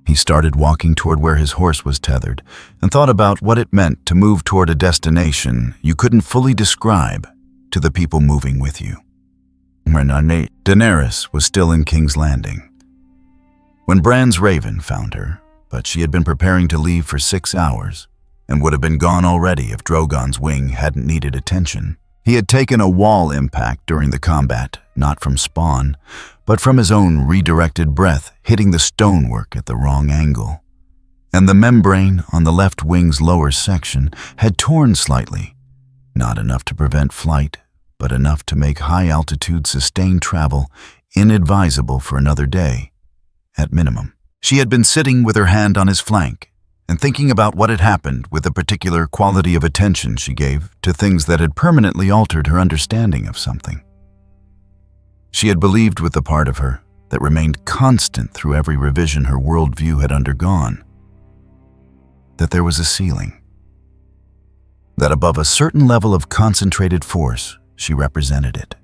Speaker 1: He started walking toward where his horse was tethered and thought about what it meant to move toward a destination you couldn't fully describe to the people moving with you. Daenerys was still in King's Landing when Bran's raven found her, but she had been preparing to leave for 6 hours and would have been gone already if Drogon's wing hadn't needed attention. He had taken a wall impact during the combat, not from spawn, but from his own redirected breath hitting the stonework at the wrong angle. And the membrane on the left wing's lower section had torn slightly, not enough to prevent flight, but enough to make high-altitude sustained travel inadvisable for another day, at minimum. She had been sitting with her hand on his flank and thinking about what had happened with the particular quality of attention she gave to things that had permanently altered her understanding of something. She had believed with the part of her that remained constant through every revision her worldview had undergone, that there was a ceiling, that above a certain level of concentrated force, she represented it.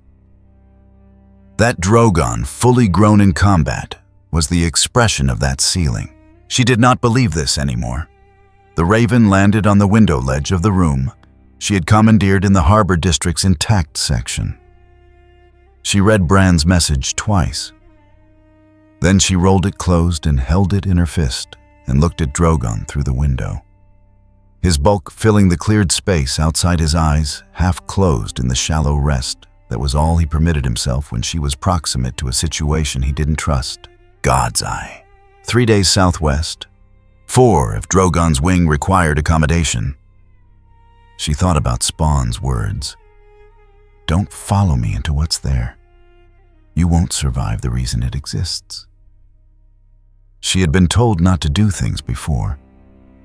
Speaker 1: That Drogon, fully grown in combat, was the expression of that ceiling. She did not believe this anymore. The raven landed on the window ledge of the room she had commandeered in the Harbor District's intact section. She read Bran's message twice. Then she rolled it closed and held it in her fist and looked at Drogon through the window. His bulk filling the cleared space outside his eyes, half closed in the shallow rest that was all he permitted himself when she was proximate to a situation he didn't trust. God's Eye. 3 days southwest. 4 if Drogon's wing required accommodation. She thought about Spawn's words. Don't follow me into what's there. You won't survive the reason it exists. She had been told not to do things before,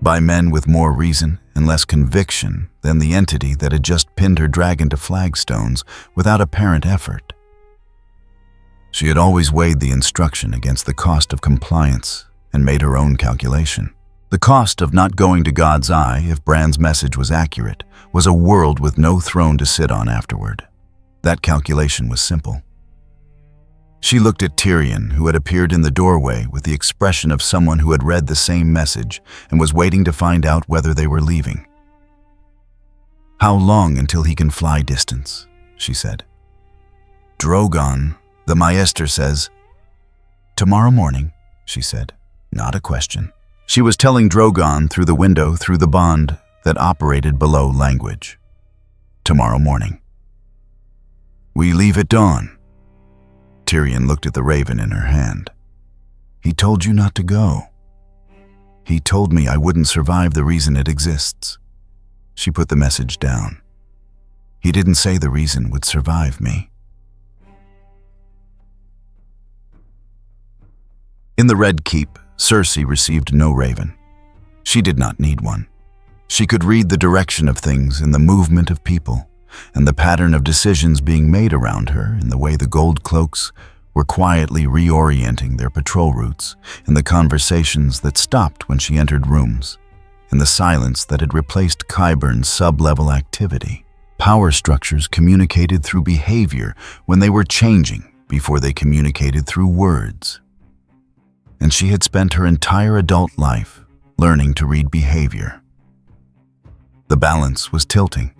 Speaker 1: by men with more reason and less conviction than the entity that had just pinned her dragon to flagstones without apparent effort. She had always weighed the instruction against the cost of compliance and made her own calculation. The cost of not going to God's Eye, if Bran's message was accurate, was a world with no throne to sit on afterward. That calculation was simple. She looked at Tyrion, who had appeared in the doorway with the expression of someone who had read the same message and was waiting to find out whether they were leaving. How long until he can fly distance? She said. Drogon, the Maester says. Tomorrow morning, she said, not a question. She was telling Drogon through the window, through the bond that operated below language. Tomorrow morning. We leave at dawn. Tyrion looked at the raven in her hand. He told you not to go. He told me I wouldn't survive the reason it exists. She put the message down. He didn't say the reason would survive me. In the Red Keep, Cersei received no raven. She did not need one. She could read the direction of things in the movement of people, and the pattern of decisions being made around her in the way the gold cloaks were quietly reorienting their patrol routes, in the conversations that stopped when she entered rooms, in the silence that had replaced Qyburn's sub-level activity. Power structures communicated through behavior when they were changing before they communicated through words. And she had spent her entire adult life learning to read behavior. The balance was tilting.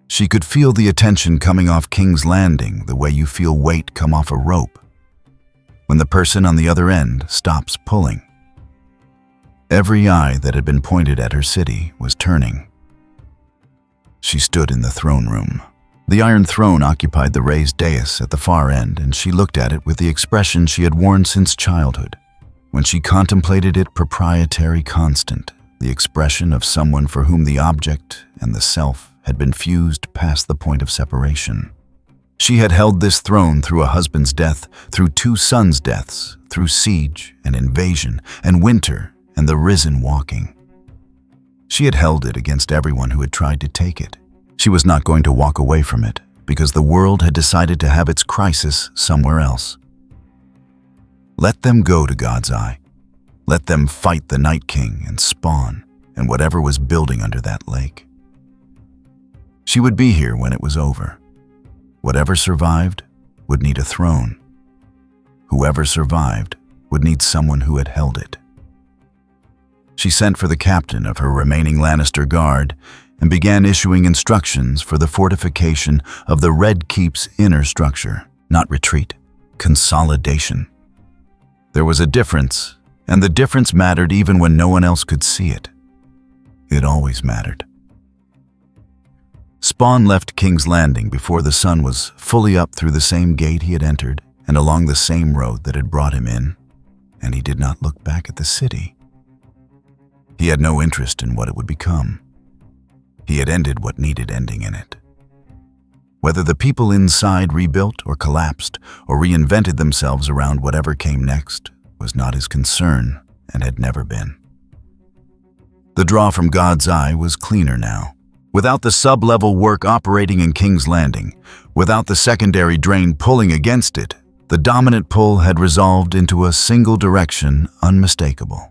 Speaker 1: She could feel the attention coming off King's Landing the way you feel weight come off a rope, when the person on the other end stops pulling. Every eye that had been pointed at her city was turning. She stood in the throne room. The Iron Throne occupied the raised dais at the far end, and she looked at it with the expression she had worn since childhood, when she contemplated it proprietary constant, the expression of someone for whom the object and the self had been fused past the point of separation. She had held this throne through a husband's death, through 2 sons' deaths, through siege and invasion and winter and the risen walking. She had held it against everyone who had tried to take it. She was not going to walk away from it because the world had decided to have its crisis somewhere else. Let them go to God's Eye. Let them fight the Night King and Spawn and whatever was building under that lake. She would be here when it was over. Whatever survived would need a throne. Whoever survived would need someone who had held it. She sent for the captain of her remaining Lannister guard and began issuing instructions for the fortification of the Red Keep's inner structure, not retreat, consolidation. There was a difference, and the difference mattered even when no one else could see it. It always mattered. Spawn left King's Landing before the sun was fully up through the same gate he had entered and along the same road that had brought him in, and he did not look back at the city. He had no interest in what it would become. He had ended what needed ending in it. Whether the people inside rebuilt or collapsed or reinvented themselves around whatever came next was not his concern and had never been. The draw from God's Eye was cleaner now. Without the sub-level work operating in King's Landing, without the secondary drain pulling against it, the dominant pull had resolved into a single direction unmistakable.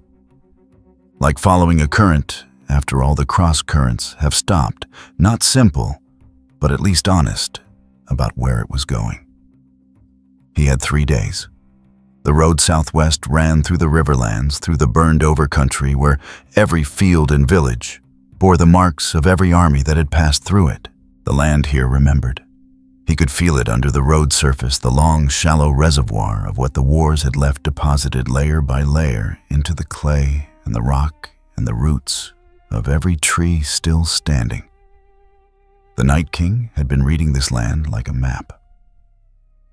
Speaker 1: Like following a current, after all the cross-currents have stopped, not simple, but at least honest about where it was going. He had 3 days. The road southwest ran through the riverlands, through the burned-over country where every field and village bore the marks of every army that had passed through it. The land here remembered. He could feel it under the road surface, the long, shallow reservoir of what the wars had left deposited layer by layer into the clay and the rock and the roots of every tree still standing. The Night King had been reading this land like a map,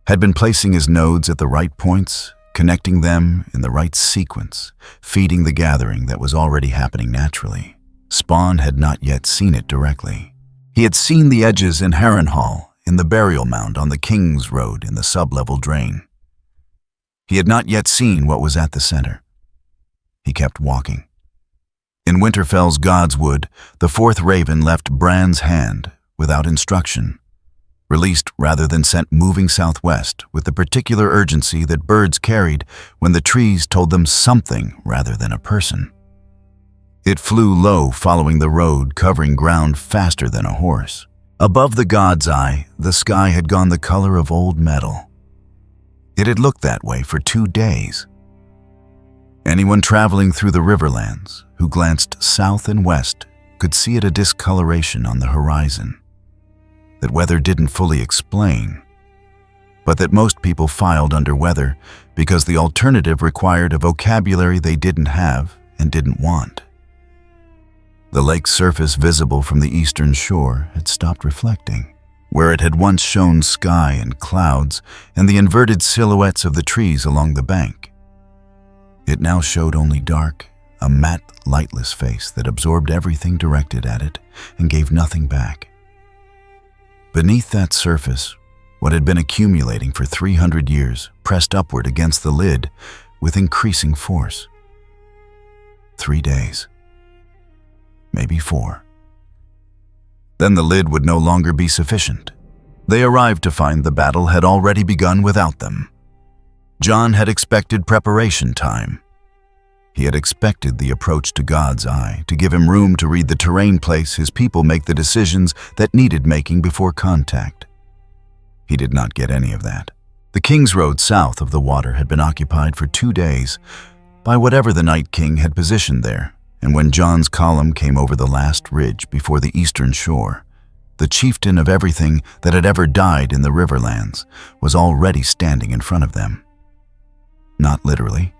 Speaker 1: had been placing his nodes at the right points, connecting them in the right sequence, feeding the gathering that was already happening naturally. Spawn had not yet seen it directly. He had seen the edges in Harrenhal, in the burial mound on the King's Road in the sub-level drain. He had not yet seen what was at the center. He kept walking. In Winterfell's Godswood, the fourth raven left Bran's hand without instruction, released rather than sent moving southwest with the particular urgency that birds carried when the trees told them something rather than a person. It flew low, following the road, covering ground faster than a horse. Above the God's Eye, the sky had gone the color of old metal. It had looked that way for 2 days. Anyone traveling through the riverlands who glanced south and west could see it a discoloration on the horizon that weather didn't fully explain, but that most people filed under weather because the alternative required a vocabulary they didn't have and didn't want. The lake's surface visible from the eastern shore had stopped reflecting. Where it had once shown sky and clouds and the inverted silhouettes of the trees along the bank, it now showed only dark, a matte, lightless face that absorbed everything directed at it and gave nothing back. Beneath that surface, what had been accumulating for 300 years pressed upward against the lid with increasing force. 3 days. Maybe 4. Then the lid would no longer be sufficient. They arrived to find the battle had already begun without them. Jon had expected preparation time. He had expected the approach to God's Eye to give him room to read the terrain, place his people make the decisions that needed making before contact. He did not get any of that. The King's Road south of the water had been occupied for 2 days by whatever the Night King had positioned there, and when Jon's column came over the last ridge before the eastern shore, the chieftain of everything that had ever died in the Riverlands was already standing in front of them. Not literally,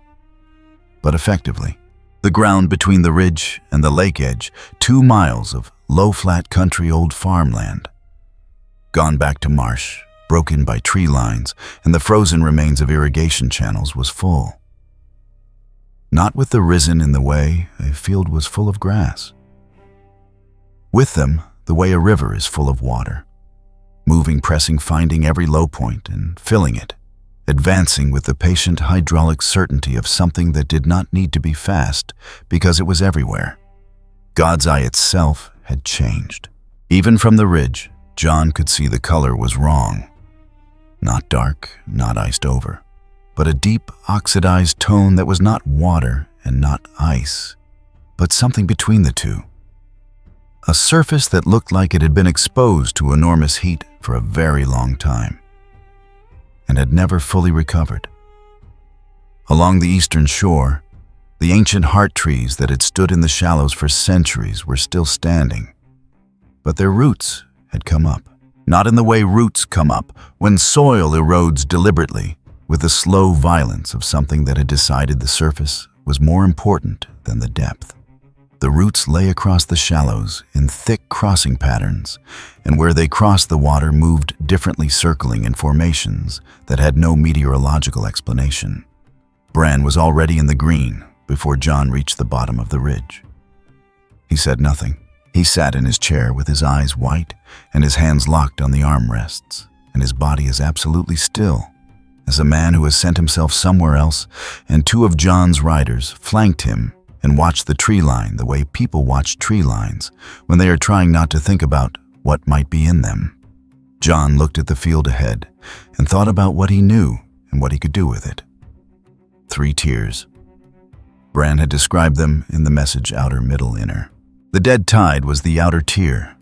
Speaker 1: but effectively. The ground between the ridge and the lake edge, 2 miles of low flat country old farmland, gone back to marsh, broken by tree lines and the frozen remains of irrigation channels, was full. Not with the risen in the way, a field was full of grass. With them, the way a river is full of water, moving, pressing, finding every low point and filling it, advancing with the patient hydraulic certainty of something that did not need to be fast because it was everywhere. God's Eye itself had changed. Even from the ridge, Jon could see the color was wrong. Not dark, not iced over, but a deep, oxidized tone that was not water and not ice, but something between the two. A surface that looked like it had been exposed to enormous heat for a very long time and had never fully recovered. Along the eastern shore, the ancient heart trees that had stood in the shallows for centuries were still standing, but their roots had come up. Not in the way roots come up when soil erodes deliberately, with the slow violence of something that had decided the surface was more important than the depth. The roots lay across the shallows in thick crossing patterns, and where they crossed the water moved differently, circling in formations that had no meteorological explanation. Bran was already in the green before Jon reached the bottom of the ridge. He said nothing. He sat in his chair with his eyes white and his hands locked on the armrests, and his body as absolutely still as a man who has sent himself somewhere else, and 2 of Jon's riders flanked him and watched the tree line the way people watch tree lines when they are trying not to think about what might be in them. Jon looked at the field ahead and thought about what he knew and what he could do with it. 3 tiers. Bran had described them in the message outer, middle, inner. The dead tide was the outer tier.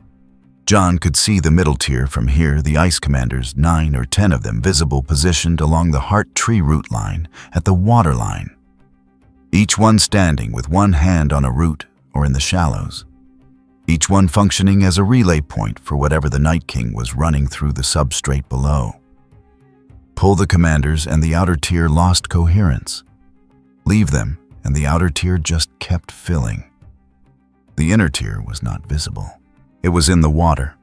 Speaker 1: John could see the middle tier from here, the ice commanders, 9 or 10 of them visible, positioned along the heart tree root line at the water line. Each one standing with one hand on a root or in the shallows. Each one functioning as a relay point for whatever the Night King was running through the substrate below. Pull the commanders and the outer tier lost coherence. Leave them and the outer tier just kept filling. The inner tier was not visible. It was in the water.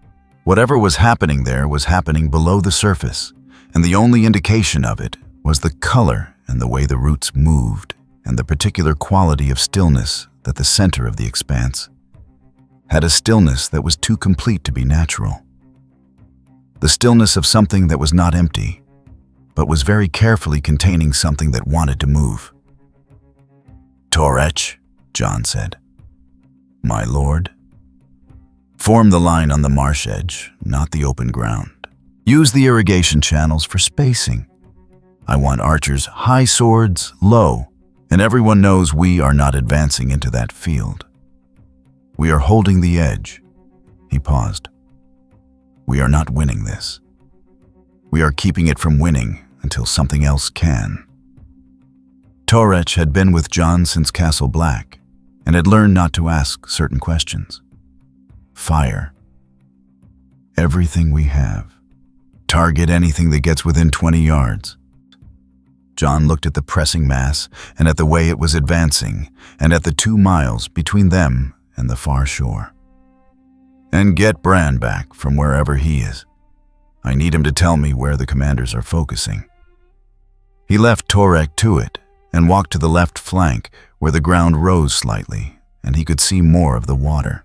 Speaker 1: Whatever was happening there was happening below the surface, and the only indication of it was the color and the way the roots moved and the particular quality of stillness that the center of the expanse had, a stillness that was too complete to be natural. The stillness of something that was not empty, but was very carefully containing something that wanted to move. "Torech," John said. "My lord." "Form the line on the marsh edge, not the open ground. Use the irrigation channels for spacing. I want archers high, swords low, and everyone knows we are not advancing into that field. We are holding the edge." He paused. "We are not winning this. We are keeping it from winning until something else can." Torech had been with John since Castle Black and had learned not to ask certain questions. Fire. Everything we have. Target anything that gets within 20 yards. John looked at the pressing mass and at the way it was advancing and at the 2 miles between them and the far shore. "And get Bran back from wherever he is. I need him to tell me where the commanders are focusing." He left Torech to it and walked to the left flank where the ground rose slightly and he could see more of the water.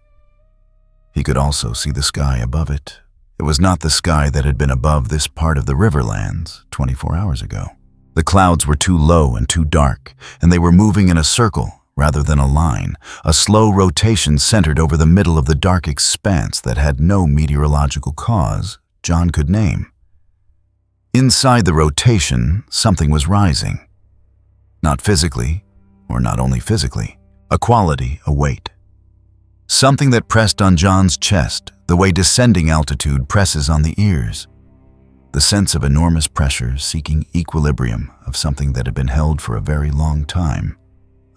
Speaker 1: He could also see the sky above it. It was not the sky that had been above this part of the Riverlands 24 hours ago. The clouds were too low and too dark, and they were moving in a circle rather than a line, a slow rotation centered over the middle of the dark expanse that had no meteorological cause John could name. Inside the rotation, something was rising. Not physically, or not only physically, a quality, a weight. Something that pressed on John's chest, the way descending altitude presses on the ears. The sense of enormous pressure seeking equilibrium of something that had been held for a very long time,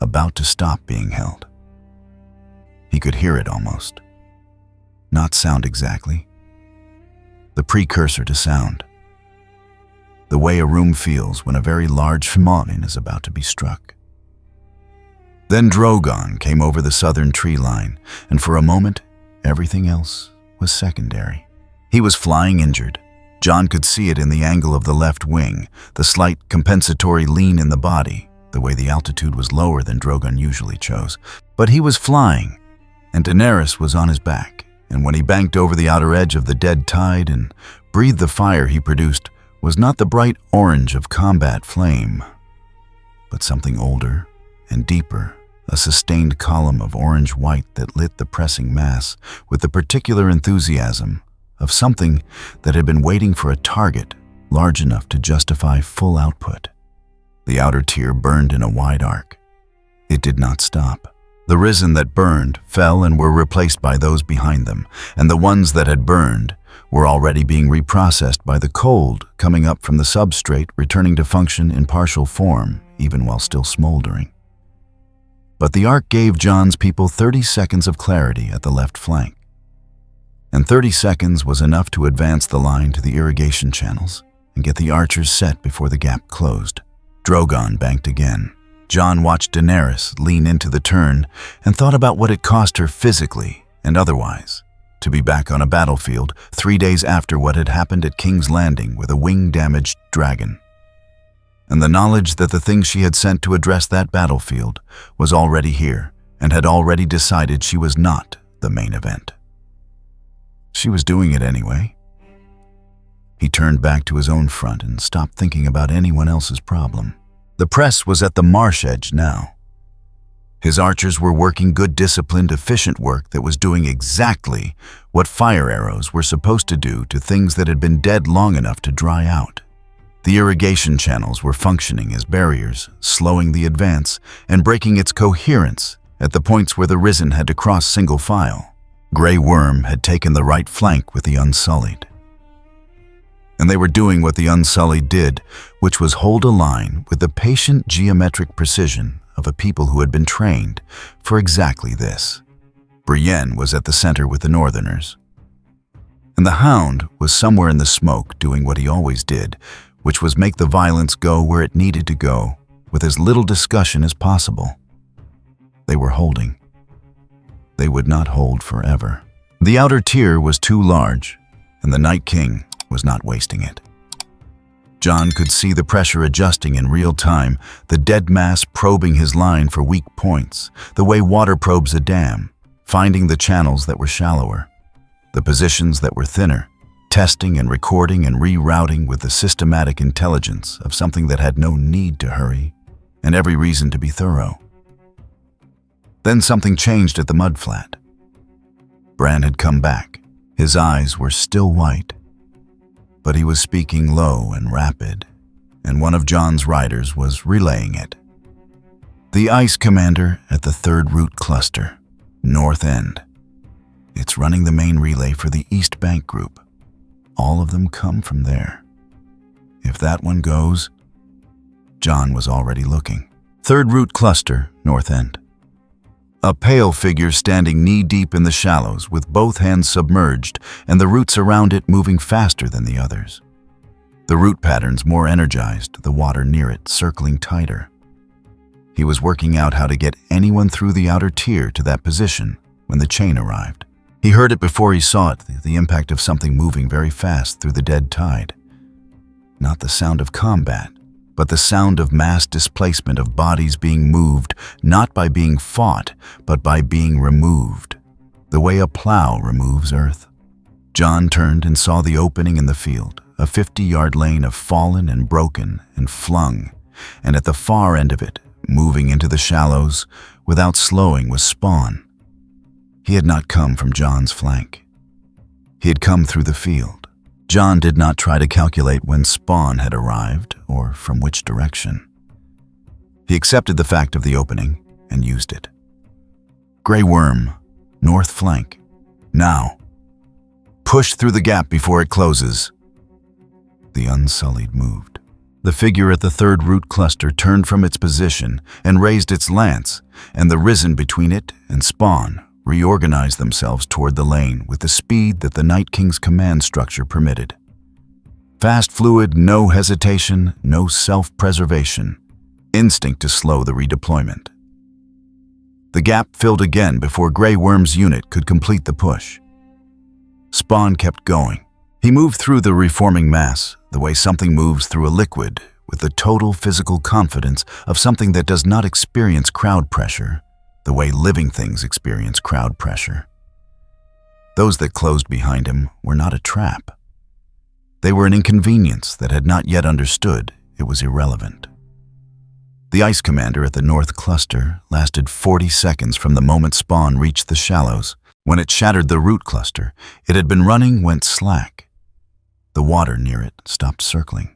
Speaker 1: about to stop being held. He could hear it almost. Not sound exactly. The precursor to sound. The way a room feels when a very large mountain is about to be struck. Then Drogon came over the southern tree line, and for a moment, everything else was secondary. He was flying injured. John could see it in the angle of the left wing, the slight compensatory lean in the body, the way the altitude was lower than Drogon usually chose. But he was flying, and Daenerys was on his back, and when he banked over the outer edge of the dead tide and breathed the fire he produced was not the bright orange of combat flame, but something older and deeper, a sustained column of orange-white that lit the pressing mass with the particular enthusiasm of something that had been waiting for a target large enough to justify full output. The outer tier burned in a wide arc. It did not stop. The risen that burned fell and were replaced by those behind them, and the ones that had burned were already being reprocessed by the cold coming up from the substrate, returning to function in partial form, even while still smoldering. But the arc gave John's people 30 seconds of clarity at the left flank. And 30 seconds was enough to advance the line to the irrigation channels and get the archers set before the gap closed. Drogon banked again. John watched Daenerys lean into the turn and thought about what it cost her physically and otherwise to be back on a battlefield 3 days after what had happened at King's Landing with a wing-damaged dragon. And the knowledge that the thing she had sent to address that battlefield was already here and had already decided she was not the main event. She was doing it anyway. He turned back to his own front and stopped thinking about anyone else's problem. The press was at the marsh edge now. His archers were working good, disciplined, efficient work that was doing exactly what fire arrows were supposed to do to things that had been dead long enough to dry out. The irrigation channels were functioning as barriers, slowing the advance and breaking its coherence at the points where the Risen had to cross single file, Grey Worm had taken the right flank with the Unsullied. And they were doing what the Unsullied did, which was hold a line with the patient geometric precision of a people who had been trained for exactly this. Brienne was at the center with the Northerners, and the Hound was somewhere in the smoke doing what he always did, which was make the violence go where it needed to go, with as little discussion as possible. They were holding. They would not hold forever. The outer tier was too large, and the Night King was not wasting it. Jon could see the pressure adjusting in real time, the dead mass probing his line for weak points, the way water probes a dam, finding the channels that were shallower, the positions that were thinner, testing and recording and rerouting with the systematic intelligence of something that had no need to hurry and every reason to be thorough. Then something changed at the mudflat. Bran had come back. His eyes were still white, but he was speaking low and rapid, and one of Jon's riders was relaying it. The Ice Commander at the 3rd Route Cluster, North End. It's running the main relay for the East Bank group. All of them come from there. If that one goes, Jon was already looking. 3rd Route Cluster, North End. A pale figure standing knee-deep in the shallows with both hands submerged and the roots around it moving faster than the others. The root patterns more energized, the water near it circling tighter. He was working out how to get anyone through the outer tier to that position when the chain arrived. He heard it before he saw it, the impact of something moving very fast through the dead tide. Not the sound of combat, but the sound of mass displacement of bodies being moved, not by being fought, but by being removed, the way a plow removes earth. Jon turned and saw the opening in the field, a 50-yard lane of fallen and broken and flung, and at the far end of it, moving into the shallows, without slowing, was Spawn. He had not come from Jon's flank. He had come through the field. Jon did not try to calculate when Spawn had arrived or from which direction. He accepted the fact of the opening and used it. Grey Worm, north flank. Now. Push through the gap before it closes. The Unsullied moved. The figure at the 3rd Route Cluster turned from its position and raised its lance, and the Risen between it and Spawn reorganized themselves toward the lane with the speed that the Night King's command structure permitted. Fast fluid, no hesitation, no self-preservation, instinct to slow the redeployment. The gap filled again before Grey Worm's unit could complete the push. Spawn kept going. He moved through the reforming mass, the way something moves through a liquid, with the total physical confidence of something that does not experience crowd pressure, the way living things experience crowd pressure. Those that closed behind him were not a trap. They were an inconvenience that had not yet understood it was irrelevant. The Ice Commander at the North Cluster lasted 40 seconds from the moment Spawn reached the shallows. When it shattered the root cluster, it had been running went slack. The water near it stopped circling.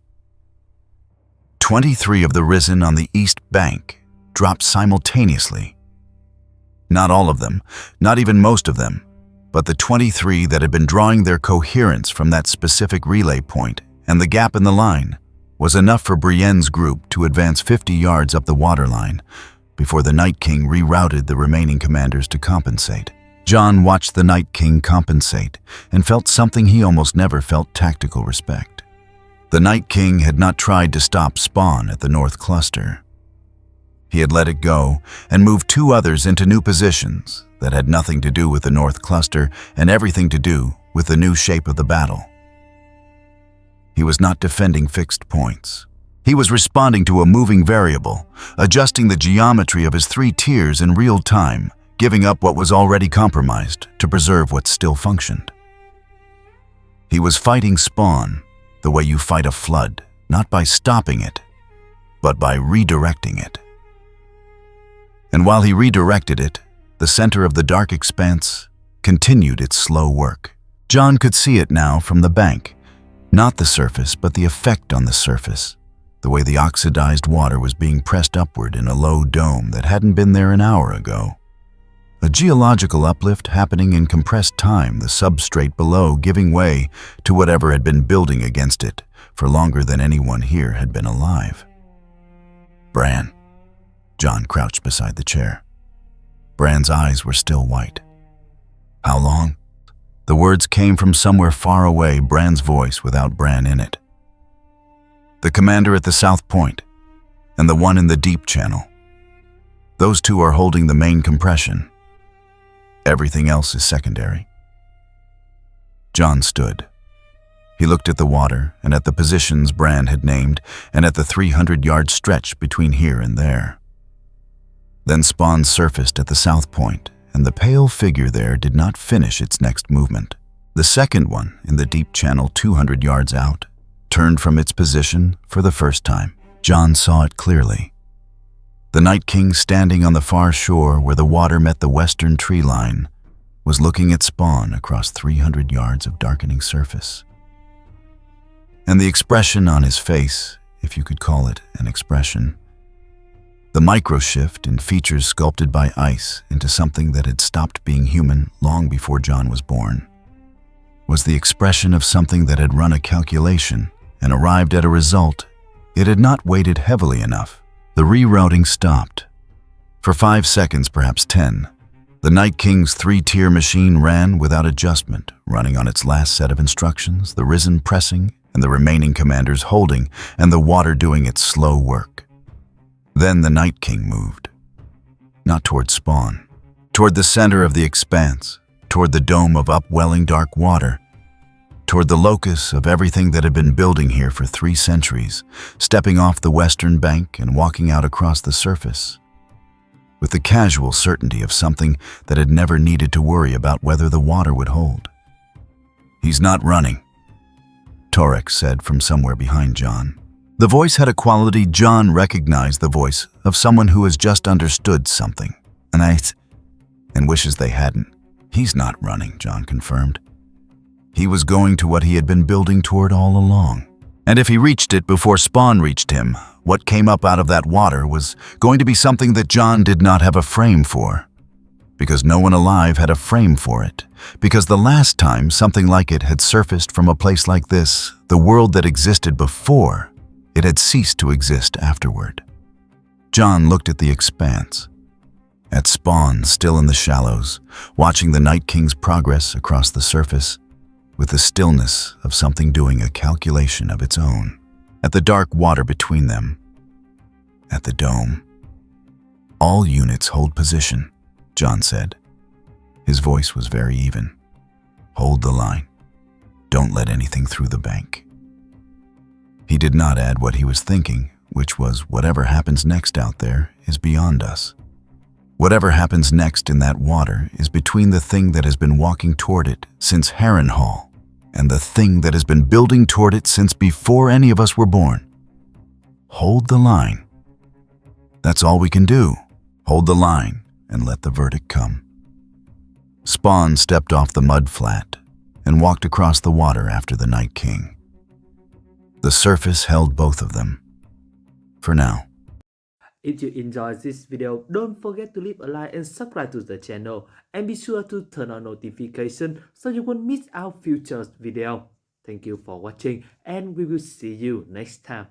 Speaker 1: 23 of the Risen on the East Bank dropped simultaneously. Not all of them, not even most of them, but the 23 that had been drawing their coherence from that specific relay point and the gap in the line was enough for Brienne's group to advance 50 yards up the waterline before the Night King rerouted the remaining commanders to compensate. Jon watched the Night King compensate and felt something he almost never felt: tactical respect. The Night King had not tried to stop Spawn at the North Cluster. He had let it go and moved 2 others into new positions that had nothing to do with the North Cluster and everything to do with the new shape of the battle. He was not defending fixed points. He was responding to a moving variable, adjusting the geometry of his 3 tiers in real time, giving up what was already compromised to preserve what still functioned. He was fighting Spawn the way you fight a flood, not by stopping it, but by redirecting it. And while he redirected it, the center of the dark expanse continued its slow work. Jon could see it now from the bank, not the surface, but the effect on the surface, the way the oxidized water was being pressed upward in a low dome that hadn't been there an hour ago. A geological uplift happening in compressed time, the substrate below giving way to whatever had been building against it for longer than anyone here had been alive. Bran. Jon crouched beside the chair. Bran's eyes were still white. How long? The words came from somewhere far away, Bran's voice without Bran in it. The commander at the South Point and the one in the Deep Channel. Those two are holding the main compression. Everything else is secondary. Jon stood. He looked at the water and at the positions Bran had named and at the 300-yard stretch between here and there. Then Spawn surfaced at the South Point, and the pale figure there did not finish its next movement. The second one, in the Deep Channel 200 yards out, turned from its position for the first time. Jon saw it clearly. The Night King, standing on the far shore where the water met the western tree line, was looking at Spawn across 300 yards of darkening surface. And the expression on his face, if you could call it an expression, the micro-shift in features sculpted by ice into something that had stopped being human long before Jon was born, was the expression of something that had run a calculation and arrived at a result. It had not weighted heavily enough. The rerouting stopped. For 5 seconds, perhaps 10, the Night King's 3-tier machine ran without adjustment, running on its last set of instructions, the Risen pressing and the remaining commanders holding, and the water doing its slow work. Then the Night King moved. Not toward Spawn, toward the center of the expanse, toward the dome of upwelling dark water, toward the locus of everything that had been building here for 3 centuries, stepping off the western bank and walking out across the surface, with the casual certainty of something that had never needed to worry about whether the water would hold. "He's not running," Torek said from somewhere behind Jon. The voice had a quality Jon recognized, the voice of someone who has just understood something, and wishes they hadn't. "He's not running," Jon confirmed. He was going to what he had been building toward all along. And if he reached it before Spawn reached him, what came up out of that water was going to be something that Jon did not have a frame for. Because no one alive had a frame for it. Because the last time something like it had surfaced from a place like this, the world that existed before, it had ceased to exist afterward. Jon looked at the expanse, at Spawn still in the shallows, watching the Night King's progress across the surface, with the stillness of something doing a calculation of its own. At the dark water between them, at the dome. "All units hold position," Jon said. His voice was very even. "Hold the line. Don't let anything through the bank." He did not add what he was thinking, which was whatever happens next out there is beyond us. Whatever happens next in that water is between the thing that has been walking toward it since Harrenhal and the thing that has been building toward it since before any of us were born. Hold the line. That's all we can do. Hold the line and let the verdict come. Spawn stepped off the mud flat and walked across the water after the Night King. The surface held both of them. For now.
Speaker 2: If you enjoyed this video, don't forget to leave a like and subscribe to the channel, and be sure to turn on notifications so you won't miss our future video. Thank you for watching, and we will see you next time.